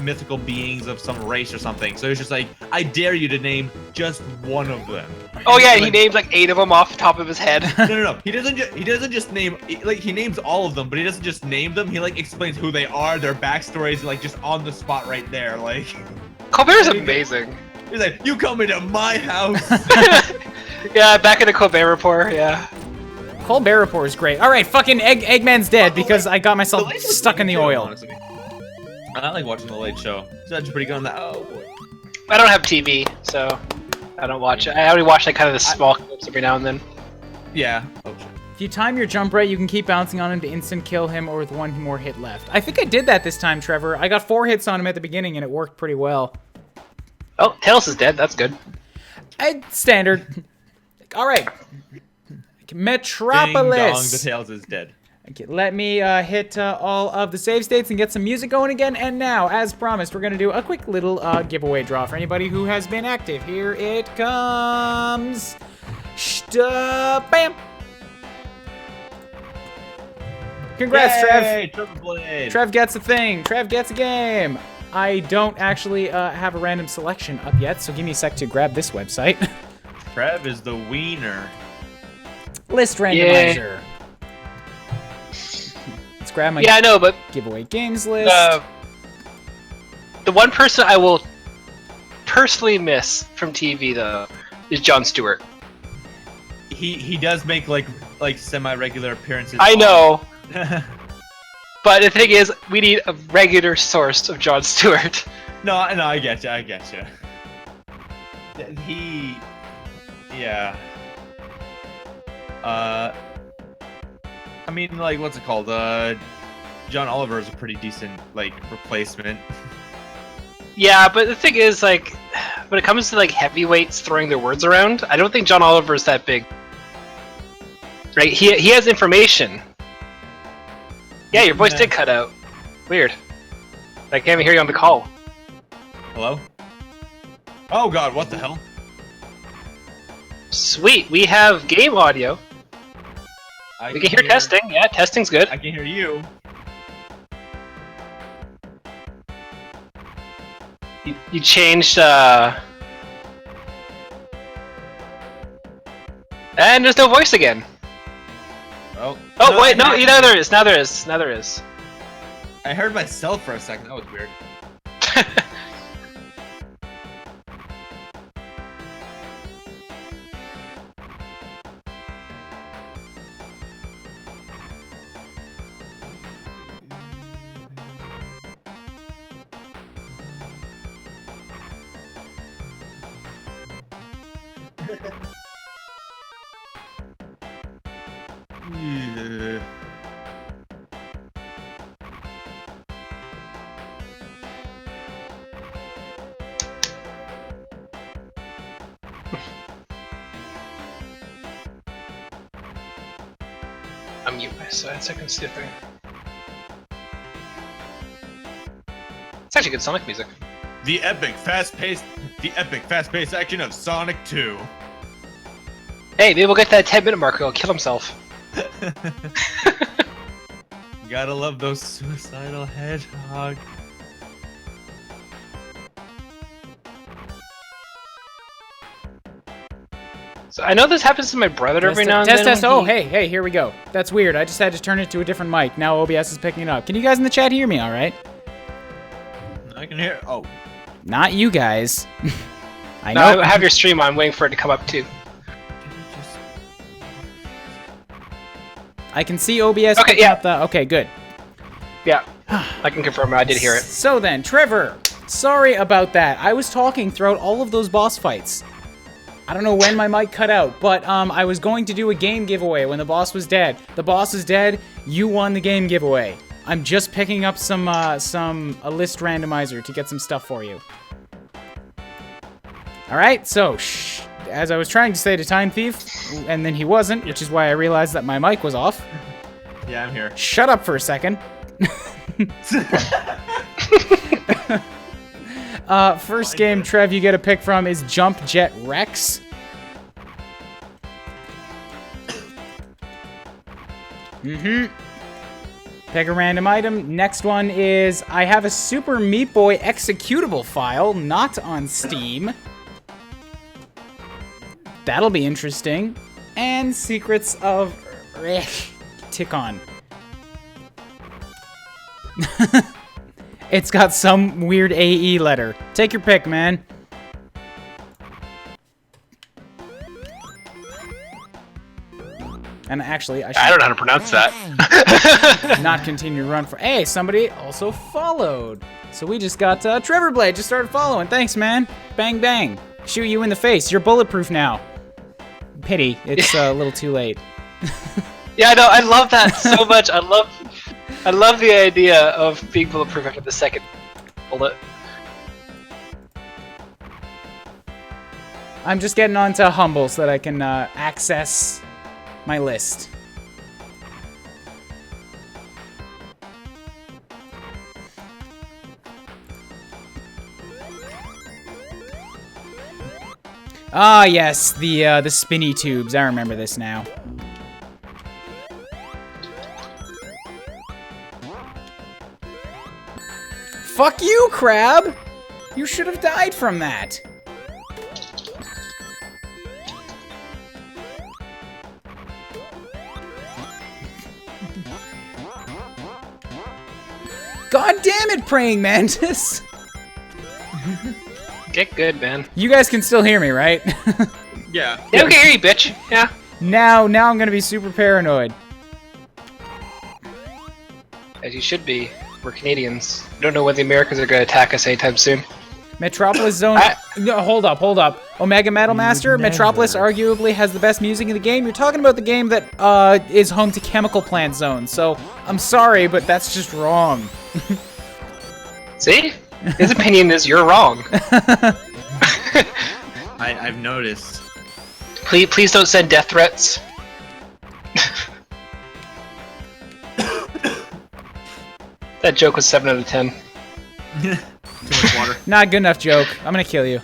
mythical beings of some race or something. So it's just like, I dare you to name just one of them. Oh yeah, he named like 8 of them off the top of his head. No. He doesn't just name, like, he names all of them, but he doesn't just name them. He like explains who they are, their backstories, like just on the spot right there. Like, Colbert's amazing. he's like, you come into my house. Yeah, back in the Colbert Report, yeah. Colbert Report is great. All right, fucking Eggman's dead because I got myself stuck in the oil. Honestly. I like watching the Late Show. It's actually pretty good on that. Oh boy. I don't have TV, so I don't watch it. I only watch like kind of the small clips every now and then. Yeah. Oh shit. If you time your jump right, you can keep bouncing on him to instant kill him or with one more hit left. I think I did that this time, Trevor. I got 4 hits on him at the beginning and it worked pretty well. Oh, Tails is dead. That's good. Standard. All right. Metropolis. Ding dong, the Tails is dead. Okay, let me hit all of the save states and get some music going again. And now, as promised, we're going to do a quick little giveaway draw for anybody who has been active. Here it comes. Bam! Congrats, Yay, Trev. Triple Blade. Trev gets a thing. Trev gets a game. I don't actually have a random selection up yet, so give me a sec to grab this website. Trev is the wiener. List randomizer. Let's grab my I know, but giveaway games list. The one person I will personally miss from TV though is Jon Stewart. He does make like semi-regular appearances. I know, but the thing is, we need a regular source of Jon Stewart. No, I get you. Yeah. I mean, like, what's it called? John Oliver is a pretty decent, like, replacement. Yeah, but the thing is, like, when it comes to like heavyweights throwing their words around, I don't think John Oliver is that big. Right? He has information. Yeah, your voice did cut out. Weird. I can't even hear you on the call. Hello? Oh god, what the hell? Sweet, we have game audio. We can hear testing. Yeah, testing's good. I can hear you. You changed, and there's no voice again. Well, Oh, no, wait, no, now there is. Now there is. Now there is. I heard myself for a second. That was weird. Yeah. I'll mute my side so I can see the thing. It's actually good Sonic music. The epic, fast-paced action of Sonic 2. Hey, maybe we'll get that 10-minute marker. He'll kill himself. Gotta love those suicidal hedgehog. So I know this happens to my brother every now and then. Test. when Oh, he- hey, here we go. That's weird. I just had to turn it to a different mic. Now OBS is picking it up. Can you guys in the chat hear me all right? I can hear. Oh. Not you guys. I No, know. I have your stream on, waiting for it to come up too. I can see OBS. Okay, yeah. Okay, good. Yeah, I can confirm I did hear it. So then, Trevor, sorry about that. I was talking throughout all of those boss fights. I don't know when my mic cut out, but I was going to do a game giveaway when the boss was dead. The boss is dead. You won the game giveaway. I'm just picking up a list randomizer to get some stuff for you. All right, so as I was trying to say to Time Thief, and then he wasn't, which is why I realized that my mic was off. Yeah, I'm here. Shut up for a second. First game, Trev, you get a pick from is Jump Jet Rex. Pick a random item. Next one is I have a Super Meat Boy executable file, not on Steam. That'll be interesting. And Secrets of Tickon. It's got some weird AE letter. Take your pick, man. And actually, I I don't know how to pronounce that. should not continue to run for... Hey, somebody also followed. So we just got Trevor Blade just started following. Thanks, man. Bang, bang. Shoot you in the face. You're bulletproof now. Pity. It's a little too late. Yeah, I know. I love that so much. I love the idea of being bulletproof after the second bullet. I'm just getting onto Humble so that I can access my list. Ah, yes, the spinny tubes. I remember this now. Fuck you, Crab! You should have died from that. God damn it, Praying Mantis! Get good, man. You guys can still hear me, right? Yeah. Yeah, we can hear you, bitch. Yeah. Now I'm gonna be super paranoid. As you should be. We're Canadians. We don't know when the Americans are going to attack us anytime soon. Metropolis Zone. No, hold up. Omega Metal Master. Metropolis arguably has the best music in the game. You're talking about the game that is home to Chemical Plant Zone. So I'm sorry, but that's just wrong. See? His opinion is you're wrong. I've noticed. Please don't send death threats. That joke was 7 out of 10. Too much water. Not good enough joke. I'm gonna kill you.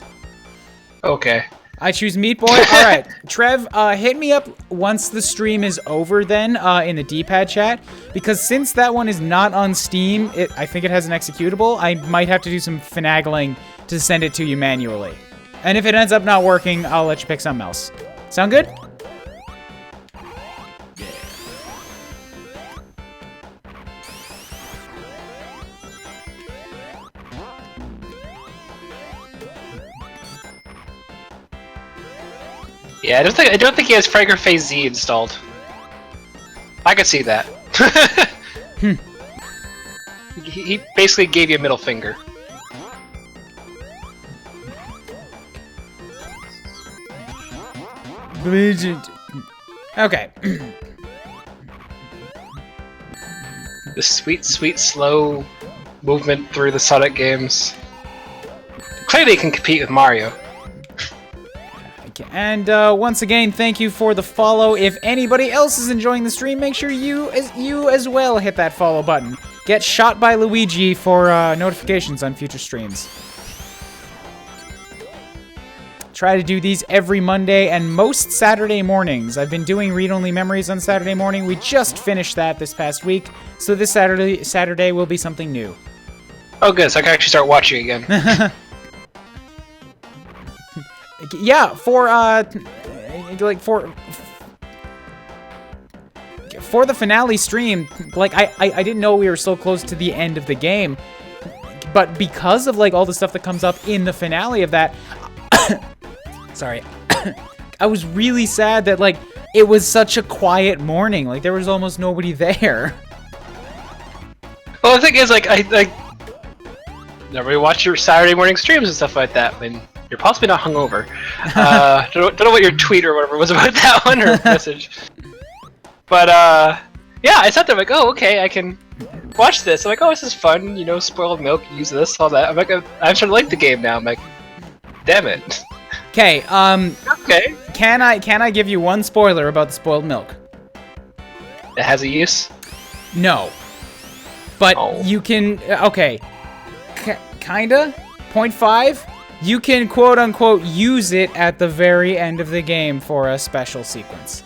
Okay. I choose Meat Boy. All right, Trev, hit me up once the stream is over then in the D-pad chat, because since that one is not on Steam, I think it has an executable, I might have to do some finagling to send it to you manually. And if it ends up not working, I'll let you pick something else. Sound good? Yeah, I don't think he has Fragor Phase Z installed. I could see that. He basically gave you a middle finger. Okay. The sweet, sweet, slow movement through the Sonic games. Clearly he can compete with Mario. And once again, thank you for the follow. If anybody else is enjoying the stream, make sure you as well hit that follow button. Get shot by Luigi for notifications on future streams. Try to do these every Monday and most Saturday mornings. I've been doing read-only memories on Saturday morning. We just finished that this past week, so this Saturday will be something new. Oh good, so I can actually start watching again. Yeah, for the finale stream, like I didn't know we were so close to the end of the game. but because of like all the stuff that comes up in the finale of that, sorry, I was really sad that like it was such a quiet morning. Like there was almost nobody there. Well, the thing is, like, I never really watch your Saturday morning streams and stuff like that when you're possibly not hungover. Don't know what your tweet or whatever was about that one or message. But yeah, I sat there like, oh, okay, I can watch this. I'm like, oh, this is fun. You know, spoiled milk, use this, all that. I'm like, I'm starting to like the game now. I'm like, damn it. Okay, Okay. can I give you one spoiler about the spoiled milk? It has a use. No. But Oh. you can, okay, kinda, 0.5, you can quote-unquote use it at the very end of the game for a special sequence.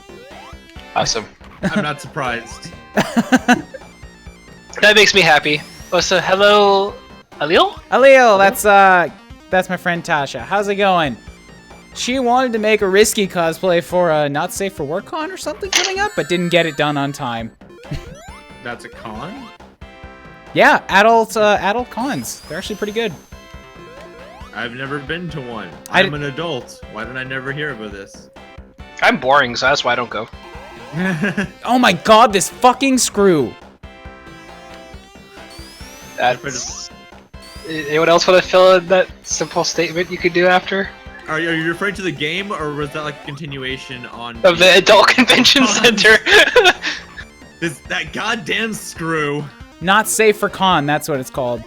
Awesome. I'm not surprised. That makes me happy. Oh, so hello, Alil? Alil, that's my friend Tasha. How's it going? She wanted to make a risky cosplay for a Not Safe for Work con or something coming up, but didn't get it done on time. That's a con? Yeah, adult cons. They're actually pretty good. I've never been to one. I I'm an adult. Why did I never hear about this? I'm boring, so that's why I don't go. Oh my god, this fucking screw. That's... Anyone else want to fill in that simple statement you could do after? Are you referring to the game, or was that like a continuation on... Of the Adult Convention Center. That goddamn screw. Not Safe for Con, that's what it's called.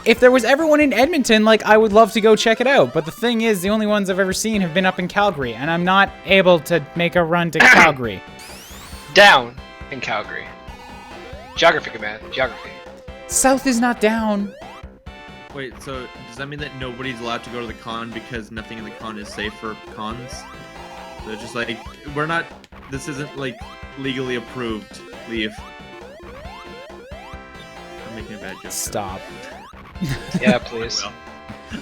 If there was ever one in Edmonton, like, I would love to go check it out. But the thing is, the only ones I've ever seen have been up in Calgary, and I'm not able to make a run to Calgary. Down in Calgary. Geography, man. Geography. South is not down. Wait, so does that mean that nobody's allowed to go to the con because nothing in the con is safe for cons? So it's just like, we're not... This isn't, like, legally approved. Leave. I'm making a bad joke. Stop. Yeah, please.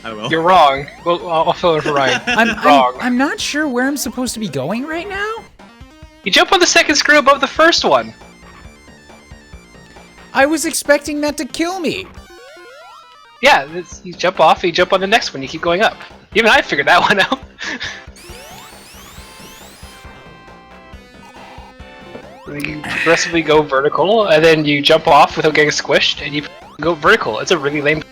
I will. You're wrong. Well, I'll fill in for Ryan. Wrong. I'm not sure where I'm supposed to be going right now. You jump on the second screw above the first one. I was expecting that to kill me. Yeah, you jump off, you jump on the next one, you keep going up. Even I figured that one out. You progressively go vertical, and then you jump off without getting squished, and you go vertical. It's a really lame...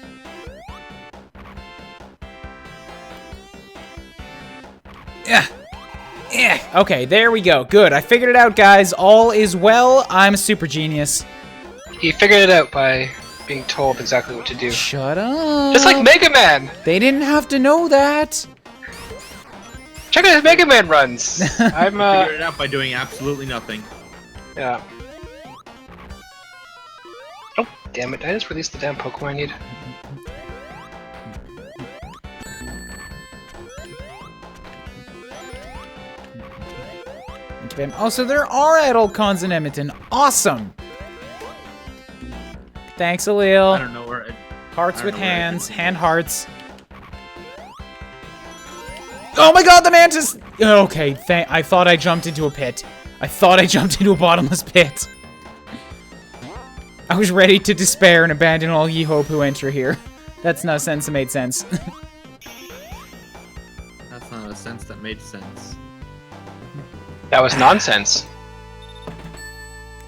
Yeah. Yeah. Okay, there we go. Good. I figured it out, guys. All is well. I'm a super genius. You figured it out by being told exactly what to do. Shut up. Just like Mega Man! They didn't have to know that. Check out his Mega Man runs! I'm, Figured it out by doing absolutely nothing. yeah. Oh, damn it. Did I just release the damn Pokemon I need? Oh, so there are adult cons in Edmonton. Awesome. Thanks, I Alil. don't know where... Hearts I with don't know where I hands. can- Hand hearts. Oh my god, the mantis! Okay, I thought I jumped into a pit. I thought I jumped into a bottomless pit. I was ready to despair and abandon all ye hope who enter here. That's no sense that made sense. That's not a sense that made sense. That was nonsense.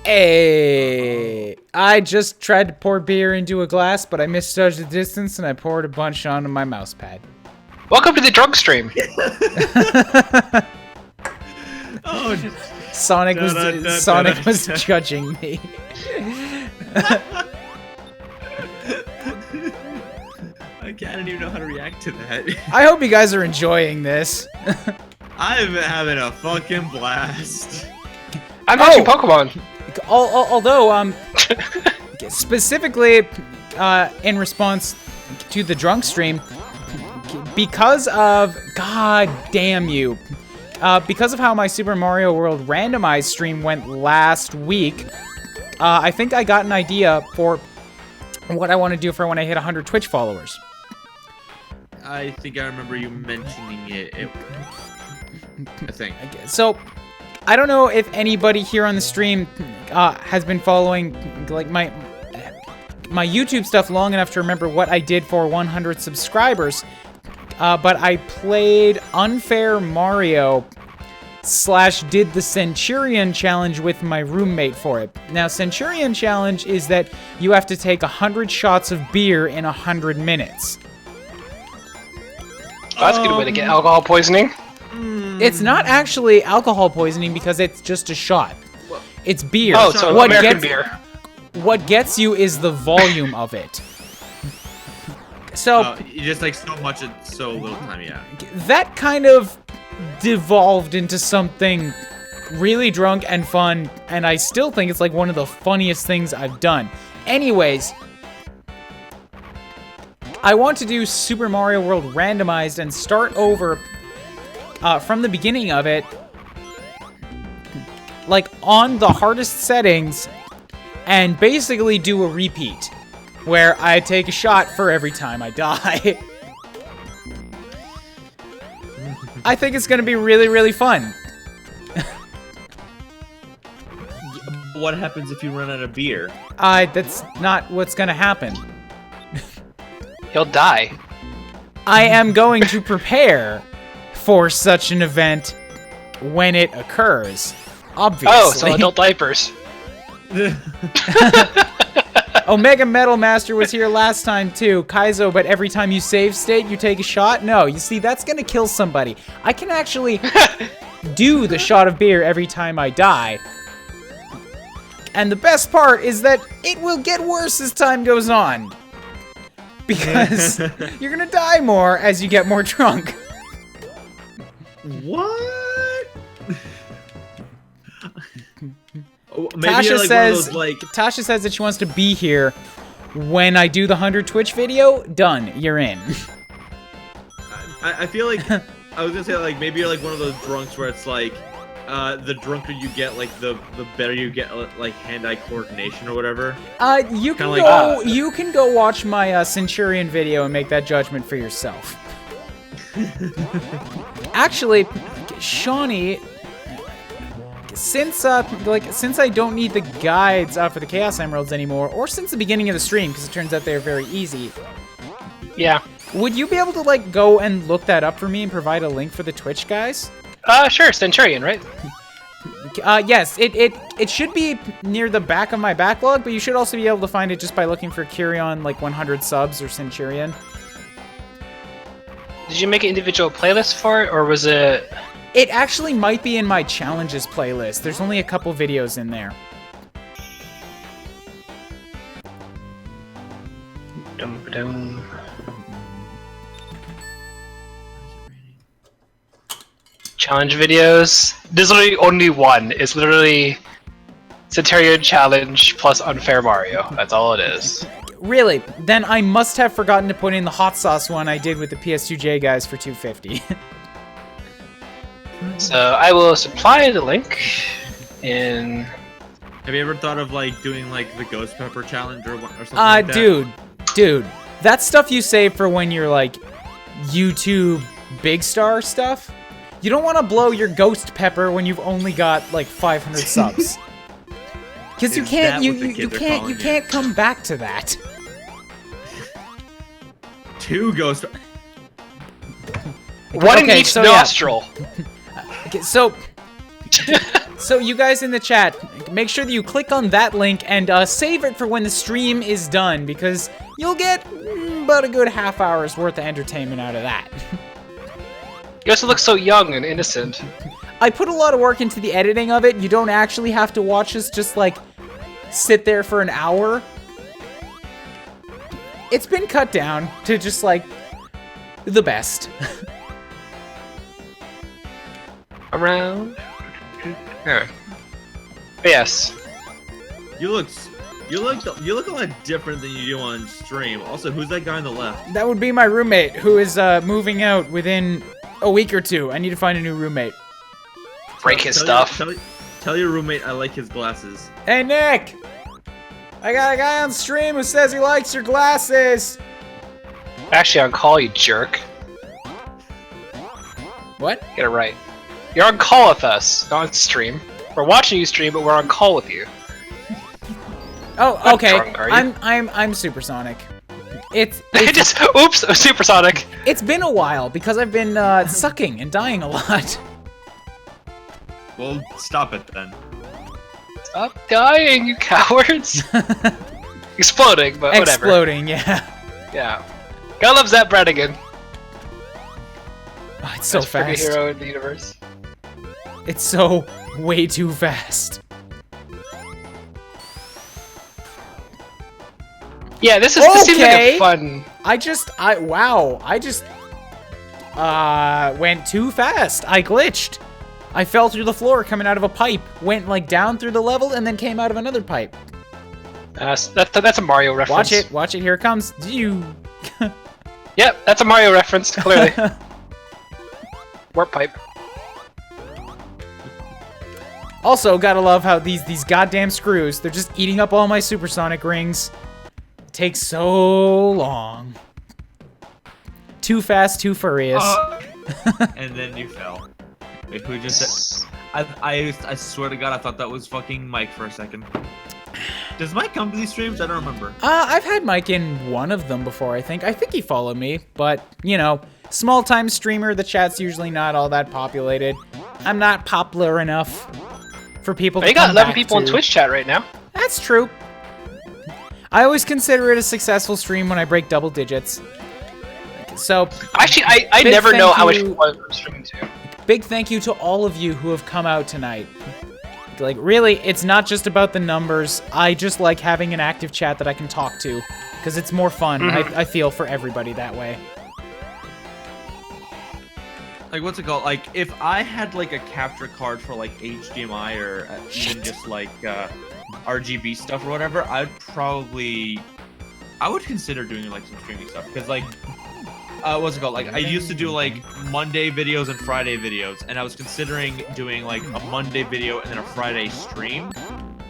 Hey, I just tried to pour beer into a glass, but I misjudged the distance and I poured a bunch onto my mouse pad. Welcome to the drug stream. Oh, Sonic was Da-da-da-da-da. Sonic was judging me. I don't even know how to react to that. I hope you guys are enjoying this. I'm having a fucking blast. I'm watching Pokemon. Although, specifically, in response to the drunk stream, because of, god damn you, because of how my Super Mario World randomized stream went last week, I think I got an idea for what I want to do for when I hit 100 Twitch followers. I think I remember you mentioning it. I think. So, I don't know if anybody here on the stream has been following like my YouTube stuff long enough to remember what I did for 100 subscribers, but I played Unfair Mario / did the Centurion Challenge with my roommate for it. Now, Centurion Challenge is that you have to take 100 shots of beer in 100 minutes. That's a good way to get alcohol poisoning. It's not actually alcohol poisoning because it's just a shot. It's beer. Oh, so American beer. What gets you is the volume of it. So you just like so much at so little time, yeah. That kind of devolved into something really drunk and fun, and I still think it's like one of the funniest things I've done. Anyways, I want to do Super Mario World randomized and start over from the beginning of it, like on the hardest settings, and basically do a repeat where I take a shot for every time I die. I think it's gonna be really, really fun. What happens if you run out of beer? That's not what's gonna happen. He'll die. I am going to prepare for such an event when it occurs. Obviously. Oh, so adult diapers. Omega Metal Master was here last time too. Kaizo, but every time you save state, you take a shot? No, you see, that's gonna kill somebody. I can actually do the shot of beer every time I die. And the best part is that it will get worse as time goes on. Because you're gonna die more as you get more drunk. What? Maybe Tasha like says, like... Tasha says that she wants to be here when I do the 100 Twitch video. Done. You're in. I feel like I was gonna say like maybe you're like one of those drunks where it's like the drunker you get, like the better you get like hand-eye coordination or whatever. You can Kinda go. like, You can go watch my Centurion video and make that judgment for yourself. Actually, Shawnee, since I don't need the guides for the Chaos Emeralds anymore, or since the beginning of the stream, because it turns out they're very easy. Yeah. Would you be able to like go and look that up for me and provide a link for the Twitch guys? Sure, Centurion, right? Yes, it should be near the back of my backlog, but you should also be able to find it just by looking for Curion, like 100 subs or Centurion. Did you make an individual playlist for it, or was it... It actually might be in my challenges playlist. There's only a couple videos in there. Dum-ba-dum. Challenge videos. There's literally only one. It's literally Centurion Challenge plus Unfair Mario. That's all it is. Really? Then I must have forgotten to put in the hot sauce one I did with the PS2J guys for $250. So I will supply the link in... Have you ever thought of like doing like the Ghost Pepper Challenge or something like that? Dude, that's stuff you save for when you're like YouTube big star stuff. You don't want to blow your Ghost Pepper when you've only got like 500 subs. Because you can't come back to that. 2 Ghost. One in each nostril. Okay, so you guys in the chat, make sure that you click on that link and save it for when the stream is done, because you'll get about a good half hour's worth of entertainment out of that. You also look so young and innocent. I put a lot of work into the editing of it. You don't actually have to watch us just like sit there for an hour. It's been cut down to just like the best. Around. There. Yes. You look a lot different than you do on stream. Also, who's that guy on the left? That would be my roommate, who is moving out within a week or two. I need to find a new roommate. Break his stuff. Tell your roommate I like his glasses. Hey, Nick! I got a guy on stream who says he likes your glasses! Actually, on call, you jerk. What? Get it right. You're on call with us, not on stream. We're watching you stream, but we're on call with you. Oh, okay. Drunk, are you? I'm supersonic. It's oops, supersonic. It's been a while because I've been sucking and dying a lot. Well, stop it then. Stop dying, you cowards! Exploding, but whatever. Exploding, yeah. Yeah. God loves that Brannigan. Oh, it's so Best fast. freaking hero in the universe. It's so way too fast. Yeah, this seems like a fun. I just went too fast. I glitched. I fell through the floor coming out of a pipe, went like down through the level, and then came out of another pipe. That's a Mario reference. Watch it, here it comes. You. Yep, that's a Mario reference, clearly. Warp pipe. Also, gotta love how these goddamn screws, they're just eating up all my supersonic rings. It takes so long. Too fast, too furious. And then you fell. Wait, who just said... I swear to God, I thought that was fucking Mike for a second. Does Mike come to these streams? I don't remember. I've had Mike in one of them before, I think. I think he followed me, but, you know, small-time streamer, the chat's usually not all that populated. I'm not popular enough for people to come back to. You got 11 people in Twitch chat right now. That's true. I always consider it a successful stream when I break double digits. So, actually, I never know how much people I'm streaming to. Big thank you to all of you who have come out tonight. Like, really, it's not just about the numbers. I just like having an active chat that I can talk to, because it's more fun, I feel, for everybody that way. Like, what's it called? Like, if I had, like, a capture card for, like, HDMI or even just, like, RGB stuff or whatever, I would consider doing, like, some streaming stuff, because, like, what's it called? Like, I used to do, like, Monday videos and Friday videos, and I was considering doing, like, a Monday video and then a Friday stream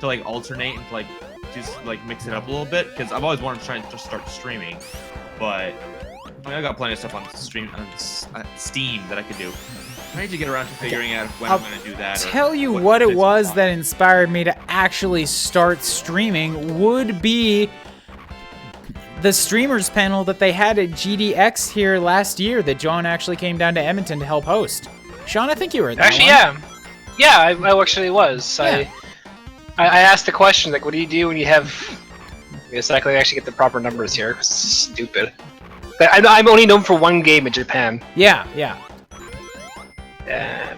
to, like, alternate and, like, just, like, mix it up a little bit, because I've always wanted to try and just start streaming, but I mean, I got plenty of stuff on Steam that I could do. I need to get around to figuring out when I'm going to do that. Tell you what it was that inspired me to actually start streaming would be the streamers panel that they had at GDX here last year that John actually came down to Edmonton to help host. Sean, I think you were at that actually, one. yeah, I actually was. Yeah. I asked the question, like, what do you do when you have... It's not going to actually get the proper numbers here, because it's stupid. But I'm only known for one game in Japan. Yeah.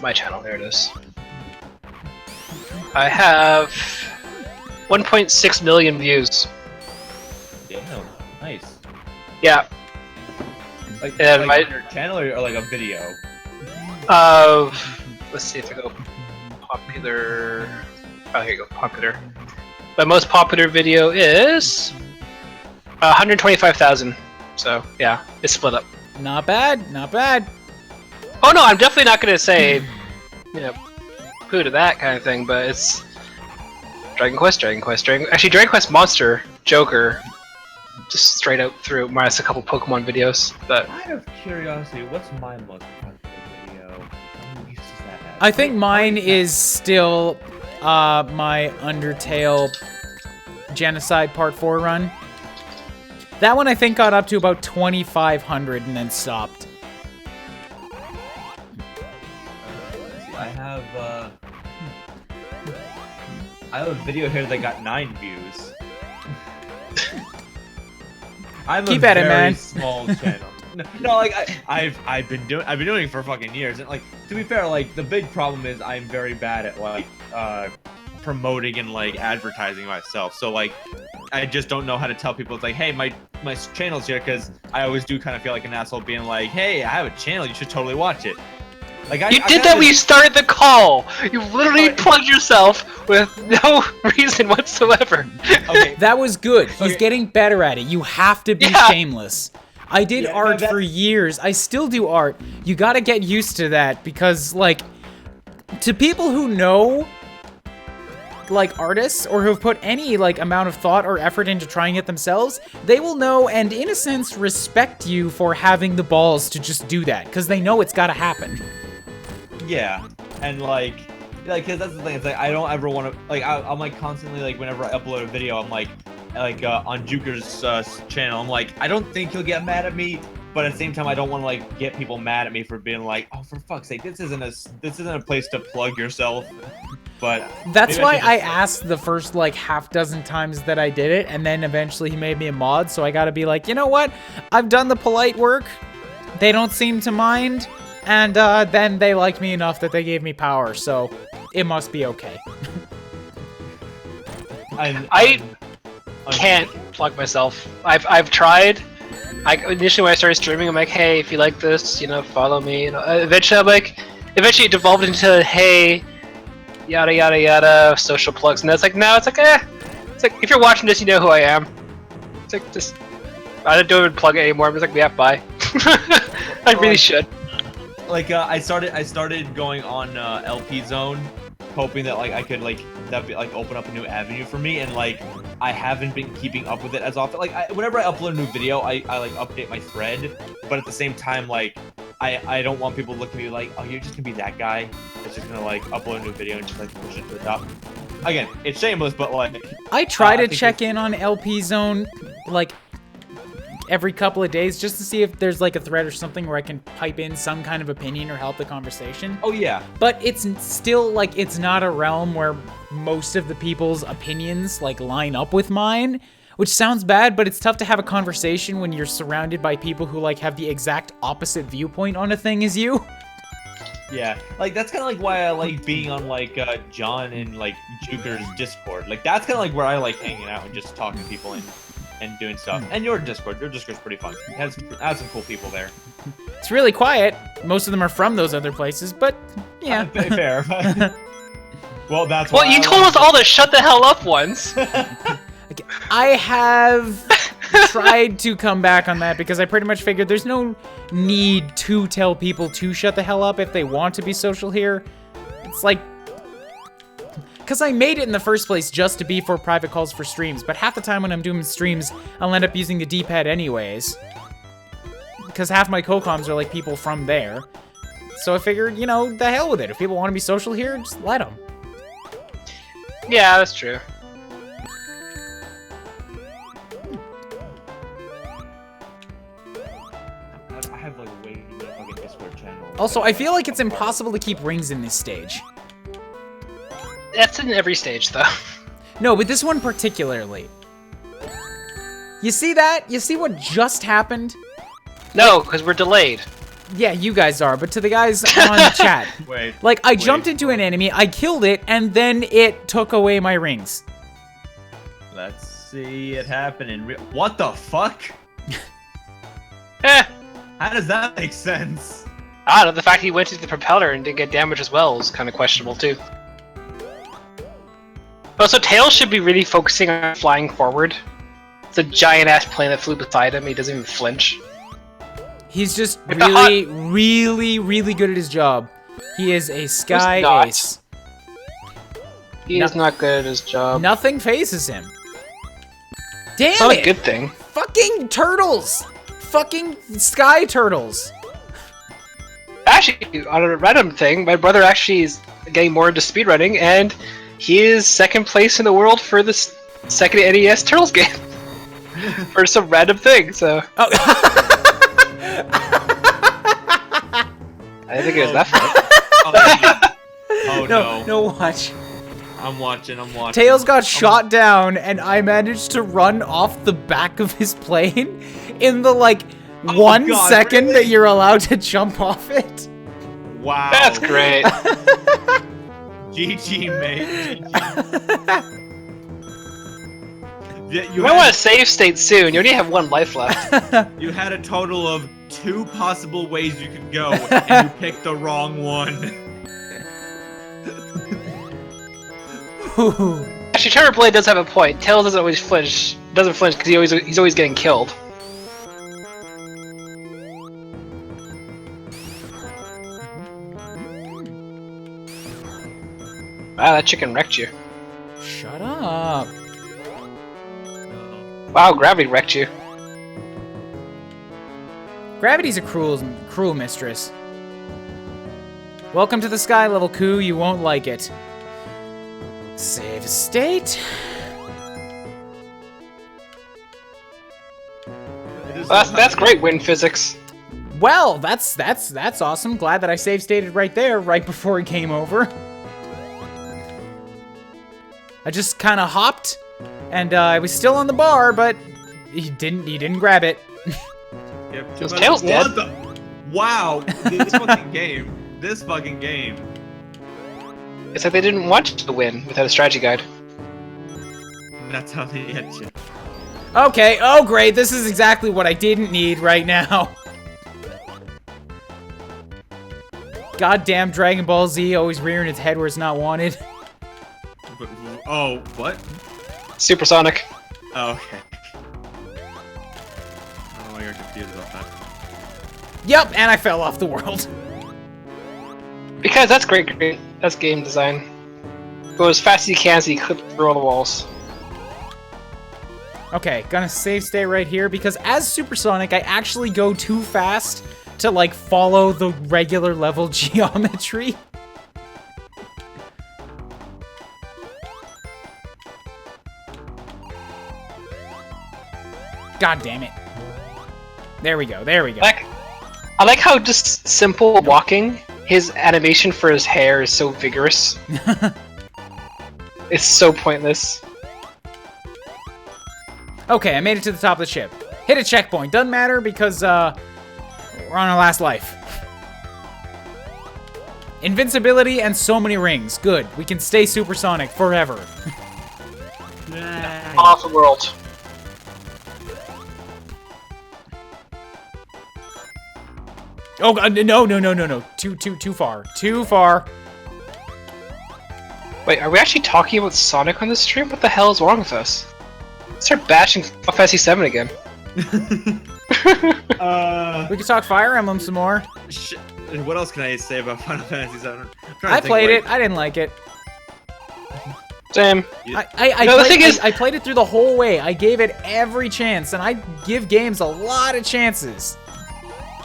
My channel, there it is. I have 1.6 million views. Damn, nice. Yeah. Like, and like on your channel or like a video? Let's see if I go popular. Oh, here you go, popular. My most popular video is 125,000. So yeah, it's split up. Not bad, not bad. Oh no, I'm definitely not gonna say, you know, poo to that kind of thing, but it's Dragon Quest. Actually, Dragon Quest Monster, Joker, just straight out through, minus a couple Pokemon videos. But out of curiosity, what's my most popular video? How many views does that have? I think mine is still my Undertale Genocide Part 4 run. That one I think got up to about 2,500 and then stopped. Let's see, I have a video here that got 9 views. I'm Keep a at it, very man. small channel. No, like I've been doing it for fucking years, and like to be fair, like the big problem is I'm very bad at like promoting and like advertising myself. So like I just don't know how to tell people. It's like, hey, my channel's here, because I always do kind of feel like an asshole being like, hey, I have a channel, you should totally watch it. Like you did that when you started the call. You literally plugged yourself with no reason whatsoever. Okay, That was good. He's getting better at it. You have to be shameless. I did art for years. I still do art. You gotta get used to that, because, like, to people who know, like, artists, or who have put any, like, amount of thought or effort into trying it themselves, they will know and, in a sense, respect you for having the balls to just do that, because they know it's gotta happen. yeah. and like, cause that's the thing. It's like I don't ever want to like I'm like constantly like whenever I upload a video, I'm like on Juker's channel, I'm like I don't think he'll get mad at me, but at the same time I don't want to like get people mad at me for being like, oh for fuck's sake, this isn't a place to plug yourself. But that's why I asked the first like half dozen times that I did it, and then eventually he made me a mod, so I gotta be like, you know what? I've done the polite work. They don't seem to mind, and then they liked me enough that they gave me power, so it must be okay. I can't plug myself. I've tried. Initially when I started streaming, I'm like, hey, if you like this, follow me. Eventually it devolved into, hey, yada yada yada, social plugs, and that's like, no, it's like, it's like if you're watching this, you know who I am. It's like just I don't even plug it anymore. I'm just like, yeah, bye. I really should. Like I started going on LP Zone, hoping that like I could like that'd be like open up a new avenue for me, and like I haven't been keeping up with it as often. Like whenever I upload a new video, I like update my thread, but at the same time like I don't want people to look at me like, oh, you're just gonna be that guy that's just gonna like upload a new video and just like push it to the top. Again, it's shameless, but like I try to check in on LP Zone like every couple of days just to see if there's like a thread or something where I can pipe in some kind of opinion or help the conversation. Oh yeah. But it's still like it's not a realm where most of the people's opinions like line up with mine, which sounds bad, but it's tough to have a conversation when you're surrounded by people who like have the exact opposite viewpoint on a thing as you. Yeah, like that's kind of like why I like being on like John and like Juker's Discord. Like that's kind of like where I like hanging out and just talking to people and doing stuff. And your Discord's pretty fun. It has some cool people there. It's really quiet. Most of them are from those other places, but yeah. Fair. Well, that's why you told us all to shut the hell up once. I have tried to come back on that because I pretty much figured there's no need to tell people to shut the hell up if they want to be social here. It's like, because I made it in the first place just to be for private calls for streams, but half the time when I'm doing streams, I'll end up using the D-pad anyways. Because half my co-coms are like people from there. So I figured, the hell with it. If people want to be social here, just let them. Yeah, that's true. I have like way too many fucking Discord channels. Also, I feel like it's impossible to keep rings in this stage. That's in every stage, though. No, but this one particularly. You see that? You see what just happened? No, because we're delayed. Yeah, you guys are, but to the guys on chat. Wait. Like, I jumped into an enemy, I killed it, and then it took away my rings. Let's see it happen in real. What the fuck? How does that make sense? I don't know, the fact he went to the propeller and didn't get damage as well is kind of questionable, too. Also, Tails should be really focusing on flying forward. It's a giant-ass plane that flew beside him, he doesn't even flinch. He's just really, really, really good at his job. He is a sky ace. He is not good at his job. Nothing phases him. Damn it! Not a good thing. Fucking turtles! Fucking sky turtles! Actually, on a random thing, my brother actually is getting more into speedrunning, and he is second place in the world for the second NES Turtles game. For some random thing, so... Oh. I didn't think it was that fun. Oh no, watch. I'm watching. Tails got shot down, and I managed to run off the back of his plane in the, 1 second really? that you're allowed to jump off it. Wow. That's great. GG, mate. GG. You might want to save state soon. You only have 1 life left. You had a total of 2 possible ways you could go, and you picked the wrong one. Actually, Trevor Blade does have a point. Tails doesn't always flinch. Doesn't flinch because he's always getting killed. Wow, that chicken wrecked you. Shut up. Wow, gravity wrecked you. Gravity's a cruel mistress. Welcome to the sky level, Koo. You won't like it. Save state. Well, that's great wind physics. Well, that's awesome. Glad that I save stated right there, right before he came over. I just kind of hopped, and I was still on the bar, but he didn't grab it. Yep. His tail's dead. What the? Wow, this fucking game. This fucking game. It's like they didn't want you to win without a strategy guide. That's how they get you. Okay, oh great, this is exactly what I didn't need right now. Goddamn Dragon Ball Z always rearing its head where it's not wanted. Oh, what? Supersonic. Oh, okay. I don't know why you're confused about that. Yep, and I fell off the world. Because that's great. That's game design. Go as fast as you can so you clip through all the walls. Okay, gonna save stay right here because as Supersonic, I actually go too fast to like follow the regular level geometry. God damn it. There we go, there we go. I like how just simple walking, his animation for his hair is so vigorous. It's so pointless. Okay, I made it to the top of the ship. Hit a checkpoint. Doesn't matter because we're on our last life. Invincibility and so many rings. Good. We can stay supersonic forever. Off the world. Oh God, no. Too far. Too far. Wait, are we actually talking about Sonic on this stream? What the hell is wrong with us? Start bashing Final Fantasy 7 again. We can talk Fire Emblem some more. What else can I say about Final Fantasy 7? I played it. I didn't like it. Same. I played it through the whole way. I gave it every chance, and I give games a lot of chances.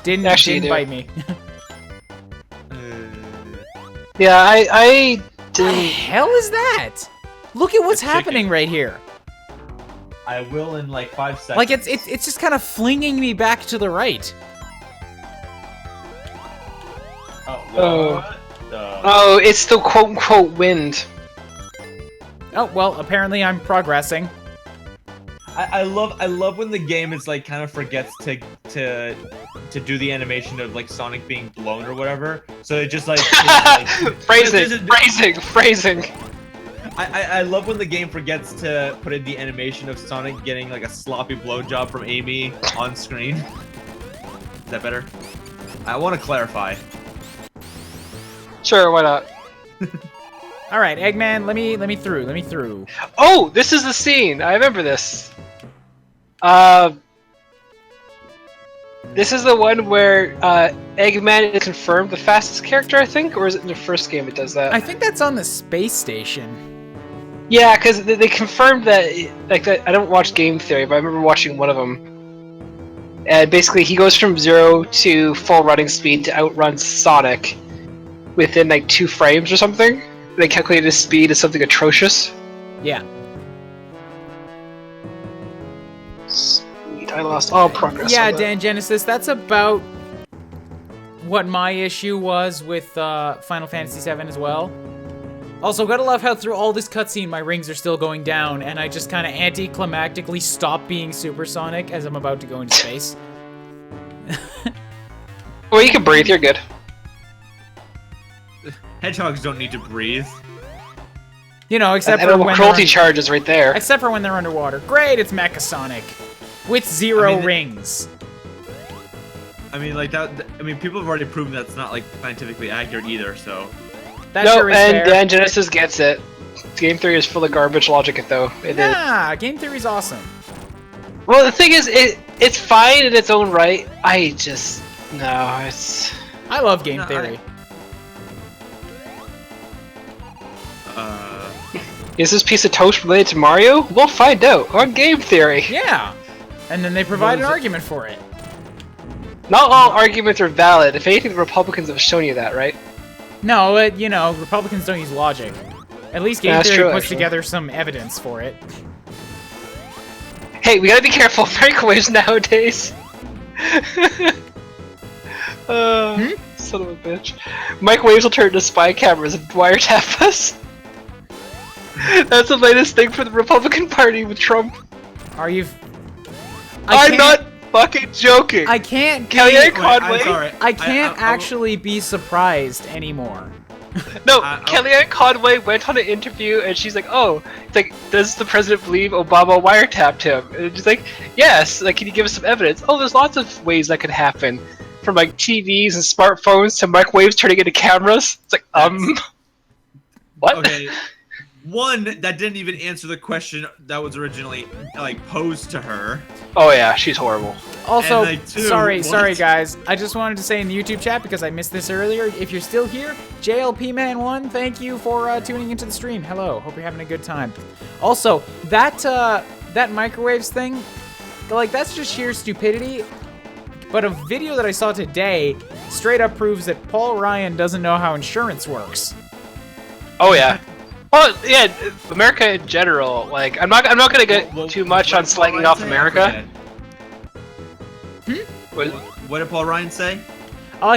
Didn't bite me. Yeah, I didn't. What the hell is that? Look at what's happening right here. I will in like 5 seconds. Like it's just kind of flinging me back to the right. Oh, it's the quote-unquote wind. Oh well, apparently I'm progressing. I love when the game is like kind of forgets to do the animation of like Sonic being blown or whatever. So it just like phrasing. I love when the game forgets to put in the animation of Sonic getting like a sloppy blowjob from Amy on screen. Is that better? I want to clarify. Sure, why not? All right, Eggman, let me through. Oh, this is the scene. I remember this. This is the one where Eggman is confirmed the fastest character, I think, or is it in the first game it does that? I think that's on the space station. Yeah, because they confirmed that. Like, I don't watch Game Theory, but I remember watching one of them. And basically, he goes from 0 to full running speed to outrun Sonic within like 2 frames or something. They calculated his speed as something atrocious. Yeah. Sweet, I lost all progress. Yeah, Dan Genesis, that's about what my issue was with Final Fantasy VII as well. Also, gotta love how through all this cutscene my rings are still going down, and I just kind of anticlimactically stop being supersonic as I'm about to go into space. Well, you can breathe, you're good. Hedgehogs don't need to breathe. You know, except and for when cruelty charges right there. Except for when they're underwater. Great, it's Mecha Sonic with 0 rings. I mean, like that. I mean, people have already proven that's not like scientifically accurate either. So. That sure is fair. Dan Genesis gets it. Game Theory is full of garbage logic, though. Nah, Game Theory's awesome. Well, the thing is, it's fine in its own right. It's. I love Game Theory. Is this piece of toast related to Mario? We'll find out on Game Theory. Yeah, and then they provide an argument for it. Not all arguments are valid. If anything, the Republicans have shown you that, right? No, you know, Republicans don't use logic. At least game That's theory true, puts actually. together some evidence for it. Hey, we gotta be careful. Microwaves nowadays. Son of a bitch. Microwaves will turn into spy cameras and wiretap us. That's the latest thing for the Republican Party with Trump. Are you? I'm not fucking joking. I can't. Kellyanne Conway. I'm sorry. I can't actually be surprised anymore. No, Kellyanne Conway went on an interview and she's like, "Oh, it's like, does the president believe Obama wiretapped him?" And she's like, "Yes. Like, can you give us some evidence?" Oh, there's lots of ways that could happen, from like TVs and smartphones to microwaves turning into cameras. It's like, what? Okay. One, that didn't even answer the question that was originally like posed to her. Oh yeah, she's horrible. Also, And, like, two, sorry what? guys. I just wanted to say in the YouTube chat, because I missed this earlier, if you're still here, JLPman1, thank you for tuning into the stream. Hello, hope you're having a good time. Also, that microwaves thing, like, that's just sheer stupidity. But a video that I saw today straight up proves that Paul Ryan doesn't know how insurance works. Oh yeah. Well, yeah, America in general. Like, I'm not gonna get too much on slagging off America. What did Paul Ryan say?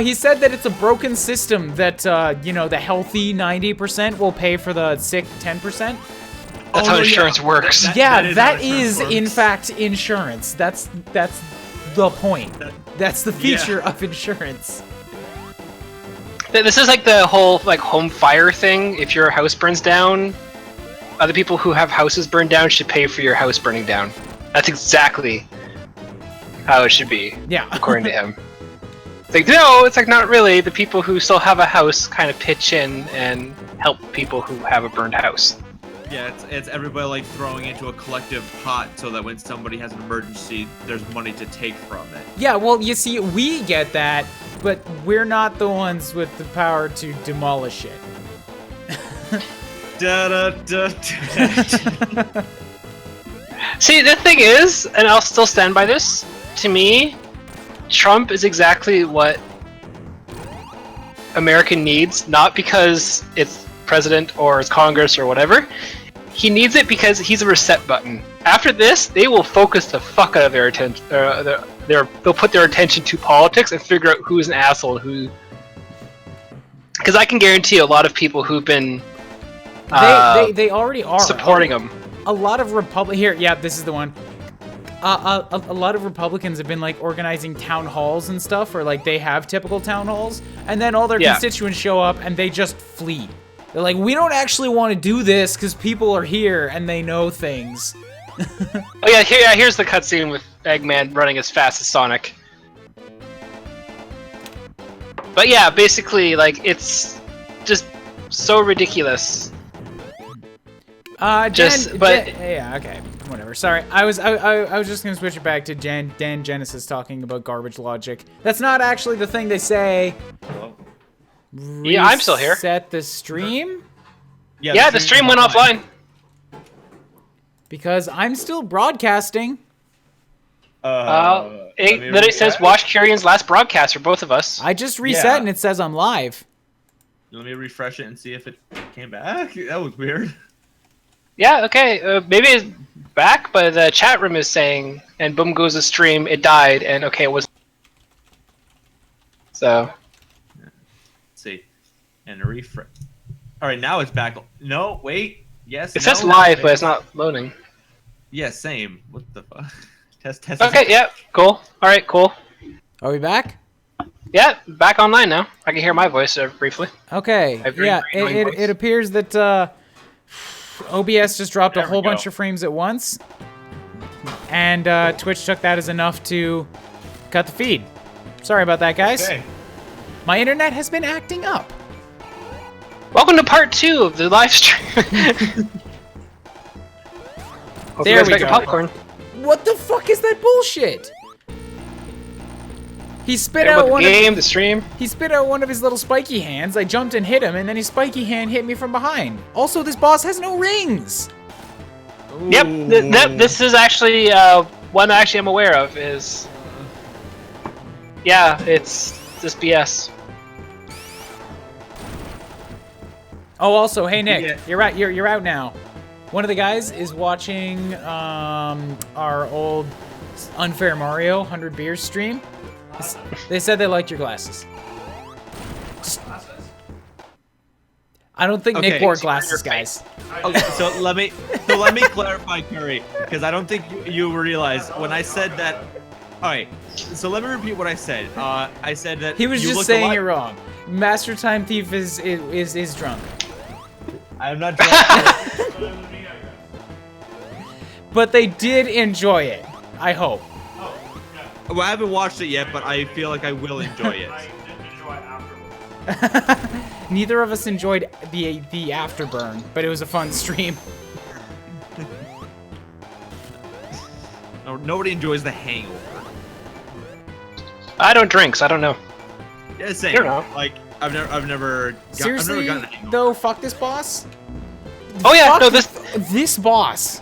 He said that it's a broken system, that, you know, the healthy 90% will pay for the sick 10%. That's how insurance works. That is in fact insurance. That's the point. That's the feature of insurance. This is like the whole like home fire thing. If your house burns down, other people who have houses burned down should pay for your house burning down. That's exactly how it should be. Yeah. According to him. It's like, no, it's like not really. The people who still have a house kind of pitch in and help people who have a burned house. Yeah, it's everybody like throwing into a collective pot so that when somebody has an emergency, there's money to take from it. Yeah, well, you see, we get that, but we're not the ones with the power to demolish it. See, the thing is, and I'll still stand by this, to me, Trump is exactly what America needs, not because it's president or it's Congress or whatever. He needs it because he's a reset button. After this, they will focus the fuck out of their attention. They'll put their attention to politics and figure out who's an asshole, who. Because I can guarantee a lot of people who've been. They already are supporting him. A lot of this is the one. A lot of Republicans have been like organizing town halls and stuff, or like they have typical town halls, and then all their constituents show up and they just flee. They're like, we don't actually want to do this because people are here and they know things. Oh yeah, here's the cutscene with Eggman running as fast as Sonic. But yeah, basically, like, it's just so ridiculous. Yeah, okay, whatever. Sorry, I was just gonna switch it back to Dan Genesis talking about garbage logic. That's not actually the thing they say. Yeah, I'm still here. Reset the stream? Yeah, the stream went offline. Because I'm still broadcasting. Then it says watch Kyrian's last broadcast for both of us. I just reset and it says I'm live. Let me refresh it and see if it came back. That was weird. Yeah, okay, maybe it's back, but the chat room is saying, and boom goes the stream, it died, and okay, it was. So. See, and refresh. All right, now it's back. No, wait. Yes. It says live, but it's not loading. Yeah, same. What the fuck? Test. Okay, yeah, cool. All right, cool. Are we back? Yeah, back online now. I can hear my voice briefly. Okay. Yeah, it appears that OBS just dropped a whole bunch of frames at once, and Twitch took that as enough to cut the feed. Sorry about that, guys. Okay. My internet has been acting up. Welcome to part 2 of the live stream. There we go. Your popcorn. What the fuck is that bullshit? He spit About out the one game, of the stream. He spit out one of his little spiky hands. I jumped and hit him, and then his spiky hand hit me from behind. Also, this boss has no rings. Ooh. Yep, this is actually one actually I'm aware of is. Yeah, it's just BS. Oh, also, hey Nick, Yeah. you're out now. One of the guys is watching our old Unfair Mario 100 Beers stream. They said they liked your glasses. I don't think Nick Okay, wore so glasses, guys. Okay, so let me clarify, Curry, because I don't think you realize when I said that. All right, so let me repeat what I said. I said that He was you just look saying alike- it wrong. Master Time Thief is drunk, I'm not drunk. but they did enjoy it. I hope. Well, I haven't watched it yet, but I feel like I will enjoy it. Neither of us enjoyed the afterburn, but it was a fun stream. No, nobody enjoys the hangover. I don't drink, so I don't know. Yeah, same. You know. Like I've never Seriously, gotten a hangover. though, fuck this boss. Oh yeah, Fuck no, this boss.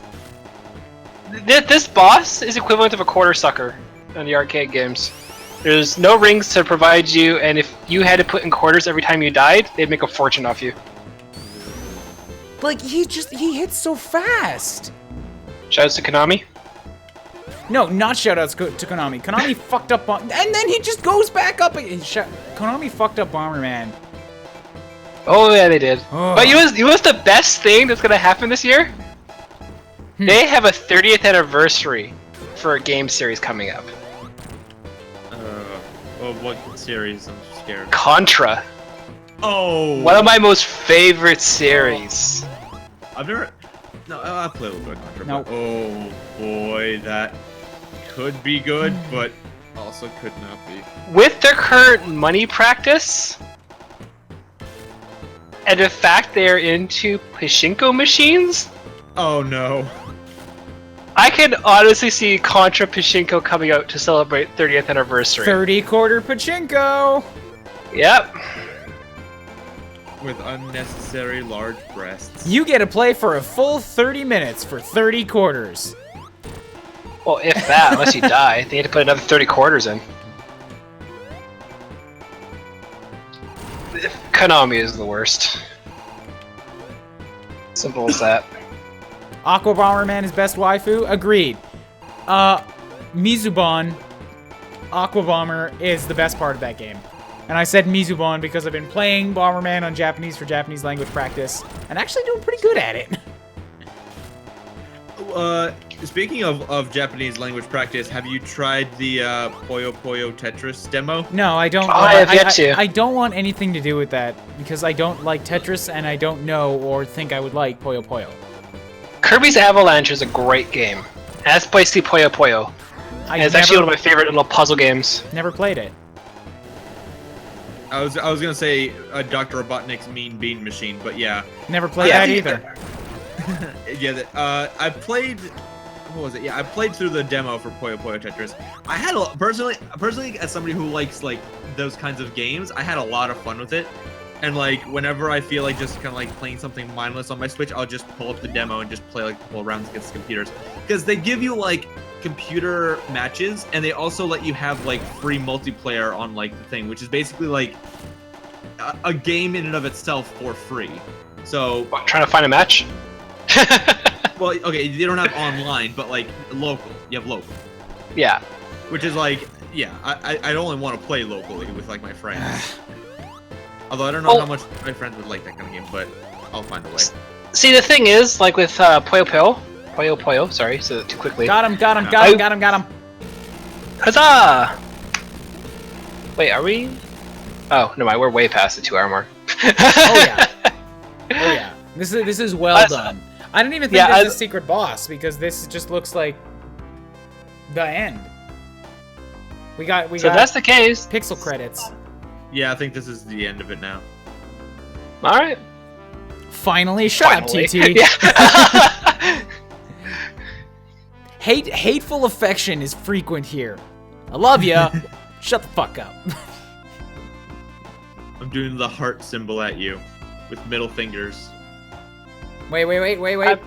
this boss is equivalent of a quarter sucker in the arcade games. There's no rings to provide you, and if you had to put in quarters every time you died, they'd make a fortune off you. Like he hits so fast. Shouts to Konami. No, not shoutouts to Konami. Konami fucked up, and then he just goes back up again. Konami fucked up Bomberman. Oh yeah, they did. Oh. But you know what's the best thing that's gonna happen this year? They have a 30th anniversary for a game series coming up. Well, what series? I'm scared. Contra. Oh. One of my most favorite series. I've never. No, I've played a little bit of Contra. Nope. But, oh boy, that could be good, but also could not be. With their current money practice, and the fact they're into pachinko machines, Oh no. I can honestly see Contra Pachinko coming out to celebrate 30th anniversary. 30-quarter pachinko. Yep. With unnecessary large breasts. You get to play for a full 30 minutes for 30 quarters. Well, if that, unless you die, they need to put another 30 quarters in. Konami is the worst. Simple as that. Aqua Bomberman is best waifu? Agreed. Mizubon, Aqua Bomber, is the best part of that game. And I said Mizubon because I've been playing Bomberman on Japanese for Japanese language practice, and actually doing pretty good at it. Speaking of Japanese language practice, have you tried the Puyo Puyo Tetris demo? No, I don't. Oh, I have yet to. I don't want anything to do with that because I don't like Tetris, and I don't know or think I would like Puyo Puyo. Kirby's Avalanche is a great game. That's basically Puyo Puyo. And it's actually one of my favorite little puzzle games. Never played it. I was gonna say Dr. Robotnik's Mean Bean Machine, but yeah. Never played Yeah. that either. Yeah, I played. What was it? Yeah, I played through the demo for Puyo Puyo Tetris. I had personally, as somebody who likes like those kinds of games, I had a lot of fun with it. And like whenever I feel like just kind of like playing something mindless on my Switch, I'll just pull up the demo and just play like a couple rounds against the computers, because they give you like computer matches, and they also let you have like free multiplayer on like the thing, which is basically like a game in and of itself for free. So What, trying to find a match? well, okay, they don't have online, but like local. You have local, Yeah. which is like, yeah, I'd only want to play locally with like my friends. Although I don't know how much my friends would like that kind of game, but I'll find a way. See, the thing is, like with Puyo Puyo, sorry, so too quickly. Got him. Huzzah! Wait, are we? Oh, no, we're way past the 2-hour mark. Oh yeah. Oh yeah. This is well done. I didn't even think there's a secret boss because this just looks like the end. We got So that's the case. pixel credits. Yeah, I think this is the end of it now. All right. Finally, shut Finally. up, TT. Yeah. Hateful affection is frequent here. I love ya. Shut the fuck up. I'm doing the heart symbol at you with middle fingers. Wait. Let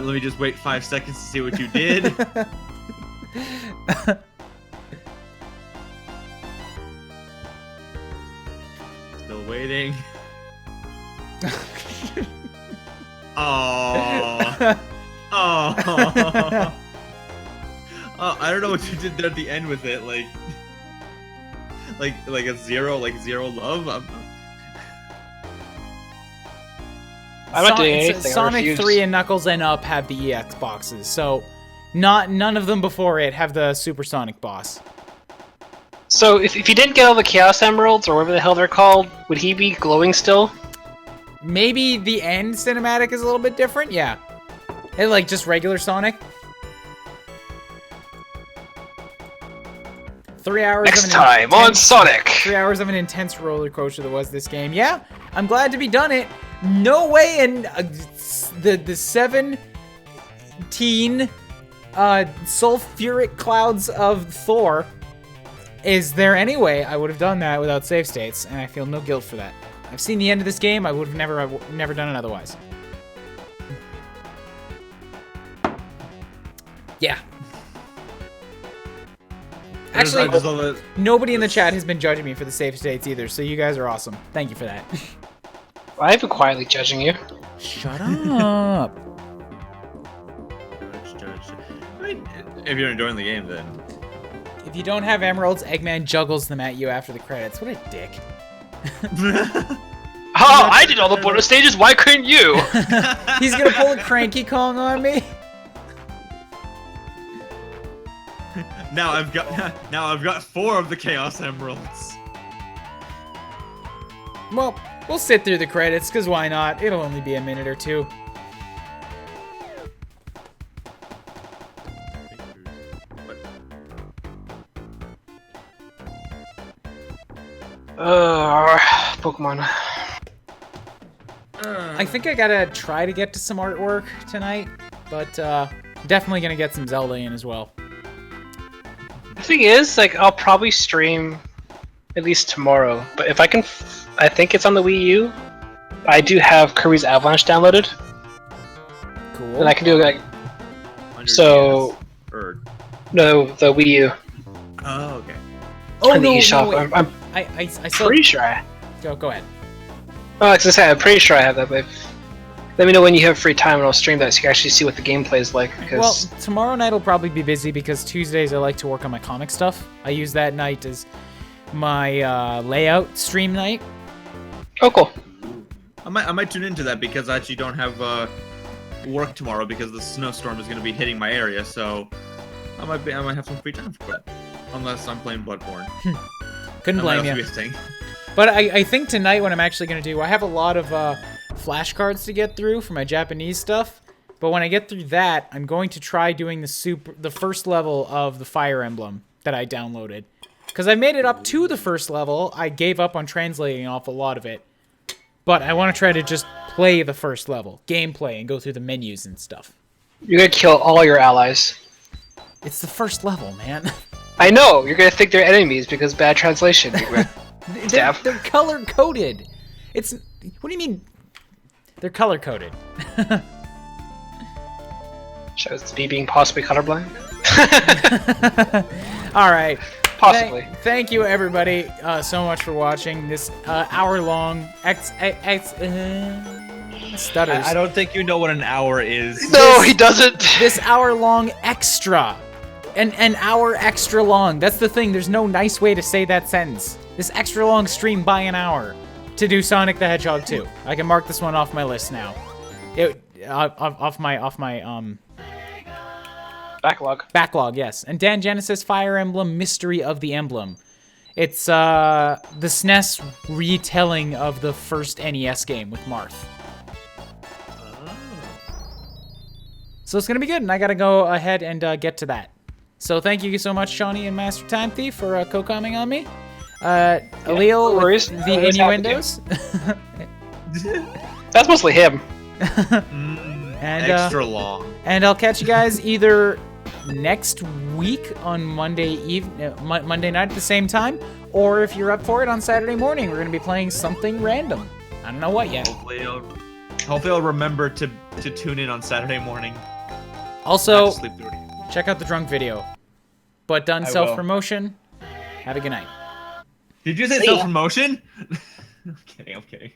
me just wait 5 seconds to see what you did. Oh. Oh. Oh, I don't know what you did there at the end with it, like a zero love. I'm not doing anything. Sonic 3 and Knuckles and Up have the EX boxes, so none of them before it have the Supersonic boss. So if you didn't get all the Chaos Emeralds or whatever the hell they're called, would he be glowing still? Maybe the end cinematic is a little bit different. Yeah, and like just regular Sonic. 3 hours. Next time on Sonic. 3 hours of an intense roller coaster that was this game. Yeah, I'm glad to be done it. No way in the 17 sulfuric clouds of Thor is there any way I would have done that without save states, and I feel no guilt for that. I've seen the end of this game. I would have never done it otherwise. Yeah. Actually, nobody in the chat has been judging me for the save states either, so you guys are awesome. Thank you for that. I've been quietly judging you. Shut up. I mean, if you're enjoying the game, then. If you don't have emeralds, Eggman juggles them at you after the credits. What a dick. Oh, I did all the bonus stages. Why couldn't you? He's gonna pull a Cranky Kong on me. Now I've got 4 of the Chaos Emeralds. Well, we'll sit through the credits, because why not? It'll only be a minute or two. Pokemon. I think I gotta try to get to some artwork tonight, but definitely gonna get some Zelda in as well. The thing is, like, I'll probably stream at least tomorrow, but if I can, I think it's on the Wii U. I do have Kirby's Avalanche downloaded. Cool. And I can do like, so, no, the Wii U. Oh, okay. Oh, and no, the eShop. no, I'm I still... pretty sure I... Go ahead. Oh, as I said, I'm pretty sure I have that, but let me know when you have free time and I'll stream that so you can actually see what the gameplay is like. Because... Well, tomorrow night will probably be busy because Tuesdays I like to work on my comic stuff. I use that night as my layout stream night. Oh, cool. I might tune into that because I actually don't have work tomorrow because the snowstorm is going to be hitting my area, so I might have some free time for that. Unless I'm playing Bloodborne. Couldn't blame you. But I think tonight what I'm actually going to do, I have a lot of flashcards to get through for my Japanese stuff. But when I get through that, I'm going to try doing the first level of the Fire Emblem that I downloaded. Because I made it up to the first level. I gave up on translating off a lot of it. But I want to try to just play the first level, gameplay, and go through the menus and stuff. You're going to kill all your allies. It's the first level, man. I know! You're going to think they're enemies because bad translation. They're color-coded. It's... What do you mean? They're color-coded. Shows me being possibly colorblind. Alright. Possibly. Thank you, everybody, so much for watching this hour-long stutters. I don't think you know what an hour is. No, he doesn't. This hour-long extra. An hour extra long. That's the thing. There's no nice way to say that sentence. This extra long stream by an hour to do Sonic the Hedgehog 2. I can mark this one off my list now. Off my Backlog, yes. And Dan Genesis Fire Emblem Mystery of the Emblem. It's the SNES retelling of the first NES game with Marth. So it's gonna be good, and I gotta go ahead and get to that. So thank you so much, Shawnee and Master Time Thief, for co-commenting on me. Allele, with the innuendos. That's mostly him. And, extra long. And I'll catch you guys either next week on Monday night at the same time, or if you're up for it on Saturday morning, we're gonna be playing something random. I don't know what yet. Hopefully I'll remember to tune in on Saturday morning. Also, check out the drunk video. But done self-promotion. Have a good night. Did you say self-promotion? I'm kidding.